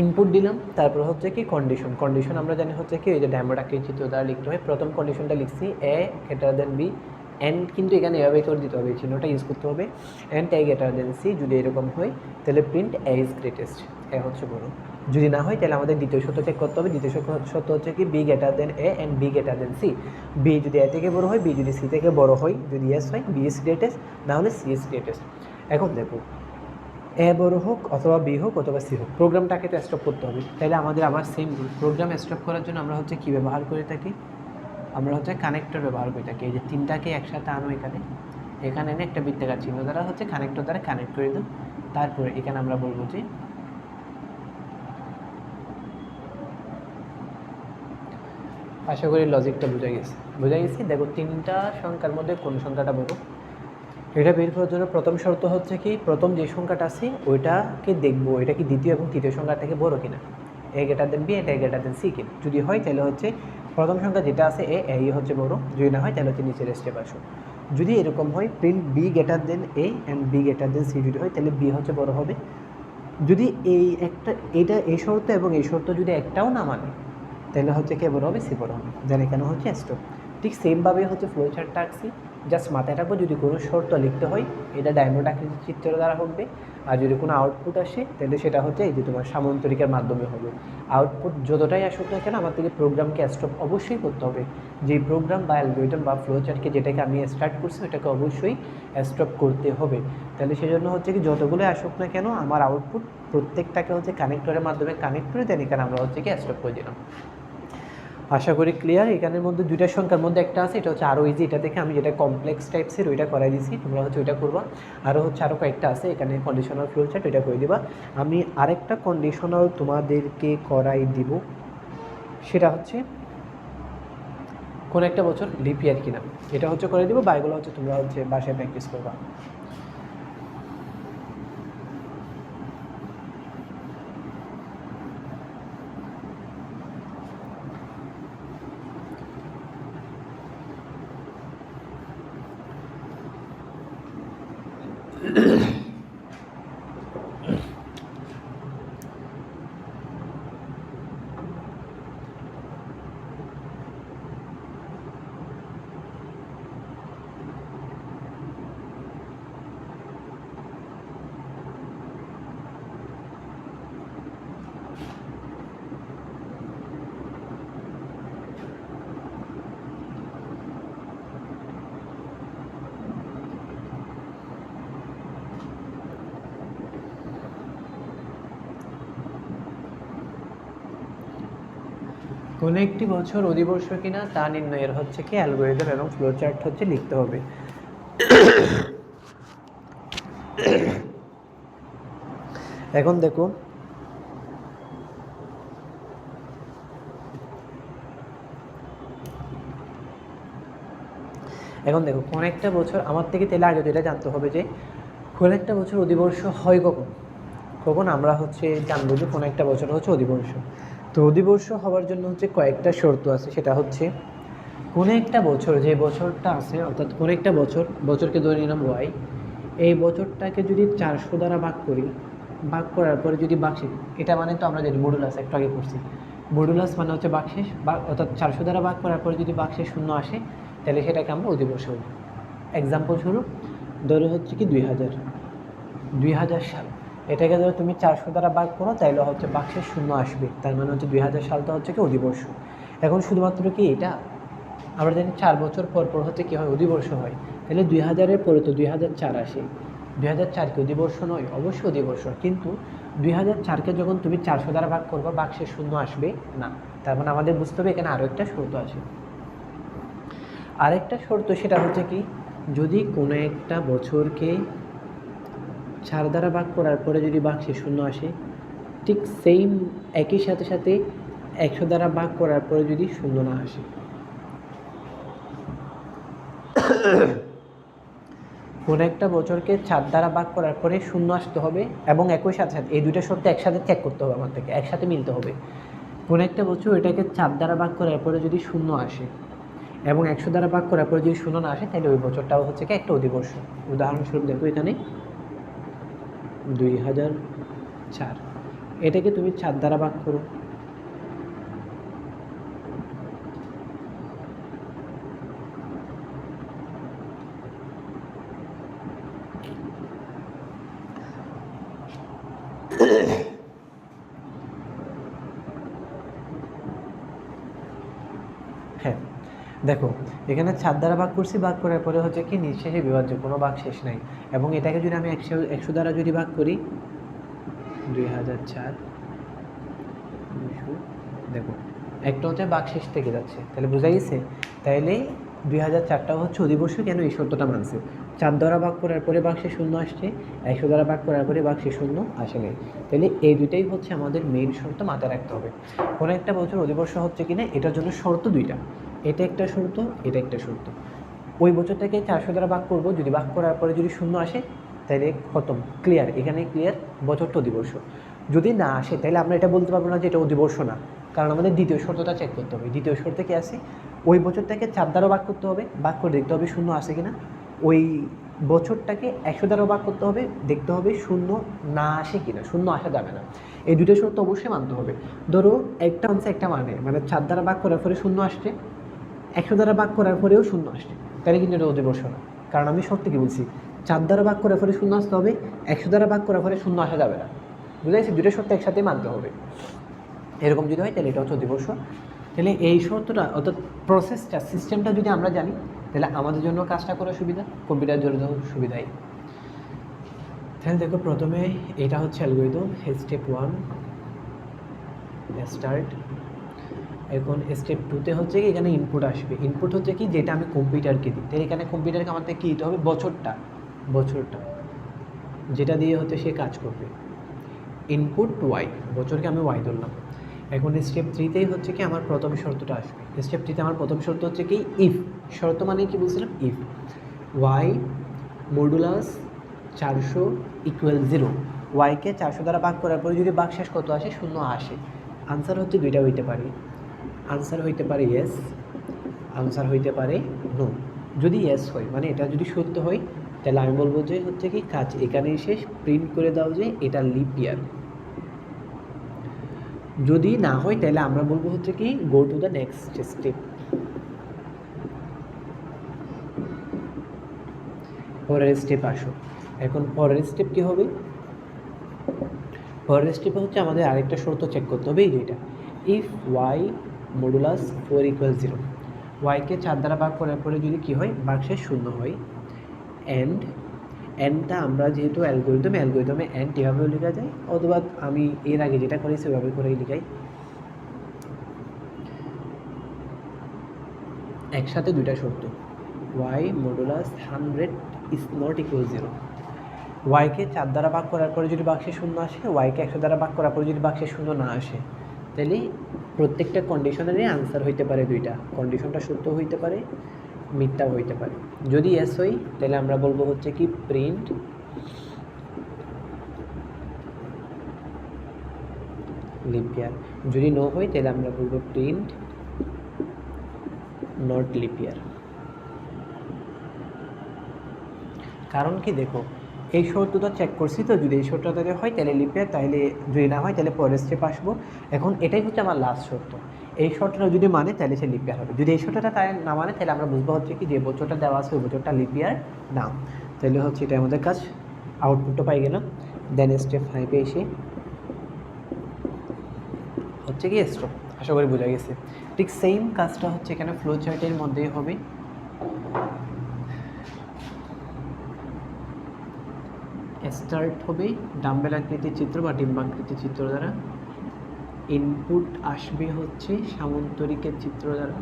ইনপুট দিলাম, তারপর হচ্ছে কি কন্ডিশন। কন্ডিশন আমরা জানি হচ্ছে কি এই যে ডায়মন্ড আকৃতির চিত্র দ্বারা লিখতে হয়। প্রথম কন্ডিশনটা লিখছি এ গ্রেটার দেন বি, অ্যান্ড কিন্তু এখানে এভাবে করে দিতে হবে, চিহ্নটা ইউজ করতে হবে, and A greater than C. যদি এরকম হয় তাহলে print A is greatest, A হচ্ছে বড়। যদি না হয় তাহলে আমাদের দ্বিতীয় সত্য চেক করতে হবে। দ্বিতীয় সত্য হচ্ছে কি B greater than A and B greater than C. B যদি এ থেকে বড় হয়, বি যদি সি থেকে বড় হয়, যদি এস হয় বি ইজ গ্রেটেস্ট, না হলে সি ইজ গ্রেটেস্ট। এখন দেখো এ বড় হোক অথবা বি হোক অথবা সি হোক, প্রোগ্রামটাকে তো স্টপ করতে হবে। তাহলে আমাদের আবার সেম প্রোগ্রাম স্টপ করার জন্য আমরা হচ্ছে কী ব্যবহার করে থাকি, আমরা হচ্ছে কানেক্টর ব্যবহার করে থাকি। এই যে তিনটাকে একসাথে আনো, এখানে এখানে এনে একটা বৃত্তাকার চিহ্ন দ্বারা হচ্ছে কানেক্টর দ্বারা কানেক্ট করে দাও। তারপরে এখানে আমরা বলবো যে আশা করি লজিকটা বোঝা গেছে। দেখো তিনটা সংখ্যার মধ্যে কোন সংখ্যাটা বড়, এটা বের করার জন্য প্রথম শর্ত হচ্ছে কি প্রথম যে সংখ্যাটা আছে ওইটাকে দেখবো এটা কি দ্বিতীয় এবং তৃতীয় সংখ্যা থেকে বড় কিনা, এ গ্রেটার দেন বি, এটা এ গ্রেটার দেন সি কিনা। যদি হয় তাহলে হচ্ছে প্রথম সংখ্যা যেটা আছে এই হচ্ছে বড়, যদি না হয় তাহলে হচ্ছে নিচের স্টেপ আসো। যদি এরকম হয় print B greater than A and B greater than C যদি হয় তাহলে বি হচ্ছে বড় হবে। যদি এই শর্ত এবং এই শর্ত যদি একটাও না মানে তাহলে হচ্ছে কে বড় হবে, সি বড় হবে। দেন এখানে হচ্ছে স্টপ। ঠিক সেমভাবে হচ্ছে ফ্লো চার্টটা আঁকছি, জাস্ট মাথায় রাখবো যদি কোনো শর্ত লিখতে হয় এটা ডায়মন্ড আকৃতির চিত্র দ্বারা হবে, আর যদি কোনো আউটপুট আসে তাহলে সেটা হচ্ছে এই যে তোমার সামান্তরিকের মাধ্যমে হবে। আউটপুট যতটাই আসুক না কেন আমার থেকে প্রোগ্রামকে স্টপ অবশ্যই করতে হবে। যে প্রোগ্রাম বা অ্যালগরিদম বা ফ্লো চার্টকে যেটাকে আমি স্টার্ট করছি ওটাকে অবশ্যই স্টপ করতে হবে। তাহলে সেজন্য হচ্ছে কি যতগুলো আসুক না কেন আমার আউটপুট প্রত্যেকটাকে হচ্ছে কানেক্টরের মাধ্যমে কানেক্ট করে দেন এখানে আমরা হচ্ছে কি স্টপ করে দিলাম। আশা করি ক্লিয়ার। এখানের মধ্যে দুইটা সংখ্যার মধ্যে একটা আছে এটা হচ্ছে আরও ইজি, এটা দেখে আমি যেটা কমপ্লেক্স টাইপসের ওইটা করাই দিয়েছি, তোমরা হচ্ছে ওইটা করবা। আরও কয়েকটা আছে এখানে কন্ডিশনাল ফ্লো চার্ট, ওইটা করে দিবা। আমি আরেকটা কন্ডিশনাল তোমাদেরকে করাই দিব, সেটা হচ্ছে কোন একটা বছর লিপ ইয়ার কিনা, এটা হচ্ছে করে দিব। বা এগুলো হচ্ছে তোমরা হচ্ছে বাসায় প্র্যাকটিস করবা। কোনো একটি বছর অধিবর্ষ কিনা তা নির্ণয়ের হচ্ছে কি অ্যালগরিদম এবং ফ্লো চার্ট হচ্ছে লিখতে হবে। এখন দেখো কোন একটা বছর আমার থেকে তাহলে আগে তো এটা জানতে হবে যে কোন একটা বছর অধিবর্ষ হয় কখন। কখন আমরা হচ্ছে জানবো যে কোন একটা বছর হচ্ছে অধিবর্ষ। তো অধিবর্ষ হওয়ার জন্য হচ্ছে কয়েকটা শর্ত আছে, সেটা হচ্ছে কোন একটা বছর যে বছরটা আছে অর্থাৎ কোন একটা বছরকে ধরে নিলাম ওয়াই, এই বছরটাকে যদি 400 দ্বারা ভাগ করি, ভাগ করার পরে যদি বাকশেষ, এটা মানে তো আমরা জানি মডুলাস একটু আগে করছি, মডুলাস মানে হচ্ছে বাকশেষ, অর্থাৎ 400 দ্বারা ভাগ করার পরে যদি বাকশেষ শূন্য আসে তাহলে সেটাকে আমরা অধিবর্ষ বলি। এক্সাম্পল স্বরূপ ধরে হচ্ছে কি 2000 সাল, এটাকে ধরো তুমি 400 দ্বারা ভাগ করো তাইলে হচ্ছে বাকশেষ শূন্য আসবে, তার মানে হচ্ছে 2000 সালটা হচ্ছে কি অধিবর্ষ। এখন শুধুমাত্র কি এটা আমরা জানি 4 বছর পর পর হচ্ছে কী হয় অধিবর্ষ হয়, তাহলে 2000-এর পরে তো 2004 আসে, 2004 কি অধিবর্ষ নয়? অবশ্যই অধিবর্ষ, কিন্তু 2004-কে যখন তুমি 400 দ্বারা ভাগ করবা বাকশেষ শূন্য আসবে না, তার মানে আমাদের বুঝতে হবে এখানে আরও একটা শর্ত আছে। আরেকটা শর্ত সেটা হচ্ছে কি যদি কোনো একটা বছরকে 4 দ্বারা ভাগ করার পরে যদি বাকশেষ শূন্য আসে, ঠিক সেম একই সাথে 100 দ্বারা ভাগ করার পরে যদি শূন্য না আসে। কোন একটা বছরকে 4 দ্বারা ভাগ করার পরে শূন্য আসতে হবে এবং একই সাথে এই দুইটা শর্ত একসাথে চেক করতে হবে আমার থেকে, একসাথে মিলতে হবে। কোন একটা বছর এটাকে 4 দ্বারা ভাগ করার পরে যদি শূন্য আসে এবং 100 দ্বারা ভাগ করার পরে যদি শূন্য না আসে তাহলে ওই বছরটাও হচ্ছে কি একটা অধিবর্ষ। উদাহরণস্বরূপ দেখো এখানে 2004, এটাকে তুমি 4 দ্বারা ভাগ করো, হ্যাঁ দেখো এখানে 4 দ্বারা ভাগ করছি, ভাগ করার পরে হচ্ছে কি নিঃশেষে বিভাজ্য, কোনো ভাগ শেষ নাই। এবং এটাকে যদি আমি 100 দ্বারা যদি ভাগ করি 2004, দেখো একটা হচ্ছে ভাগ শেষ থেকে যাচ্ছে, তাহলে বোঝা গেছে। তাইলে 2004টাও হচ্ছে অধিবর্ষ, কেন এই শর্তটা মানছে। 4 দ্বারা ভাগ করার পরে বাক্সে শূন্য আসছে, 100 দ্বারা ভাগ করার পরে বাক্সে শূন্য আসে নাই। তাহলে এই দুইটাই হচ্ছে আমাদের মেইন শর্ত, মাথায় রাখতে হবে। কোনো একটা বছর অধিবর্ষ হচ্ছে কিনা এটার জন্য শর্ত দুইটা, এটা একটা শর্ত, এটা একটা শর্ত। ওই বছরটাকে 400 দ্বারা ভাগ করবো, যদি ভাগ করার পরে যদি শূন্য আসে তাহলে খতম, ক্লিয়ার, এখানে ক্লিয়ার, বছরটা অধিবর্ষ। যদি না আসে তাহলে আমরা এটা বলতে পারবো না যে এটা অধিবর্ষ না, কারণ আমাদের দ্বিতীয় শর্তটা চেক করতে হবে। দ্বিতীয় শর্তে কি আছে, ওই বছরটাকে 4 দ্বারা ভাগ করতে হবে, ভাগ করে দেখতে হবে শূন্য আসে কিনা। ওই বছরটাকে 100 দ্বারা ভাগ করতে হবে, দেখতে হবে শূন্য না আসে কিনা, শূন্য আসা যাবে না। এই দুটো শর্ত অবশ্যই মানতে হবে। ধরো একটা আনছে একটা মানে 4 দ্বারা ভাগ করার পরে শূন্য আসছে, 100 দ্বারা ভাগ করার পরেও শূন্য আসছে, তাহলে কিন্তু এটা অধিবর্ষ না। কারণ আমি শর্তে কি বলছি, 4 দ্বারা ভাগ করার পরে শূন্য আসতে হবে, 100 দ্বারা ভাগ করার পরে শূন্য আসা যাবে না। বুঝা গেছে, দুটো শর্ত একসাথে মানতে হবে। এরকম যদি হয় তাহলে এটা হচ্ছে অধিবর্ষ। তাহলে এই শর্তটা অর্থাৎ প্রসেসটা, সিস্টেমটা যদি আমরা জানি তাহলে আমাদের জন্য কাজটা করা সুবিধা, কম্পিউটার জন্য সুবিধাই। তাহলে দেখো প্রথমে এটা হচ্ছে অ্যালগরিদম, স্টেপ 1 স্টার্ট। এখন স্টেপ 2তে হচ্ছে কি এখানে ইনপুট আসবে। ইনপুট হচ্ছে কি যেটা আমি কম্পিউটারকে দিই, তাহলে এখানে কম্পিউটারকে আমাদের কী দিতে হবে, বছরটা যেটা দিয়ে হচ্ছে সে কাজ করবে। ইনপুট ওয়াই, বছরকে আমি ওয়াই ধরলাম। এখন স্টেপ 3তেই হচ্ছে কি আমার প্রথম শর্তটা আসবে। স্টেপ 3তে আমার প্রথম শর্ত হচ্ছে কি ইফ, শর্ত মানে কি বলছিলাম, ইফ ওয়াই মডুলাস 400 ইকুয়াল 0, ওয়াইকে 400 দ্বারা ভাগ করার পরে যদি ভাগশেষ কত আসে, শূন্য আসে। আনসার হচ্ছে দুইটা হইতে পারে, আনসার হইতে পারে ইয়েস, আনসার হইতে পারে নো। যদি ইয়েস হয় মানে এটা যদি সত্য হয় তাহলে আমি বলবো যে হচ্ছে কি কাজ এখানেই শেষ, প্রিন্ট করে দাও যে এটা লিপ ইয়ার। যদি না হয় তাহলে আমরা বলবো হচ্ছে কি গো টু দ্য নেক্সট স্টেপ। পরের স্টেপ আসো। এখন পরের স্টেপ কী হবে, পরের স্টেপে হচ্ছে আমাদের আরেকটা শর্ত চেক করতে হবে, এই যেটা ইফ ওয়াই মডুলাস 4 ইকুয়াল 0, ওয়াইকে 4 দ্বারা ভাগ করার পরে যদি কী হয়, ভাগশেষ শূন্য হয়। এন্ডটা আমরা যেহেতু অ্যালগরিদমে এন্ড এভাবেও লেখা যায়, অথবা আমি এর আগে যেটা করেছি ওইভাবে করেই লিখাই। একসাথে দুইটা শর্ত, Y modulus 100 is not equal 0, ওয়াইকে 4 দ্বারা ভাগ করার পরে যদি ভাগশেষ শূন্য আসে, ওয়াইকে 100 দ্বারা ভাগ করার পরে যদি ভাগশেষ শূন্য না আসে, তাহলে প্রত্যেকটা কন্ডিশনেরই আনসার হইতে পারে দুইটা, কন্ডিশনটা সত্য হইতে পারে, মিথ্যাও হইতে পারে। যদি এস হয় তাহলে আমরা বলবো হচ্ছে কি প্রিন্ট লিপ ইয়ার, যদি নো হয় তাহলে আমরা বলবো প্রিন্ট নট লিপ ইয়ার। কারণ কি দেখো এই শর্তটা চেক করছি তো, যদি এই শর্তটা হয় তাহলে লিপ ইয়ার, তাহলে যদি না হয় তাহলে পরের স্টেপ আসবো। এখন এটাই হচ্ছে আমার লাস্ট শর্ত, এই শর্তটা যদি মানে তাহলে সে লিপ ইয়ার হবে, যদি এই শর্তটা তাই না মানে তাহলে আমরা বুঝবো হচ্ছে কি যে বছরটা দেওয়া আছে ওই বছরটা লিপ ইয়ার না। তাহলে হচ্ছে এটা আমাদের কাজ, আউটপুটটা পাই গেলাম। দেন স্টেপ 5-এ এসে হচ্ছে কি স্টপ। আশা করি বোঝা গেছে। ঠিক সেম কাজটা হচ্ছে এখানে ফ্লো চার্টের মধ্যেই হবে। স্টার্ট হবে ডাম্বেল আকৃতির চিত্র বা ডিম্বাকৃতির চিত্র দ্বারা, ইনপুট আসবে হচ্ছে সামন্তরিকের চিত্র দ্বারা,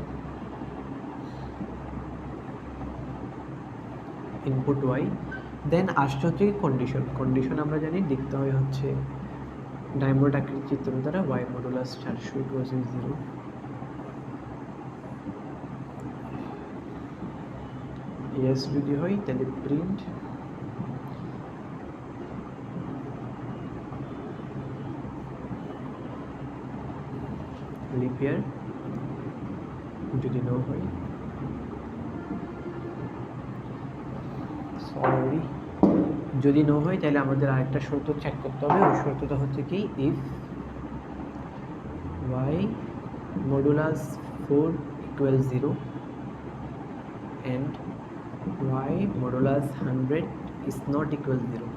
ইনপুট ওয়াই। দেন আসছে হচ্ছে কন্ডিশন আমরা জানি দেখতে হয় হচ্ছে ডায়মন্ড আকৃতির চিত্র দ্বারা, ওয়াই মডুলাস 400 ইকুয়াল 0, ইয়েস যদি হয় তাহলে প্রিন্ট লিপ ইয়ার, যদি নো হয় সরি, যদি নো হয় তাহলে আমাদের আরেকটা শর্ত চেক করতে হবে। ওই শর্তটা হচ্ছে কি if Y modulus 4 equal 0 and y modulus 100 is not equal 0,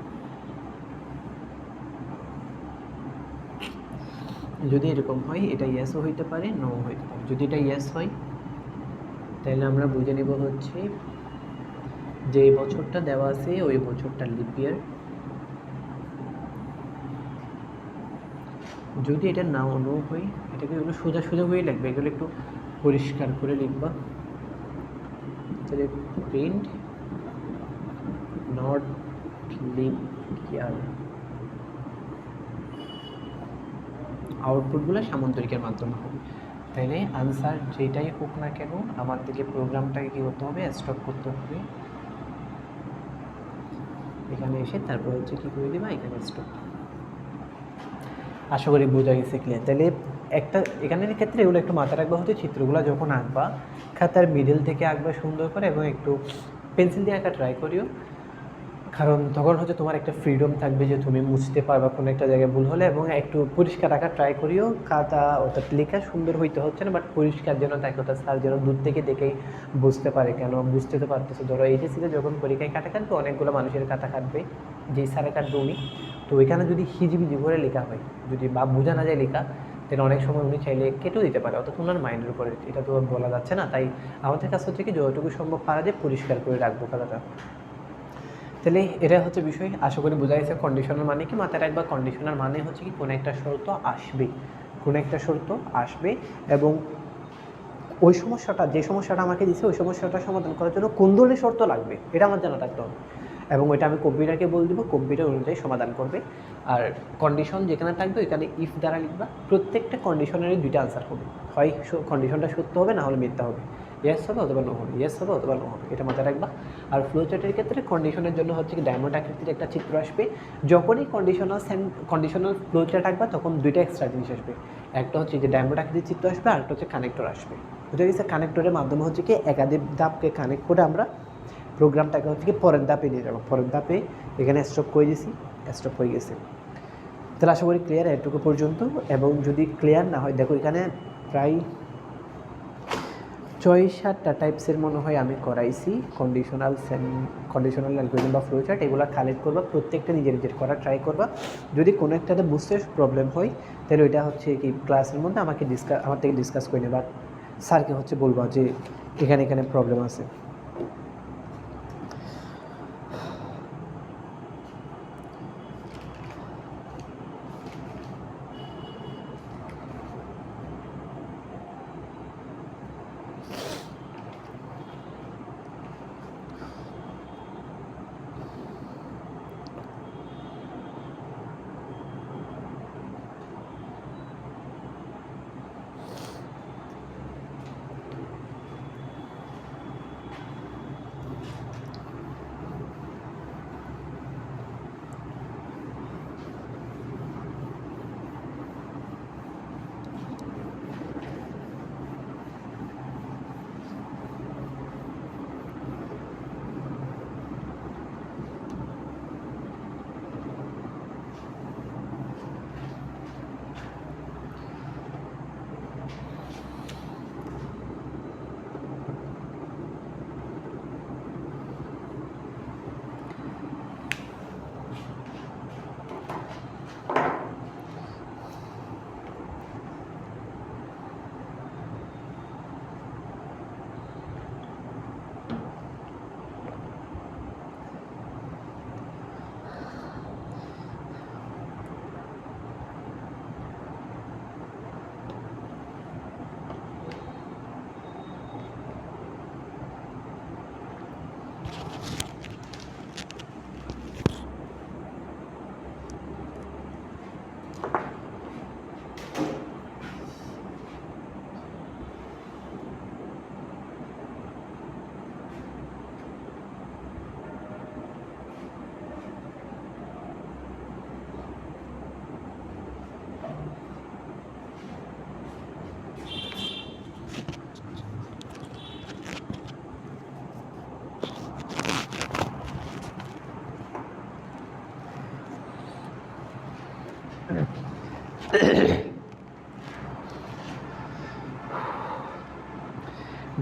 যদি এরকম হয় এটা ইয়েসও হইতে পারে, নো হইতে পারে। যদি এটা ইয়েস হয় তাহলে আমরা বুঝে নেব হচ্ছে যে বছরটা দেওয়া আছে ওই বছরটা লিপ ইয়ার। যদি এটা নাও নো হয়, এটাকে এগুলো সোজা হয়ে লিখবে, এগুলো একটু পরিষ্কার করে লিখবা। তাহলে প্রিন্ট নট লিপ ইয়ার, আউটপুটগুলো সামন্তরিকের মাধ্যমে হবে। তাহলে আনসার যেটাই হোক না কেন আমার থেকে প্রোগ্রামটাকে কী করতে হবে, স্টপ করতে হবে। এখানে এসে তারপর হচ্ছে কী করে দেবা, এখানে স্টপ। আশা করি বোঝা গেছে ক্লিয়ার। তাহলে একটা এখানের ক্ষেত্রে এগুলো একটু মাথায় রাখবা হচ্ছে চিত্রগুলো যখন আঁকবা খাতার মিডল থেকে আঁকবা সুন্দর করে, এবং একটু পেন্সিল দিয়ে আঁকা ট্রাই করিও, কারণ তখন হচ্ছে তোমার একটা ফ্রিডম থাকবে যে তুমি মুছতে পারবা কোনো একটা জায়গায় ভুল হলে, এবং একটু পরিষ্কার রাখার ট্রাই করিও। খাতা অর্থাৎ লেখা সুন্দর হইতে হচ্ছে না, বাট পরিষ্কার যেন থাকে, অর্থাৎ স্যার যেন দূর থেকে দেখেই বুঝতে পারে। কেন বুঝতে তো পারতেছে, ধরো এইচএসসিতে যখন পরীক্ষায় কাটা কাটবে অনেকগুলো মানুষের কাটা কাটবে, যেই স্যারে কাটবে উনি, তো ওইখানে যদি হিজিবিজি করে লেখা হয়, যদি বা বোঝা না যায় লেখা, তাহলে অনেক সময় উনি চাইলে কেটেও দিতে পারে, অর্থাৎ ওনার মাইন্ডের উপরে, এটা তো বলা যাচ্ছে না। তাই আমাদের কাছে হচ্ছে কি যতটুকু সম্ভব পারা যায় পরিষ্কার করে রাখবো খাতাটা। তাহলে এটা হচ্ছে বিষয়, আশা করি বোঝা গেছে। কন্ডিশনার মানে কি, মাথায় রাখবা কন্ডিশনার মানে হচ্ছে কি কোনো একটা শর্ত আসবে, কোনো একটা শর্ত আসবে, এবং ওই সমস্যাটা, যে সমস্যাটা আমাকে দিচ্ছে ওই সমস্যাটা সমাধান করার জন্য কোন ধরনের শর্ত লাগবে এটা আমার জানা থাকতে হবে, এবং ওইটা আমি কম্পিউটারকে বলে দেবো, কম্পিউটার অনুযায়ী সমাধান করবে। আর কন্ডিশন যেখানে থাকবে ওইখানে ইফ দ্বারা লিখবা। প্রত্যেকটা কন্ডিশনেরই দুইটা আনসার হবে, হয় কন্ডিশনটা সত্য হবে, না হলে মিথ্যা হবে, ইয়েস হবে অথবা নো হবে, ইয়েস হবে অথবা নো হবে, এটা মাথায় রাখবা। আর ফ্লো চার্টের ক্ষেত্রে কন্ডিশনের জন্য হচ্ছে কি ডায়মন্ড আকৃতির একটা চিত্র আসবে। যখনই কন্ডিশনাল ফ্লো চার্ট আঁকবা তখন দুইটা এক্সট্রা জিনিস আসবে, একটা হচ্ছে যে ডায়মন্ড আকৃতির চিত্র আসবে, আর একটা হচ্ছে কানেক্টর আসবে। বুঝে গেছে? কানেক্টরের মাধ্যমে হচ্ছে কি একাধিক ধাপকে কানেক্ট করে আমরা প্রোগ্রামটাকে হচ্ছে কি পরের ধাপে নিয়ে যাবো। পরের ধাপে এখানে স্টপ করে দিয়েছি, স্টপ হয়ে গেছে। তাহলে আশা করি ক্লিয়ার এটুকু পর্যন্ত। এবং যদি ক্লিয়ার না হয়, দেখো এখানে প্রায় 6-7টা টাইপসের মনে হয় আমি করাইছি কন্ডিশনাল অ্যালগরিদম বা ফ্লো চার্ট। এগুলো কালেক্ট করবা, প্রত্যেকটা নিজের নিজের করা ট্রাই করবা। যদি কোনো একটাতে বুঝতে প্রবলেম হয় তাহলে ওইটা হচ্ছে কি ক্লাসের মধ্যে আমার থেকে ডিসকাস করে নেবা, স্যারকে হচ্ছে বলবা যে এখানে এখানে প্রবলেম আছে।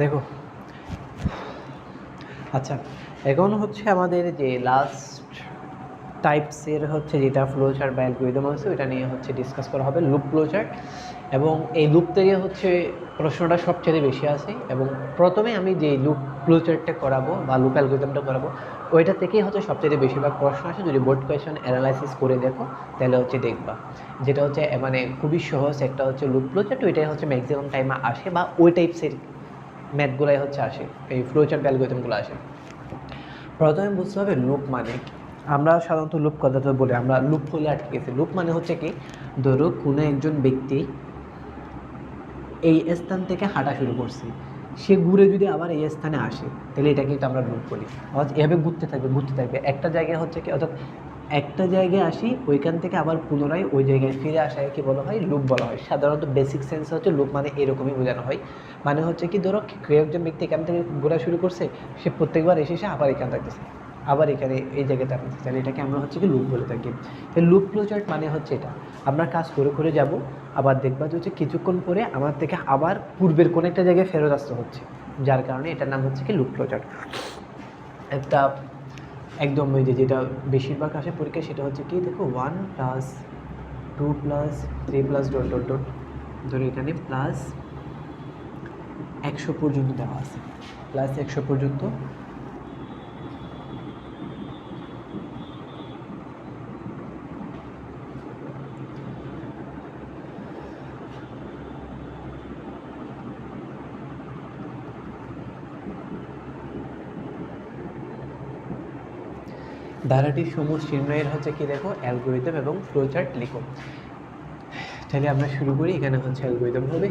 দেখো আচ্ছা, এখন হচ্ছে আমাদের যে লাস্ট টাইপসের হচ্ছে যেটা ফ্লো চার্ট বা অ্যালগরিদম আছে ওইটা নিয়ে হচ্ছে ডিসকাস করা হবে, লুপ ফ্লো চার্ট। এবং এই লুপ থেকে হচ্ছে প্রশ্নটা সবচেয়ে বেশি আসে, এবং প্রথমে আমি যে লুপ ফ্লো চার্টটা করাবো বা লুপ অ্যালগরিদমটা করাবো ওইটা থেকেই হচ্ছে সবচেয়ে বেশিরভাগ প্রশ্ন আসে। যদি বোর্ড কোয়েশন অ্যানালাইসিস করে দেখো তাহলে হচ্ছে দেখবা যেটা হচ্ছে মানে খুবই সহজ একটা হচ্ছে লুপ ফ্লো চার্ট, ওইটাই হচ্ছে ম্যাক্সিমাম টাইমে আসে, বা ওই টাইপসের ম্যাথগুলাই হচ্ছে আসে, এই ফ্লো চার্ট অ্যালগরিদমগুলো আসে। প্রথমে বুঝতে হবে লুপ মানে কি। আমরা সাধারণত লুপ কথাটা বলি, আমরা লুপ হলে আটকে গেছি। লুপ মানে হচ্ছে কি, ধরো কোনো একজন ব্যক্তি এই স্থান থেকে হাঁটা শুরু করছে, সে ঘুরে যদি আবার এই স্থানে আসে তাহলে এটা কিন্তু আমরা লুপ বলি। অর্থাৎ এভাবে ঘুরতে থাকবে একটা জায়গায় হচ্ছে কি, অর্থাৎ একটা জায়গায় আসি, ওইখান থেকে আবার পুনরায় ওই জায়গায় ফিরে আসায় কি বলা হয়, লুপ বলা হয়। সাধারণত বেসিক সেন্স হচ্ছে লুপ মানে এরকমই বোঝানো হয়। মানে হচ্ছে কি, ধরো কেউ একজন ব্যক্তি এখান থেকে ঘোরা শুরু করছে, সে প্রত্যেকবার এসে এসে আবার এখানে থাকতেছে, আবার এখানে এই জায়গাতে আসতেছে, তাহলে এটাকে আমরা হচ্ছে কি লুপ বলে থাকি। লুপ ফ্লোচার্ট মানে হচ্ছে এটা, আমরা কাজ করে করে যাব, আবার দেখবা যে হচ্ছে কিছুক্ষণ পরে আমার থেকে আবার পূর্বের কোনো একটা জায়গায় ফেরত আসতে হচ্ছে, যার কারণে এটার নাম হচ্ছে কি লুপ ফ্লোচার্ট। একটা একদম ওই যে যেটা বেশিরভাগ আসে পরীক্ষায়, সেটা হচ্ছে কি, দেখো 1 + 2 + 3 + ডট ডট ডট, ধরো এখানে প্লাস 100 পর্যন্ত দেওয়া আছে, প্লাস 100 পর্যন্ত। ধারাটির সমূহ নির্ণয়ের হচ্ছে কি, দেখো অ্যালগোরিদম এবং ফ্লোচার্ট লিখো। তাহলে আমরা শুরু করি। এখানে হচ্ছে অ্যালগোরিদম হবে,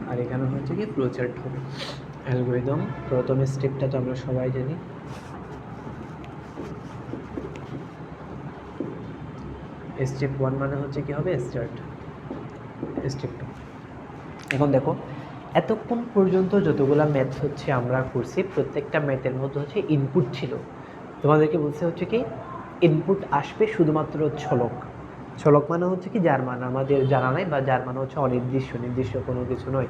আর এখানে হচ্ছে কি ফ্লোচার্ট হবে। অ্যালগোরিদম প্রথম স্টেপটা তো আমরা সবাই জানি, স্টেপ 1 মানে হচ্ছে কি হবে, স্টার্ট। স্টেপ 2, এখন দেখো এতক্ষণ পর্যন্ত যতগুলা ম্যাথ হচ্ছে আমরা করছি, প্রত্যেকটা ম্যাথের মধ্যে হচ্ছে ইনপুট ছিল। তোমাদেরকে বলছে হচ্ছে কি, ইনপুট আসবে শুধুমাত্র ছলক। ছলক মানে হচ্ছে কি, যার মান আমাদের জানা নাই, বা যার মানে হচ্ছে অনির্দিষ্ট, নির্দিষ্ট কোনো কিছু নয়।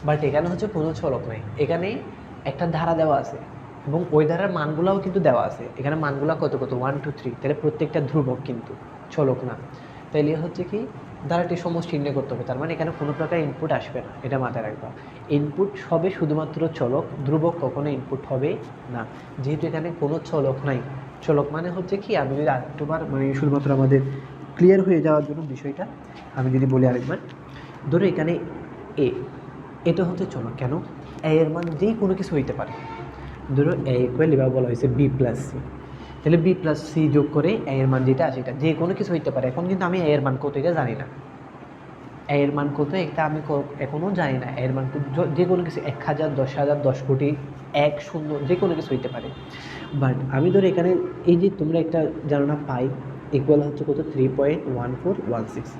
বাট এখানে হচ্ছে কোনো ছলক নাই, এখানে একটা ধারা দেওয়া আছে, এবং ওই ধারার মানগুলাও কিন্তু দেওয়া আছে। এখানে মানগুলা কত কত, 1 2 3, তাহলে প্রত্যেকটা ধ্রুবক কিন্তু, ছলক না। তাইলে হচ্ছে কি, ধারাটি সমষ্টি নির্ণয় করতে হবে, তার মানে এখানে কোনো প্রকার ইনপুট আসবে না, এটা মাথায় রাখবা। ইনপুট হবে শুধুমাত্র চলক, ধ্রুবক কখনো ইনপুট হবে না, যেহেতু এখানে কোনো চলক নাই। চলক মানে হচ্ছে কি, আমি যদি আরেকবার মানে শুধুমাত্র আমাদের ক্লিয়ার হয়ে যাওয়ার জন্য বিষয়টা আমি যদি বলি আরেকবার, ধরো এখানে এটা হচ্ছে চলক। কেন? এর মান যেই কোনো কিছু হইতে পারে। ধরো ইকুয়াল এবার বলা হয়েছে B+C, তাহলে B+C যোগ করে এর মান যেটা আছে, এটা যে কোনো কিছু হইতে পারে। এখন কিন্তু আমি এর মান কত এটা জানি না, এর মান কত এটা আমি এখনও জানি না। এর মান যে কোনো কিছু 1000, 10,000, 10 কোটি, 1 0, যে কোনো কিছু হইতে পারে। বাট আমি ধরো এখানে এই যে তোমরা একটা জানো না, পাই ইকুয়াল হচ্ছে কত, 3.1416,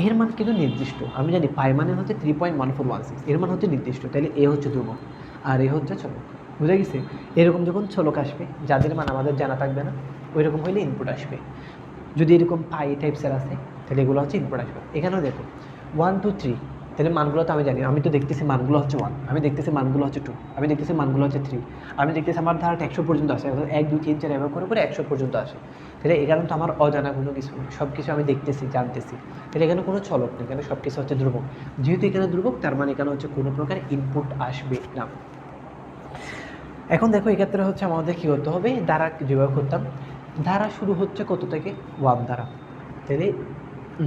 এর মান কিন্তু নির্দিষ্ট। আমি জানি পাই মানে হচ্ছে 3.1416, এর মান হচ্ছে নির্দিষ্ট। তাহলে এ হচ্ছে ধ্রুবক আর এ হচ্ছে চলক, বুঝা গেছে? এরকম যখন চলক আসবে যাদের মান আমাদের জানা থাকবে না, ওই রকম হইলে ইনপুট আসবে। যদি এরকম পাই টাইপসের আসে, তাহলে এগুলো হচ্ছে ইনপুট আসবে। এখানেও দেখো 1 2 3, তাহলে মানগুলো তো আমি জানি, আমি তো দেখতেছি মানগুলো হচ্ছে 1, আমি দেখতেছি মানগুলো হচ্ছে 2, আমি দেখতেছি মানগুলো হচ্ছে 3, আমি দেখতেছি আমার ধারাটা 100 পর্যন্ত আসে, 1 2 3 4 এভাবে করে 100 পর্যন্ত আসে। তাহলে এখানে তো আমার অজানা কোনো কিছু নেই, সব কিছু আমি দেখতেছি, জানতেছি। তাহলে এখানে কোনো চলক নেই, এখানে সব কিছু হচ্ছে ধ্রুবক। যেহেতু এখানে ধ্রুবক, তার মানে এখানে হচ্ছে কোনো প্রকার ইনপুট আসবে না। এখন দেখো এক্ষেত্রে হচ্ছে আমাদের কী করতে হবে, ধারা যেভাবে করতাম, ধারা শুরু হচ্ছে কত থেকে, 1 দ্বারা। তাহলে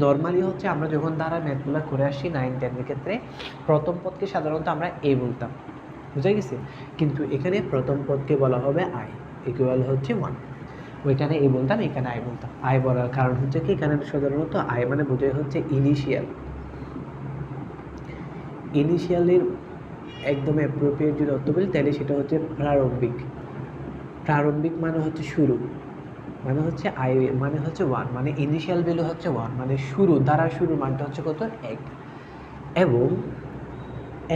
নর্মালি হচ্ছে আমরা যখন ধারা ম্যাথগুলো করে আসি 9 10-এর ক্ষেত্রে, প্রথম পদকে সাধারণত আমরা এ বলতাম, বুঝা গেছে? কিন্তু এখানে প্রথম পদকে বলা হবে আই, ইকুয়াল হচ্ছে 1। ওইখানে এ বলতাম, এখানে আই বলতাম। আই বলার কারণ হচ্ছে কি, এখানে সাধারণত আই মানে বোঝায় হচ্ছে ইনিশিয়াল। ইনিশিয়ালের একদম অ্যাপ্রোপ্রিয়েট যদি অর্থ বলি, তাহলে সেটা হচ্ছে প্রারম্ভিক। প্রারম্ভিক মানে হচ্ছে শুরু, মানে হচ্ছে আই মানে হচ্ছে 1, মানে ইনিশিয়াল ভ্যালু হচ্ছে 1, মানে শুরু, ধারা শুরুর মানটা হচ্ছে কত, 1। এবং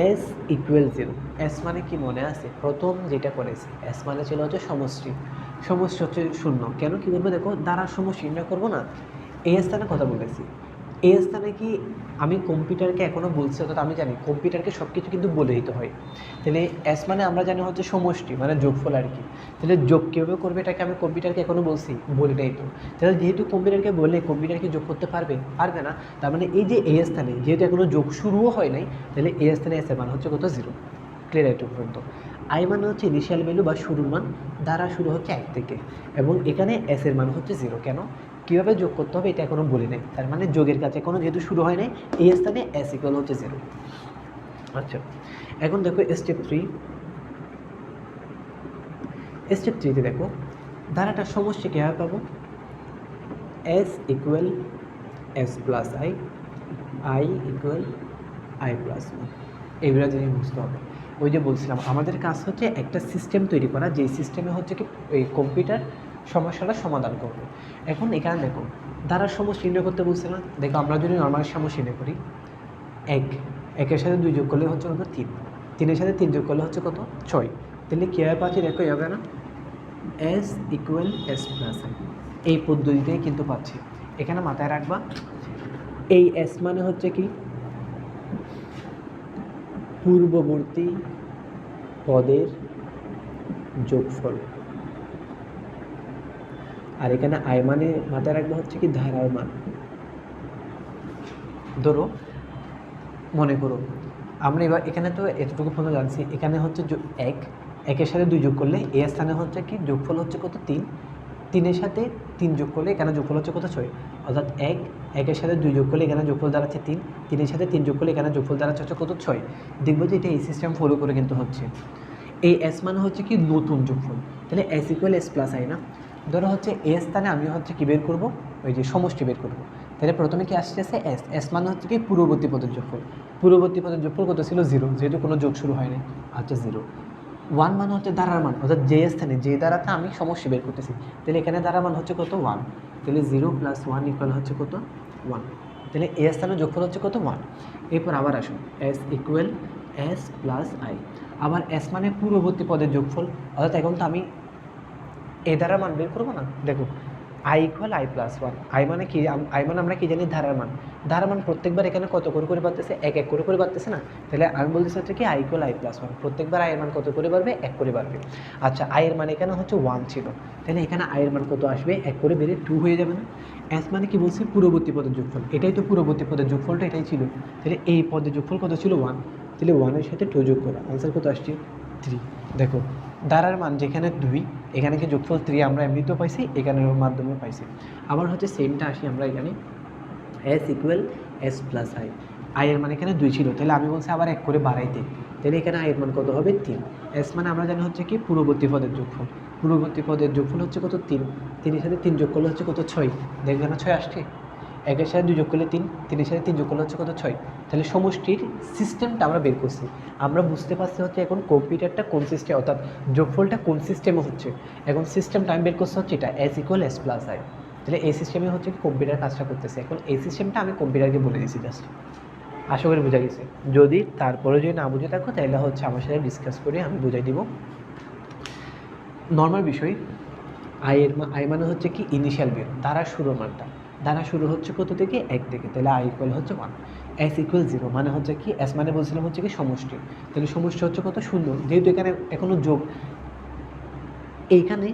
এস ইকুয়াল 0, এস মানে কি মনে আছে, প্রথম যেটা করেছি এস মানে ছিল হচ্ছে সমষ্টি, সমষ্টি হচ্ছে 0। কেন কী করবো, দেখো ধারার সমষ্টি নির্ণয় করবো না, এই স্থানে কথা বলেছি। এই স্থানে কি আমি কম্পিউটারকে এখনও বলছি, অর্থাৎ আমি জানি কম্পিউটারকে সব কিছু কিন্তু বলে দিতে হয়। তাহলে এস মানে আমরা জানি হচ্ছে সমষ্টি, মানে যোগফল আর কি। তাহলে যোগ কীভাবে করবে, এটাকে আমি কম্পিউটারকে এখনও বলছি, বলি নাই তো। তাহলে যেহেতু কম্পিউটারকে বলে, কম্পিউটার কি যোগ করতে পারবে, পারবে না। তার মানে এই যে এই স্থানে যেহেতু এখনও যোগ শুরুও হয় নাই, তাহলে এই স্থানে এস এর মান হচ্ছে কত, 0। ক্লিয়ার একটু পর্যন্ত। আই মানে হচ্ছে ইনিশিয়াল ভ্যালু বা শুরুর মান, ধারা শুরু হচ্ছে 1 থেকে, এবং এখানে এস এর মান হচ্ছে 0। কেন, কীভাবে যোগ করতে হবে এটা এখনও বলি নাই, তার মানে যোগের কাছে এখনও যেহেতু শুরু হয় নাই, এই স্থানে এস ইকুয়াল হচ্ছে 0। আচ্ছা, এখন দেখো স্টেপ 3। স্টেপ 3-তে দেখো ধারাটার সমষ্টি কীভাবে পাবো, S equal S plus I, I equal I plus 1। এইগুলো জিনিস বুঝতে হবে। ওই যে বলছিলাম আমাদের কাজ হচ্ছে একটা সিস্টেম তৈরি করা, যেই সিস্টেমে হচ্ছে কি এই কম্পিউটার সমস্যাটা সমাধান করব। এখন এখানে দেখো দ্বারা সমষ্টি নির্ণয় করতে বলছে না, দেখো আমরা যদি নর্মাল সমষ্টি নির্ণয় করি, একের সাথে 2 যোগ করলে হচ্ছে কত 3, 3-এর সাথে 3 যোগ করলে হচ্ছে কত 6, তাহলে কীভাবে পাচ্ছি দেখো এভাবে না, S equal S plus I, এই পদ্ধতিতেই কিন্তু পাচ্ছি। এখানে মাথায় রাখবা এই এস মানে হচ্ছে কি পূর্ববর্তী পদের যোগফল, আর এখানে আই মানে মাথায় রাখবা হচ্ছে কি ধারার মান। ধরো মনে করো আমরা এবার এখানে তো এতটুকু পর্যন্ত জানছি, এখানে হচ্ছে একের সাথে 2 যোগ করলে এ স্থানে হচ্ছে কি যোগফল হচ্ছে কত 3, 3-এর সাথে 3 যোগ করলে এখানে যোগফল হচ্ছে কত 6, অর্থাৎ একের সাথে 2 যোগ করলে এখানে যোগফল দাঁড়াচ্ছে 3, 3-এর সাথে 3 যোগ করলে এখানে যোগফল দাঁড়াচ্ছে হচ্ছে কত 6। দেখবো যে এটা এই সিস্টেম ফলো করে কিন্তু হচ্ছে। এই এস মানে হচ্ছে কি নতুন যোগফল, তাহলে S equal S plus I না। ধরো হচ্ছে এ স্থানে আমি হচ্ছে কি বের করব, ওই যে সমষ্টি বের করব, তাহলে প্রথমে কি আসতেছে এস, এস মানে হচ্ছে কি পূর্ববর্তী পদের যোগফল, পূর্ববর্তী পদের যোগফল কত ছিল 0, যেহেতু কোনো যোগ শুরু হয়নি, আচ্ছা 0। 1 মানে হচ্ছে ধারার মান, অর্থাৎ যে স্থানে যে দ্বারাতে আমি সমষ্টি বের করতেছি, তাহলে এখানে দ্বারা মান হচ্ছে কত 1, তাহলে 0 + 1 ইকুয়াল হচ্ছে কত 1, তাহলে এ স্থানে যোগফল হচ্ছে কত 1। এরপর আবার আসুন S equal S plus I, আবার এস মানে পূর্ববর্তী পদের যোগফল, অর্থাৎ এখন তো আমি এ দ্বারা মান বের করবো না, দেখো I equal I plus 1, I মানে কি, আই মানে আমরা কি জানি ধারার মান, ধারার মান প্রত্যেকবার এখানে কত করে বাড়তেছে, এক করে বাড়তেছে না, তাহলে আমি বলতেছি হচ্ছে কি আই ইকুয়াল আই প্লাস 1, প্রত্যেকবার আয়ের মান কত করে বাড়বে, 1 করে বাড়বে। আচ্ছা আয়ের মান এখানে হচ্ছে 1 ছিল, তাহলে এখানে আয়ের মান কত আসবে, 1 করে বেড়ে 2 হয়ে যাবে না। এস মানে কি বলছি পূর্ববর্তী পদের যোগফল, এটাই তো পূর্ববর্তী পদের যোগফলটা এটাই ছিল, তাহলে এই পদের যোগফল কত ছিল 1, তাহলে 1-এর সাথে 2 যোগ করা আনসার কত আসছে 3। দেখো দ্বারার মান যেখানে 2, এখানে কি যোগফল 3 আমরা এমনিতেও পাইছি, এখানের মাধ্যমেও পাইছি। আবার হচ্ছে সেমটা আসি আমরা এখানে S equal S plus I, আয়ের মান এখানে 2 ছিল, তাহলে আমি বলছি আবার 1 করে বাড়াইতে, তাহলে এখানে আয়ের মান কত হবে 3। এস মানে আমরা জানি হচ্ছে কি পূর্ববর্তী পদের যোগফল, পূর্ববর্তী পদের যোগফল হচ্ছে কত 3, 3-এর সাথে 3 যোগ করলে হচ্ছে কত 6, দেখবেন না 6 আসছে, 1-এর সাথে 2 যোগ করলে 3, 3-এর সাথে 3 যোগ করলে হচ্ছে কত 6, তাহলে সমষ্টির সিস্টেমটা আমরা বের করছি। আমরা বুঝতে পারছি হচ্ছে এখন কম্পিউটারটা কোন সিস্টেম, অর্থাৎ যোগফলটা কোন সিস্টেমে হচ্ছে, এখন সিস্টেমটা আমি বের করছি হচ্ছে এটা S equal S plus I, তাহলে এই সিস্টেমে হচ্ছে কি কম্পিউটার কাজটা করতেছে। এখন এই সিস্টেমটা আমি কম্পিউটারকে বলে দিয়েছি জাস্ট, আশা করি বোঝা গেছে। যদি তারপরে যদি না বুঝে থাকো তাহলে হচ্ছে আমার সাথে ডিসকাস করে আমি বুঝাই দিব। নর্মাল বিষয় আই মানে হচ্ছে কি ইনিশিয়াল বের, দ্বারা শুরুর মানটা, দ্বারা শুরু হচ্ছে কত থেকে 1 থেকে, তাহলে আই ইকুয়াল হচ্ছে 1। এস ইকুয়াল 0 মানে হচ্ছে কি, এস মানে বলছিলাম হচ্ছে কি সমষ্টি, তাহলে সমষ্টি হচ্ছে কত 0, যেহেতু এখানে এখনও যোগ, এইখানে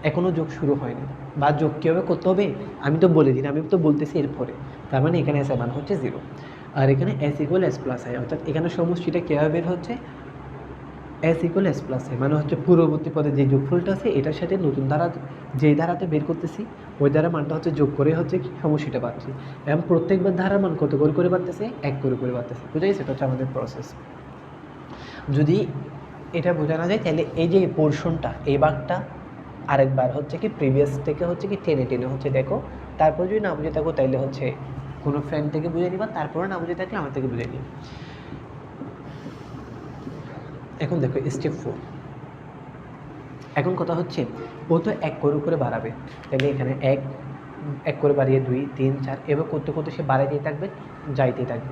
এখনও যোগ শুরু হয়নি, বা যোগ কীভাবে করতে হবে আমি তো বলে দিন, আমি তো বলতেছি এরপরে, তার মানে এখানে এস এর মান হচ্ছে 0, আর এখানে S equal S plus I, অর্থাৎ এখানে সমষ্টিটা কীভাবে বের হচ্ছে, S equal S plus I মানে হচ্ছে পূর্ববর্তী পদে যে যোগফলটা আছে এটার সাথে নতুন ধারা, যেই ধারাতে বের করতেছি ওই ধারা মানটা হচ্ছে যোগ করে হচ্ছে কি সমষ্টিটা পাচ্ছি, এবং প্রত্যেকবার ধারার মান কত করে বাড়তেছে, 1 করে বাড়তেছে, বুঝা গেছে? এটা হচ্ছে আমাদের প্রসেস। যদি এটা বোঝা না যায় তাহলে এই যে পোর্শনটা, এই ভাগটা আরেকবার হচ্ছে কি প্রিভিয়াস থেকে হচ্ছে কি টেনে হচ্ছে দেখো, তারপর যদি না বুঝে থাকো তাহলে হচ্ছে কোনো ফ্রেন্ড থেকে বুঝে নিবা, তারপরে না বুঝে থাকলে আমার থেকে বুঝে নিই। এখন দেখো স্টেপ 4, এখন কথা হচ্ছে ও তো 1 করে বাড়াবে, তাহলে এখানে 1 করে বাড়িয়ে 2, 3, 4 এভাবে করতে করতে সে বাড়াইতেই থাকবে, যাইতেই থাকবে।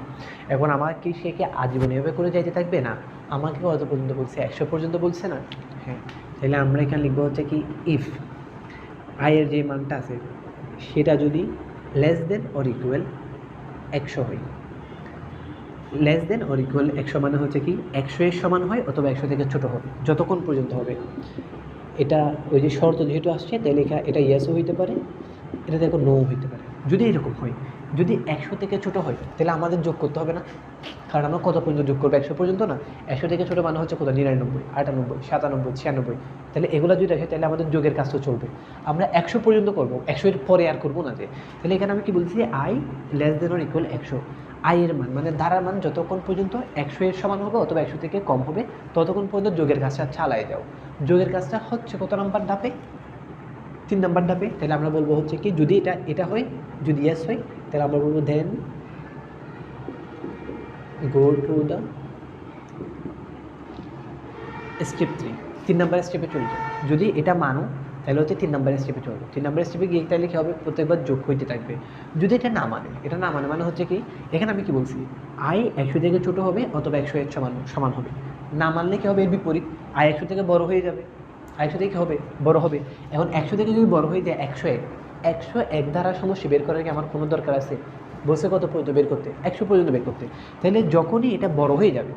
এখন আমার কি সে কি আজীবন এভাবে করে যাইতে থাকবে না, আমাকে কত পর্যন্ত বলছে 100 পর্যন্ত বলছে না, হ্যাঁ, তাহলে আমরা এখানে লিখবো হচ্ছে কি ইফ আয়ের যে মানটা আছে সেটা যদি লেস দেন অর ইকুয়াল 100 হয়, লেস দেন অর ইকুয়াল 100 মানে হচ্ছে কি 100 এর সমান হয় অথবা 100 থেকে ছোটো হবে, যতক্ষণ পর্যন্ত হবে, এটা ওই যে শর্ত যেহেতু আসছে তাহলে এটা ইয়েসও হইতে পারে, এটা দেখো নো হইতে পারে। যদি এরকম হয়, যদি 100 থেকে ছোটো হয় তাহলে আমাদের যোগ করতে হবে না, কারণ আমরা কত পর্যন্ত যোগ করবো, 100 পর্যন্ত না, 100 থেকে ছোটো মানে হচ্ছে কত 99, 98, 97, 96, তাহলে এগুলো যদি আসে তাহলে আমাদের যোগের কাজটা চলবে, আমরা 100 পর্যন্ত করবো, 100 এর পরে আর করবো না যে, তাহলে এখানে আমি কি বলছি I less than or equal 100, আয়ের মান মানে ধারার মান যতক্ষণ পর্যন্ত 100 এর সমান হবে অথবা 100 থেকে কম হবে ততক্ষণ পর্যন্ত যোগের কাজটা চালায় যাও। যোগের কাজটা হচ্ছে কত নাম্বার ধাপে, 3 নাম্বার ধাপে, তাহলে আমরা বলবো হচ্ছে কি যদি এটা হয়, যদি ইয়েস হয় তাহলে আমরা বলবো then go to the step 3, 3 number স্টেপে চলে যাও। যদি এটা মানো তাহলে হচ্ছে 3 নম্বরের স্টেপে চলবে। 3 নম্বরের স্টেপে গিয়ে তাহলে কী হবে, প্রত্যেকবার যোগ হইতে থাকবে। যদি এটা না মানে মানে হচ্ছে কি, এখানে আমি কি বলছি, i 100 থেকে ছোটো হবে অথবা 100 এর সমান হবে। না মানলে কী হবে, এর বিপরীত, i 100 থেকে বড় হয়ে যাবে, i 100 থেকে কী হবে, বড় হবে। এখন 100 থেকে যদি বড় হয়ে যায় 101 দ্বারা সমষ্টি বের করার কি আমার কোনো দরকার আছে? বলছে কত পর্যন্ত বের করতে, 100 পর্যন্ত বের করতে। তাহলে যখনই এটা বড় হয়ে যাবে,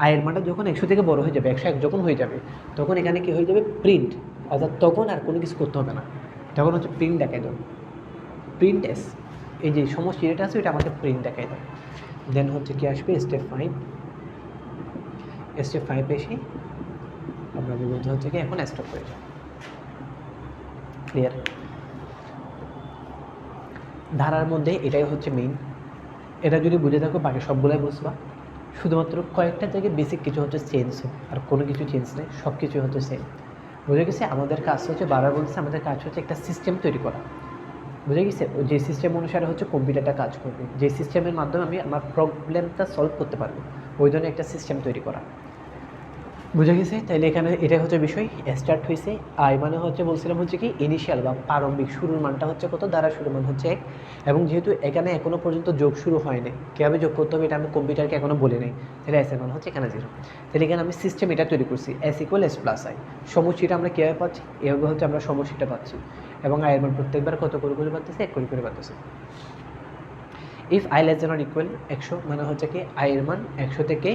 আয়ের মানটা যখন 100 থেকে বড় হয়ে যাবে, 101 যখন হয়ে যাবে, তখন এখানে কি হয়ে যাবে, প্রিন্ট। অর্থাৎ তখন আর কোনো কিছু করতে হবে না, তখন হচ্ছে প্রিন্ট দেখাই দেবে, প্রিন্ট এস, এই যে সমষ্টি যেটা আছে ওইটা আমাকে প্রিন্ট দেখাই দেয়। দেন হচ্ছে কি আসবে, স্টেপ 5 এসে আমরা বলতে হচ্ছে কি এখন স্টপ হয়ে যাবে। ক্লিয়ার? ধারার মধ্যে এটাই হচ্ছে মেইন। এটা যদি বুঝে থাকো বাকি সবগুলাই বুঝবা। শুধুমাত্র কয়েকটা জায়গায় বেসিক কিছু হচ্ছে চেঞ্জ, আর কোনো কিছু চেঞ্জ নেই, সব কিছুই হচ্ছে সেম। বুঝে গেছে? আমাদের কাজ হচ্ছে, বারবার বলছে, আমাদের কাজ হচ্ছে একটা সিস্টেম তৈরি করা। বুঝে গেছে? যে সিস্টেম অনুসারে হচ্ছে কম্পিউটারটা কাজ করবে, যে সিস্টেমের মাধ্যমে আমি আমার প্রবলেমটা সলভ করতে পারবো, ওই ধরনের একটা সিস্টেম তৈরি করা। বুঝে গেছে? তাইলে এখানে এটাই হচ্ছে বিষয়, স্টার্ট হয়েছে। আই মানে হচ্ছে বলছিলাম হচ্ছে কি ইনিশিয়াল বা প্রারম্ভিক শুরুর মানটা হচ্ছে কত, দ্বারা শুরুর মান হচ্ছে 1। এবং যেহেতু এখানে এখনও পর্যন্ত যোগ শুরু হয়নি, কীভাবে যোগ করতে হবে এটা আমি কম্পিউটারকে এখনও বলি নাই, তাহলে এস এর মান হচ্ছে এখানে 0। তাহলে এখানে আমি সিস্টেম এটা তৈরি করছি, S equal S plus I. সমষ্টিটা আমরা কীভাবে পাচ্ছি, এভাবে হচ্ছে আমরা সমষ্টিটা পাচ্ছি। এবং আয়ের মান প্রত্যেকবার কত করে পাচ্তেছে, 1 করে পাচ্তেছে। If I less than or equal 100 মানে হচ্ছে কি আয়ের মান 100 থেকে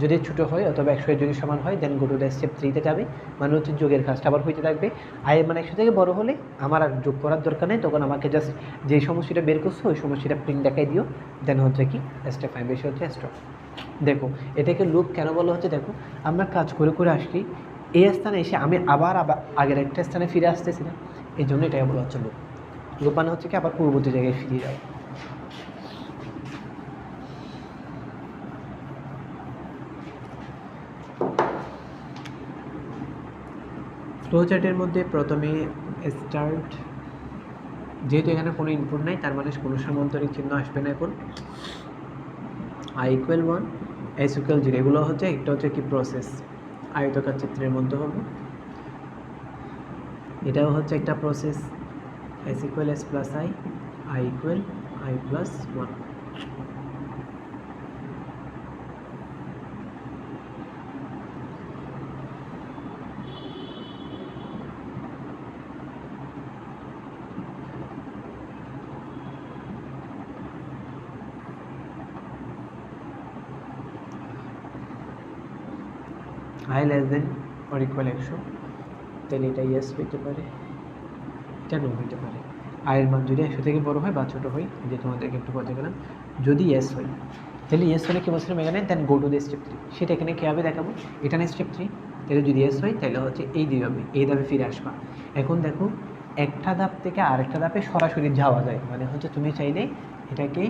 যদি ছোটো হয় অথবা 100 যদি সমান হয়, দেন গো টু দ্য স্টেপ 3-তে যাবে। মানে হচ্ছে যোগের কাজটা আবার হইতে থাকবে। আয়ের মান 100 থেকে বড় হলে আমার আর যোগ করার দরকার নেই, তখন আমাকে জাস্ট যে সমষ্টিটা বের করছো ওই সমষ্টিটা প্রিন্ট দেখাই দিও। দেন হচ্ছে কি স্টেপ 5 বেশি হচ্ছে স্টপ। দেখো এটাকে লুপ কেন বলা হচ্ছে, দেখো আমরা কাজ করে আসছি, এই স্থানে এসে আমি আবার আগের একটা স্থানে ফিরে আসতেছি না, এই জন্য এটাকে বলা হচ্ছে লুপ। লুপ মানে হচ্ছে কি আবার পূর্ববর্তী জায়গায় ফিরে যাও। ফ্লোচার্টের মধ্যে প্রথমে স্টার্ট, যেহেতু এখানে কোনো ইনপুট নাই তার মানে কোনো সমান্তরিক চিহ্ন আসবে না। এখন আই ইকুয়াল 1 এস ইকুয়াল 0, এগুলো হচ্ছে একটা হচ্ছে কি প্রসেস, আয়তকার চিত্রের মধ্যে হবে, এটাও হচ্ছে একটা process. S equal S plus I equal I plus 1। I less than or equal 100, তাহলে এটা ইয়েস হইতে পারে, কেন হইতে পারে, আয়ের মান যদি 100 থেকে বড় হয় বা ছোটো হয়, যে তোমাদেরকে একটু বলতে গেলাম, যদি ইয়েস হয় তাহলে ইয়েস হলে কী বলছিলাম এখানে, দেন গো টু দ্য স্টেপ 3, সেটা এখানে কীভাবে দেখাবো, এটা না স্টেপ 3। তাহলে যদি ইয়েস হয় তাহলে হচ্ছে এই দিকে এই ধাপে ফিরে আসবা। এখন দেখো একটা ধাপ থেকে আরেকটা ধাপে সরাসরি যাওয়া যায়, মানে হচ্ছে তুমি চাইলে এটাকে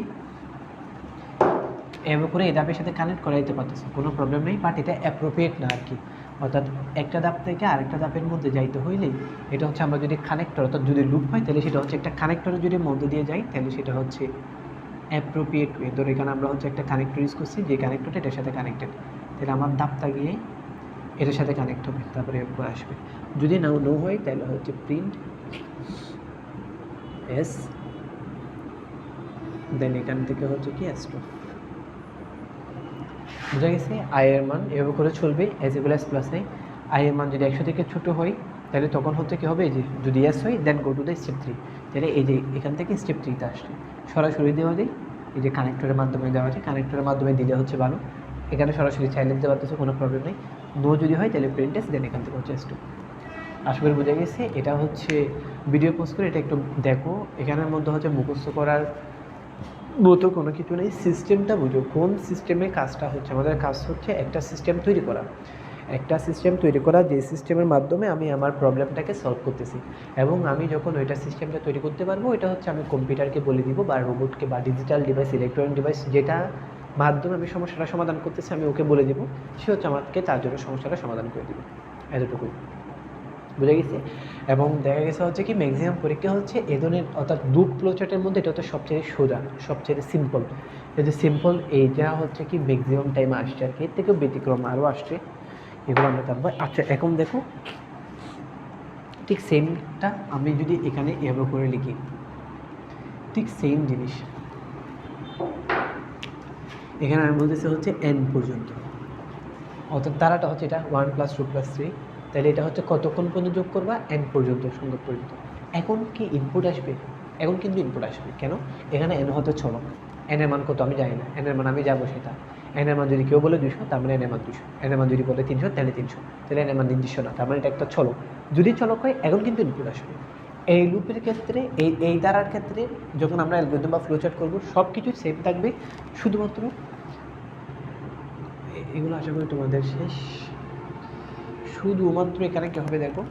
এভাবে করে এই ধাপের সাথে কানেক্ট করা যেতে পারতেছে, কোনো প্রবলেম নেই, বাট এটা অ্যাপ্রোপ্রিয়েট না আর কি। অর্থাৎ একটা ধাপ থেকে আরেকটা ধাপের মধ্যে যাইতে হইলে এটা হচ্ছে আমরা যদি কানেক্টর, অর্থাৎ যদি লুপ হয় তাহলে সেটা হচ্ছে একটা কানেক্টরে যদি মধ্যে দিয়ে যাই তাহলে সেটা হচ্ছে অ্যাপ্রোপ্রিয়েট ওয়ে। ধরো এখানে আমরা হচ্ছে একটা কানেক্টর ইউজ করছি, যে কানেক্টরটা এটার সাথে কানেক্টেড, তাহলে আমার ধাপটা গিয়ে এটার সাথে কানেক্ট হবে, তারপরে এরপর আসবে। যদি নো হয় তাহলে হচ্ছে প্রিন্ট এস, দেন এখান থেকে হচ্ছে কি স্টপ। বোঝা গেছে? আয়ের মান এভাবে করে চলবে, এস ইকুয়াল এস প্লাস আয়ের মান যদি 100 থেকে ছোটো হয় তাহলে তখন হচ্ছে কী হবে, এই যে যদি এস হয় দেন গো টু দ্য স্টেপ 3, তাহলে এই যে এখান থেকে স্টেপ 3-তে আসছে সরাসরি দেওয়া যায়, এই যে কানেক্টরের মাধ্যমে দেওয়া যায়, কানেক্টরের মাধ্যমে দিলে হচ্ছে ভালো। এখানে সরাসরি চাইলে দিতে পারতেছে, কোনো প্রবলেম নেই। নো যদি হয় তাহলে প্রিন্ট এস, দেন এখান থেকে হচ্ছে স্টপ। আশা করি বোঝা গেছে। এটা হচ্ছে ভিডিও পোস্ট করে এটা একটু দেখো, এখানের মধ্যে হচ্ছে মুখস্থ করার মতো কোনো কিছু নেই, সিস্টেমটা বুঝো, কোন সিস্টেমে কাজটা হচ্ছে। আমাদের কাজ হচ্ছে একটা সিস্টেম তৈরি করা, যে সিস্টেমের মাধ্যমে আমি আমার প্রবলেমটাকে সলভ করতেছি। এবং আমি যখন ওইটা সিস্টেমটা তৈরি করতে পারবো, এটা হচ্ছে আমি কম্পিউটারকে বলে দিব বা রোবটকে বা ডিজিটাল ডিভাইস, ইলেকট্রনিক ডিভাইস, যেটা মাধ্যমে আমি সমস্যাটা সমাধান করতেছি আমি ওকে বলে দিব, সে হচ্ছে আমাকে তার জন্য সমস্যাটা সমাধান করে দেবে। এতটুকুই বুঝে গেছে। এবং দেখা গেছে হচ্ছে কি ম্যাক্সিমাম পরীক্ষা হচ্ছে এ ধরনের, অর্থাৎ লুপ ফ্লোচার্টের মধ্যে এটা হচ্ছে সবচেয়ে সোজা, সবচেয়ে সিম্পল। এই যে সিম্পল এইটা হচ্ছে কি ম্যাক্সিমাম টাইমে আসছে আর কি, এর থেকেও ব্যতিক্রম আরও আসছে, এগুলো আমরা জানবো। আচ্ছা এখন দেখো ঠিক সেমটা আমি যদি এখানে এভাবে করে লিখি, ঠিক সেম জিনিস এখানে আমি বলতেছি হচ্ছে n পর্যন্ত, অর্থাৎ তারাটা হচ্ছে এটা 1 + 2 + 3, তাহলে এটা হচ্ছে কতক্ষণ পর্যন্ত যোগ করবা n পর্যন্ত, সংখ্যক পর্যন্ত। এখন কি ইনপুট আসবে? এখন কিন্তু ইনপুট আসবে। কেন? এখানে n হতে চলক, n এর মান কত আমি জানি না, n এর মান আমি যাবো সেটা, n এর মান যদি কেউ বলে 200 তার মানে n এর মান 200, n এর মান যদি বলে 300 তাহলে 300, তাহলে n এর মান নির্দিষ্ট না, তার মানে এটা একটা চলক। যদি চলক হয় এখন কিন্তু ইনপুট আসবে। এই লুপের ক্ষেত্রে, এই ধারার ক্ষেত্রে যখন আমরা অ্যালগরিদম বা ফ্লোচার্ট করবো সব কিছু সেম থাকবে, শুধুমাত্র এগুলো আশা করি তোমাদের শেষ। শুধুমাত্র এখানে কি হবে দেখো,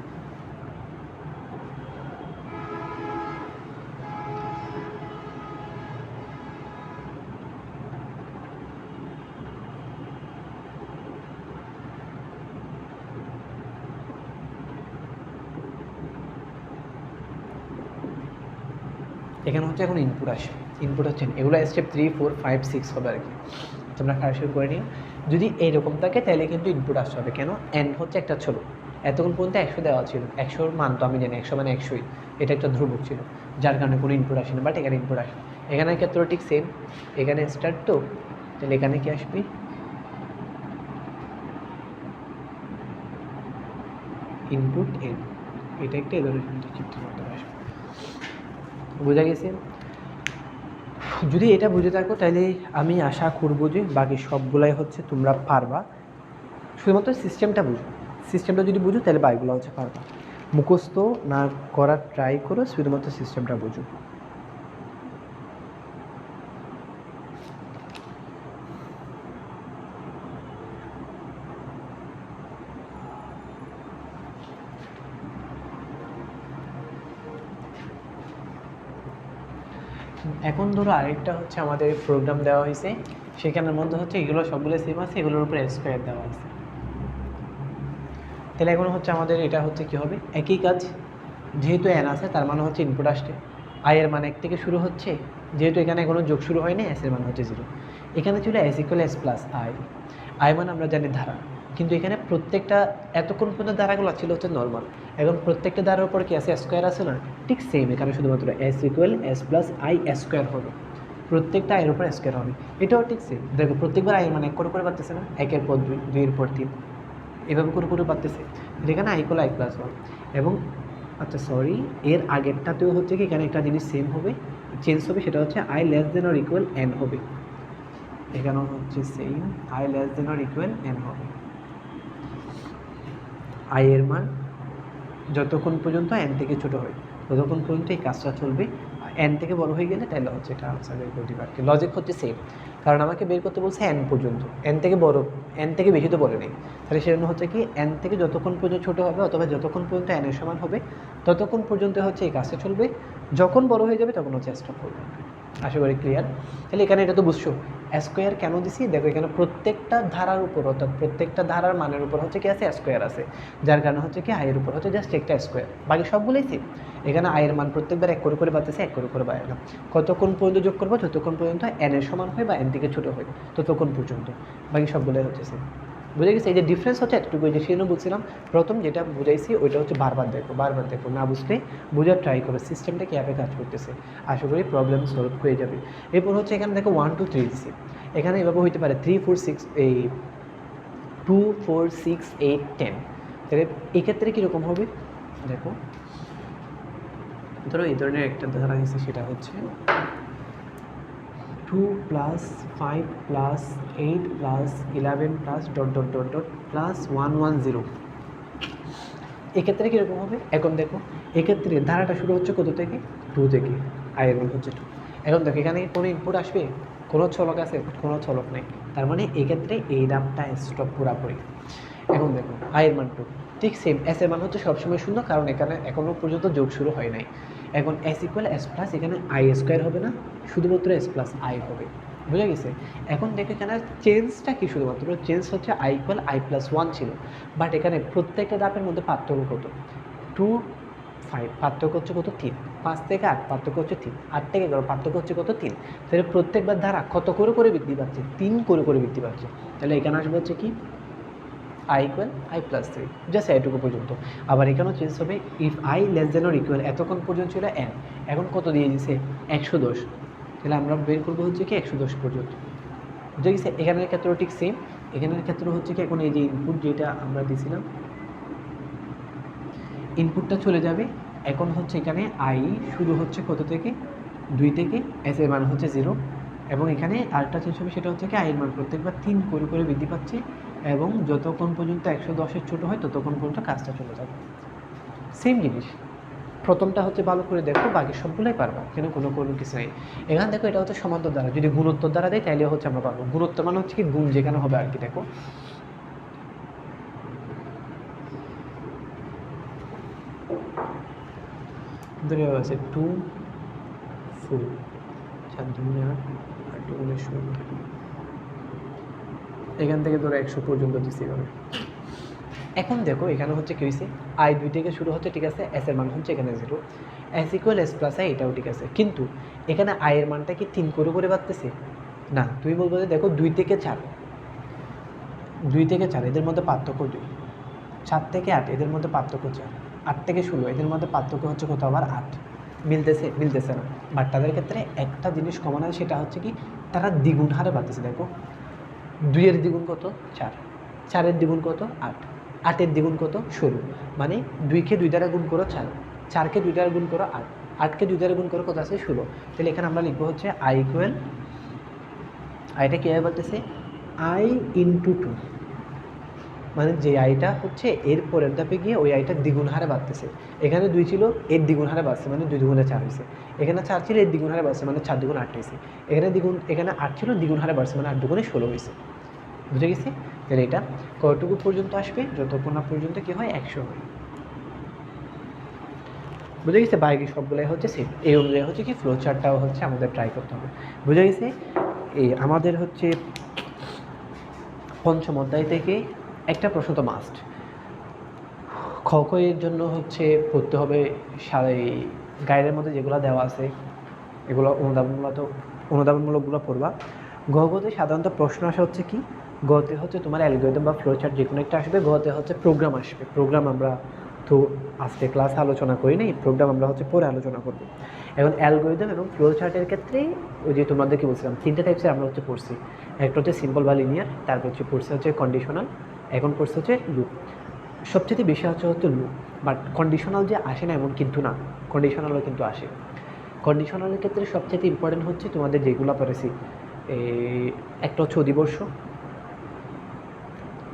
এখানে হচ্ছে এখন ইনপুট আসবে, ইনপুট হচ্ছে এগুলো স্টেপ 3 4 5 6 হবে আর কি, তোমরা খারাপ করে নিও। যদি এইরকম থাকে তাহলে কিন্তু ইনপুট আসতে হবে। কেন? n হচ্ছে একটা ছোট, এতক্ষণ পর্যন্ত 100 দেওয়া ছিল, 100-র মান তো আমি জানি 100 মানে 100ই, এটা একটা ধ্রুবক ছিল, যার কারণে কোনো ইনপুট আসে না, বাট এখানে ইনপুট আসে। এখানের ক্ষেত্রে ঠিক সেম, এখানে স্টার্ট তো, তাহলে এখানে কি আসবে, ইনপুট n, এটা একটা এদের চিত্র মাধ্যমে আসবে। বোঝা গেছে? যদি এটা বুঝে থাকো তাহলে আমি আশা করবো যে বাকি সবগুলাই হচ্ছে তোমরা পারবা, শুধুমাত্র সিস্টেমটা বুঝো। সিস্টেমটা যদি বুঝো তাহলে বাকিগুলো হচ্ছে পারবা। মুখস্থ না করার ট্রাই করো, শুধুমাত্র সিস্টেমটা বুঝো। এখন ধরো আরেকটা হচ্ছে আমাদের প্রোগ্রাম দেওয়া হয়েছে, সেখানের মধ্যে হচ্ছে এগুলো সবগুলো সেম আছে, এগুলোর উপরে স্কোয়ার দেওয়া আছে। তাহলে এখন হচ্ছে আমাদের এটা হচ্ছে কি হবে, একই কাজ, যেহেতু n আছে তার মানে হচ্ছে ইনপুট আসছে, i এর মান 1 থেকে শুরু হচ্ছে, যেহেতু এখানে কোনো যোগ শুরু হয়নি, s এর মান হচ্ছে 0। এখানে ছিল s = s + i মানে আমরা জানি ধারা, কিন্তু এখানে প্রত্যেকটা এতক্ষণ পর্যন্ত ধারাগুলো ছিল হচ্ছে নর্মাল, এখন প্রত্যেকটা ধারার উপর কি আছে, স্কোয়ার আছে না, ঠিক সেম এখানে শুধুমাত্র s = s + i স্কোয়ার হবে, প্রত্যেকটা এর উপর স্কোয়ার হবে, এটাও ঠিক সেম। দেখো প্রত্যেকবার i এর মান 1 করে পারতেছে না, 1-এর পর 2, 2-এর পর 3, এভাবে করে পারতেছে। এখানে i = i + 1 এবং আচ্ছা সরি, এর আগেরটাতেও হচ্ছে কি এখানে একটা জিনিস সেম হবে, চেঞ্জ হবে, সেটা হচ্ছে i <= n হবে, এখানেও হচ্ছে সেম i <= n হবে। i এর মান যতক্ষণ পর্যন্ত n থেকে ছোট হয় ততক্ষণ পর্যন্ত এই কাজটা চলবে, n থেকে বড় হয়ে গেলে তাহলে হচ্ছে এটা আনসার বের করে দিবে আর কি। লজিক হচ্ছে সেম, কারণ আমাকে বের করতে বলছে n পর্যন্ত, n থেকে বড়, n থেকে বেশি তো বলে নেই, তাহলে সেজন্য হচ্ছে কি n থেকে যতক্ষণ পর্যন্ত ছোট হবে অথবা যতক্ষণ পর্যন্ত n এর সমান হবে ততক্ষণ পর্যন্ত হচ্ছে এই কাজটা চলবে, যখন বড় হয়ে যাবে তখন হচ্ছে স্টপ করবে। আশা করি ক্লিয়ার। তাহলে এখানে এটা তো বুঝছো স্কোয়ার কেন দিছি, দেখো এখানে প্রত্যেকটা ধারার উপর অর্থাৎ প্রত্যেকটা ধারার মানের উপর হচ্ছে কি আছে, স্কোয়ার আছে, যার কারণে হচ্ছে কি i এর উপর হচ্ছে জাস্ট একটা স্কোয়ার, বাকি সবগুলোই সেম। এখানে i এর মান প্রত্যেকবার 1 করে বাড়তেছে, 1 করে বাড়ালাম, কতক্ষণ পর্যন্ত যোগ করবো, যতক্ষণ পর্যন্ত n এর সমান হয় বা n থেকে ছোটো হয় ততক্ষণ পর্যন্ত, বাকি সবগুলোই হচ্ছে সেম। বুঝে গেছে? এই যে ডিফারেন্স হচ্ছে এতটুকু, যে সেজন্য বলছিলাম প্রথম যেটা বুঝাইছি ওইটা হচ্ছে বারবার দেখো, না বুঝলে বোঝার ট্রাই করো সিস্টেমটা কীভাবে কাজ করতেছে, আশা করি প্রবলেম সলভ হয়ে যাবে। এরপর হচ্ছে এখানে দেখো 1 2 3 দিছি, এখানে এভাবে হইতে পারে 3 4 6 এই 2 4 6 8 10, তাহলে এক্ষেত্রে কীরকম হবে দেখো, ধরো এই ধরনের একটা ধারা দিচ্ছে, সেটা হচ্ছে 2 + 5 + 8 + 11 + ... +110, এক্ষেত্রে কীরকম হবে এখন দেখো, এক্ষেত্রে ধারাটা শুরু হচ্ছে কত থেকে, 2 থেকে, i এর মান হচ্ছে 2। এখন দেখো এখানে কোনো ইনপুট আসবে, কোনো চলক আছে, কোনো চলক নেই, তার মানে এক্ষেত্রে এই ডাবটা স্টপ পুরাপুরি। এখন দেখো i এর মান 2, ঠিক সেম s এর মান হচ্ছে সবসময় 0, কারণ এখানে এখনও পর্যন্ত যোগ শুরু হয় নাই। এখন s = s+, এখানে i স্কোয়ার হবে না, শুধুমাত্র s + i হবে, বুঝে গেছে? এখন দেখো এখানে চেঞ্জটা কি, শুধুমাত্র চেঞ্জ হচ্ছে i = i + 1 ছিল, বাট এখানে প্রত্যেকটা ধাপের মধ্যে পার্থক্য কত, 2 5 পার্থক্য হচ্ছে কত, 3, 5 থেকে 8 পার্থক্য হচ্ছে 3, 8 থেকে 11 পার্থক্য হচ্ছে কত, 3, তাহলে প্রত্যেকবার ধারা কত করে বৃদ্ধি পাচ্ছে, 3 করে বৃদ্ধি পাচ্ছে, তাহলে এখানে আসবে হচ্ছে কি i+3 জাস্ট এটুকু পর্যন্ত। আবার এখানেও চেঞ্জ হবে, if i less than or equal, এতক্ষণ পর্যন্ত ছিল n, এখন কত দিয়ে দিছে 110, তাহলে আমরা বের করবো হচ্ছে কি 110 পর্যন্ত। বুঝে গেছে? এখানের ক্ষেত্রেও ঠিক সেম, এখানের ক্ষেত্রে হচ্ছে কি এখন এই যে ইনপুট যেটা আমরা দিয়েছিলাম, ইনপুটটা চলে যাবে। এখন হচ্ছে এখানে i শুরু হচ্ছে কত থেকে, 2 থেকে, s এর মান হচ্ছে 0, এবং এখানে আরেকটা চেঞ্জ হবে, সেটা হচ্ছে কি i এর মান প্রত্যেকবার 3 করে বৃদ্ধি পাচ্ছে, এবং যতক্ষণ পর্যন্ত 110-এর ছোটো হয় ততক্ষণ পর্যন্ত কাজটা চলে যাবে। সেম জিনিস, প্রথমটা হচ্ছে ভালো করে দেখো, বাকি সবগুলোই পারবো, এখানে কোনো কিছু নেই। এখানে দেখো এটা হচ্ছে সমান্তর দ্বারা, যদি গুণোত্তর দ্বারা দেয় তাহলে হচ্ছে আমরা পারবো। গুণোত্তর মানে হচ্ছে কি গুণ যেখানে হবে আর কি। দেখো ধরে আছে 2 ফুল 4 2 8 আর 2 19 শূন্য, এখান থেকে ধরো 100 পর্যন্ত দিচ্ছি হবে। এখন দেখো এখানে হচ্ছে কি হয়েছে, i 2 থেকে শুরু হচ্ছে, ঠিক আছে, s এর মান হচ্ছে এখানে 0, s equal s plus i, এটাও ঠিক আছে, কিন্তু এখানে i এর মানটা কি 3 করে বাড়তেছে না। তুমি বলবো যে দেখো 2 থেকে 4 এদের মধ্যে পার্থক্য 2, 4 থেকে 8 এদের মধ্যে পার্থক্য 4, 8 থেকে 16 এদের মধ্যে পার্থক্য হচ্ছে কত, আবার 8, মিলতেছে না। বাট তাদের ক্ষেত্রে একটা জিনিস কমন আছে, সেটা হচ্ছে কি তারা দ্বিগুণ হারে বাড়তেছে। দেখো 2 এর দ্বিগুণ কত 4, 4 এর দ্বিগুণ কত 8, 8 এর দ্বিগুণ কত 16, মানে 2কে 2 দ্বারা গুণ করো 4, 4কে 2 দ্বারা গুণ করো 8, 8কে 2 দ্বারা গুণ করো কত আছে 16। তাহলে এখানে আমরা লিখবো হচ্ছে i ইকুয়াল, আইটা কীভাবে বলতেছে i ইন্টু 2, মানে যে আইটা হচ্ছে এর পরের ধাপে গিয়ে ওই আইটা দ্বিগুণ হারে বাড়তেছে। এখানে 2 ছিল, এর দ্বিগুণ হারে বাড়ছে, মানে 2 দুগুণে 4 হয়েছে। এখানে 4 ছিল, এর দ্বিগুণ হারে বাড়ছে, মানে 4 দুগুণ 8 হয়েছে। এখানে 8 ছিল, দ্বিগুণ হারে বাড়ছে, মানে 8 দুগুণে 16 হয়েছে। বুঝে গেছি? তাহলে এটা কতটুকু পর্যন্ত আসবে, যতক্ষণ না পর্যন্ত কি হয় 100 হয়। বুঝে গেছে? বাকি সবগুলোই হচ্ছে সেম। এই অনুযায়ী হচ্ছে কি ফ্লো চার্টটাও হচ্ছে আমাদের ট্রাই করতে হবে। বুঝে গেছে? এই আমাদের হচ্ছে পঞ্চম অধ্যায় থেকে একটা প্রশ্ন তো মাস্ট, খ এর জন্য হচ্ছে পড়তে হবে গাইডের মধ্যে যেগুলো দেওয়া আছে এগুলো অনুধাবনমূলকগুলো পড়বা। গতে সাধারণত প্রশ্ন আসা হচ্ছে কি, গতে হচ্ছে তোমার অ্যালগরিদম বা ফ্লো চার্ট যে কোনো একটা আসবে, গতে হচ্ছে প্রোগ্রাম আসবে। প্রোগ্রাম আমরা তো আজকে ক্লাসে আলোচনা করি নি, প্রোগ্রাম আমরা হচ্ছে পরে আলোচনা করব। এখন অ্যালগরিদম এবং ফ্লো চার্টের ক্ষেত্রে ওই যে তোমাদেরকে বলছিলাম 3টে টাইপসের আমরা হচ্ছে পড়ছি। একটা হচ্ছে সিম্পল বা লিনিয়ার, তারপর হচ্ছে পড়ছে হচ্ছে কন্ডিশনাল, এখন পড়ছে হচ্ছে লুপ। সবচেয়ে বেশি হচ্ছে লুপ, বাট কন্ডিশনাল যে আসে না এমন কিন্তু না, কন্ডিশনালও কিন্তু আসে। কন্ডিশনালের ক্ষেত্রে সবচেয়ে ইম্পর্টেন্ট হচ্ছে তোমাদের যেগুলো পড়েছি, একটা হচ্ছে অধিবর্ষ,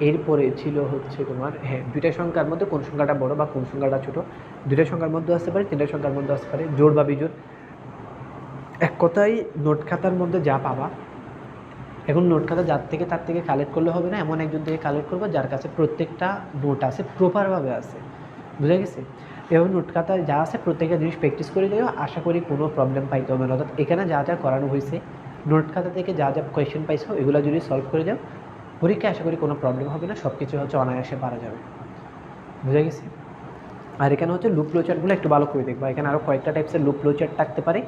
এরপরে ছিল হচ্ছে তোমার দুইটা সংখ্যার মধ্যে কোন সংখ্যাটা বড় বা কোন সংখ্যাটা ছোটো, দুইটা সংখ্যার মধ্যে আসতে পারে, তিনটা সংখ্যার মধ্যে আসতে পারে, জোড় বা বিজোড়। এক কথায় নোট খাতার মধ্যে যা পাবা, এখন নোট খাতা যার থেকে তার থেকে কালেক্ট করলে হবে না, এমন একজন থেকে কালেক্ট করবো যার কাছে প্রত্যেকটা নোট আছে, প্রপারভাবে আছে। বুঝে গেছে? এবার নোট খাতায় যা আছে প্রত্যেকটা জিনিস প্র্যাকটিস করে দেবো, আশা করি কোনো প্রবলেম পাইতে হবে না। অর্থাৎ এখানে যা যা করানো হয়েছে, নোট খাতা থেকে যা যা কোয়েশ্চেন পাইছো এগুলো যদি সলভ করে যাও, পরীক্ষায় আশা করি কোনো প্রবলেম হবে না, সব কিছু হচ্ছে অনায়াসে পারা যাবে। বুঝে গেছি? আর এখানে হচ্ছে লুপ ফ্লো চার্টগুলো একটু ভালো করে দেখবা, এখানে আরও কয়েকটা টাইপসের লুপ ফ্লো চার্ট থাকতে পারে,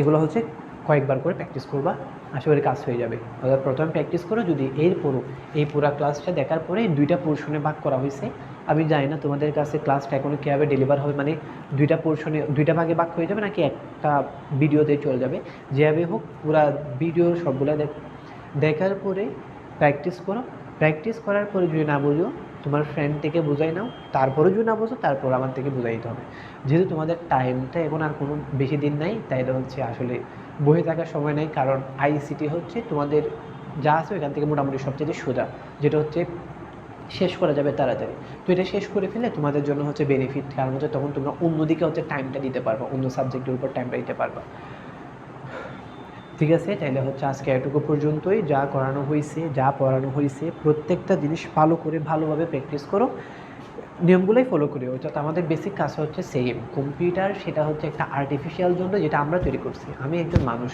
এগুলো হচ্ছে কয়েকবার করে প্র্যাকটিস করবা, আশা করি কাজ হয়ে যাবে। অর্থাৎ প্রথমে প্র্যাকটিস করো, যদি এরপরও এই পুরো ক্লাসটা দেখার পরে 2টা পোর্শনে ভাগ করা হয়েছে, আমি জানি না তোমাদের কাছে ক্লাসটা এখনও কীভাবে ডেলিভার হবে, মানে 2টা পোর্শনে 2টা ভাগে ভাগ হয়ে যাবে নাকি একটা ভিডিওতে চলে যাবে, যেভাবে হোক পুরো ভিডিও সবগুলো দেখার পরে প্র্যাকটিস করো। প্র্যাকটিস করার পরে যদি না বুঝো তোমার ফ্রেন্ড থেকে বুঝাই নাও, তারপরে যদি না বোঝো তারপর আমার থেকে বুঝাই দিতে হবে। যেহেতু তোমাদের টাইমটা এখন আর কোনো বেশি দিন নাই, তাইলে হচ্ছে আসলে বসে থাকার সময় নেই, কারণ আইসিটি হচ্ছে তোমাদের যা আছে এখান থেকে মোটামুটি সবচেয়ে সোজা, যেটা হচ্ছে শেষ করা যাবে তাড়াতাড়ি। তো এটা শেষ করে ফেলে তোমাদের জন্য হচ্ছে বেনিফিট, কারণ হচ্ছে তখন তোমরা অন্যদিকে হচ্ছে টাইমটা দিতে পারবা, অন্য সাবজেক্টের উপর টাইমটা দিতে পারবা। ঠিক আছে? তাইলে হচ্ছে আজকে এটুকু পর্যন্তই। যা করানো হয়েছে, যা পড়ানো হয়েছে, প্রত্যেকটা জিনিস ভালোভাবে প্র্যাকটিস করো, নিয়মগুলোই ফলো করি। অর্থাৎ আমাদের বেসিক কাজ হচ্ছে সেম। কম্পিউটার সেটা হচ্ছে একটা আর্টিফিশিয়াল যন্ত্র, যেটা আমরা তৈরি করছি। আমি একজন মানুষ,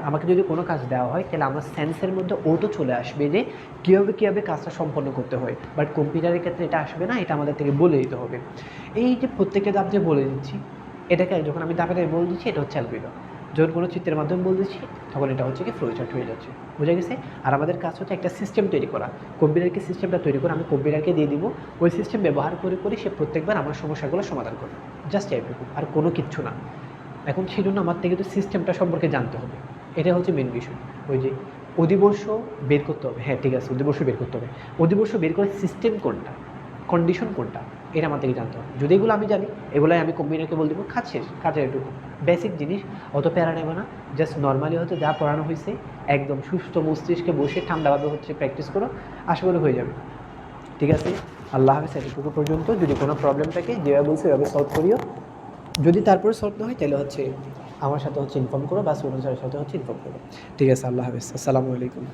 আমাকে যদি কোনো কাজ দেওয়া হয়, তাহলে আমার সেন্সের মধ্যে ওটো চলে আসবে যে কীভাবে কাজটা সম্পন্ন করতে হয়। বাট কম্পিউটারের ক্ষেত্রে এটা আসবে না, এটা আমাদের থেকে বলে দিতে হবে। এই যে প্রত্যেকটা ধাপ যে বলে দিচ্ছি, এটাকে যখন আমি ধাপে বলে দিচ্ছি, এটা হচ্ছে অ্যালগরিদম। যখন কোনো চিত্রের মাধ্যমে বলতেছি তখন এটা হচ্ছে কি ফ্লো চার্ট হয়ে যাচ্ছে, বোঝা গেছে। আর আমাদের কাজ হচ্ছে একটা সিস্টেম তৈরি করা, কম্পিউটারকে সিস্টেমটা তৈরি করে আমি কম্পিউটারকে দিয়ে দিব, ওই সিস্টেম ব্যবহার করে করে সে প্রত্যেকবার আমার সমস্যাগুলো সমাধান করবে, জাস্ট এইটুকু, আর কোনো কিচ্ছু না। এখন সেই জন্য আমার থেকে তো সিস্টেমটা সম্পর্কে জানতে হবে, এটা হচ্ছে মেন বিষয়। ওই যে অধিবর্ষ বের করতে হবে, হ্যাঁ ঠিক আছে, অধিবর্ষ বের করতে হবে, অধিবর্ষ বের করার সিস্টেম কোনটা, কন্ডিশন কোনটা, এটা আমার থেকে জানতে হবে। যদি এগুলো আমি জানি, এগুলাই আমি কম্পিউটারকে বলে দেবো কাজ শেষ, কাজের এটুকু বেসিক জিনিস, অত প্যারা নেবে না। জাস্ট নর্মালি হচ্ছে যা পড়ানো হয়েছে একদম সুস্থ মস্তিষ্কে বসে ঠান্ডাভাবে হচ্ছে প্র্যাকটিস করো, আশা করি হয়ে যাবে। ঠিক আছে, আল্লাহ হাফেজ। এটুকু পর্যন্ত, যদি কোনো প্রবলেম থাকে যেভাবে বলছে এভাবে সলভ করিও, যদি তারপরে সলভ না হয় তাহলে হচ্ছে আমার সাথে হচ্ছে ইনফর্ম করো বা সুরজ স্যারের সাথে হচ্ছে ইনফর্ম করো। ঠিক আছে, আল্লাহ হাফেজ, আসসালামু আলাইকুম।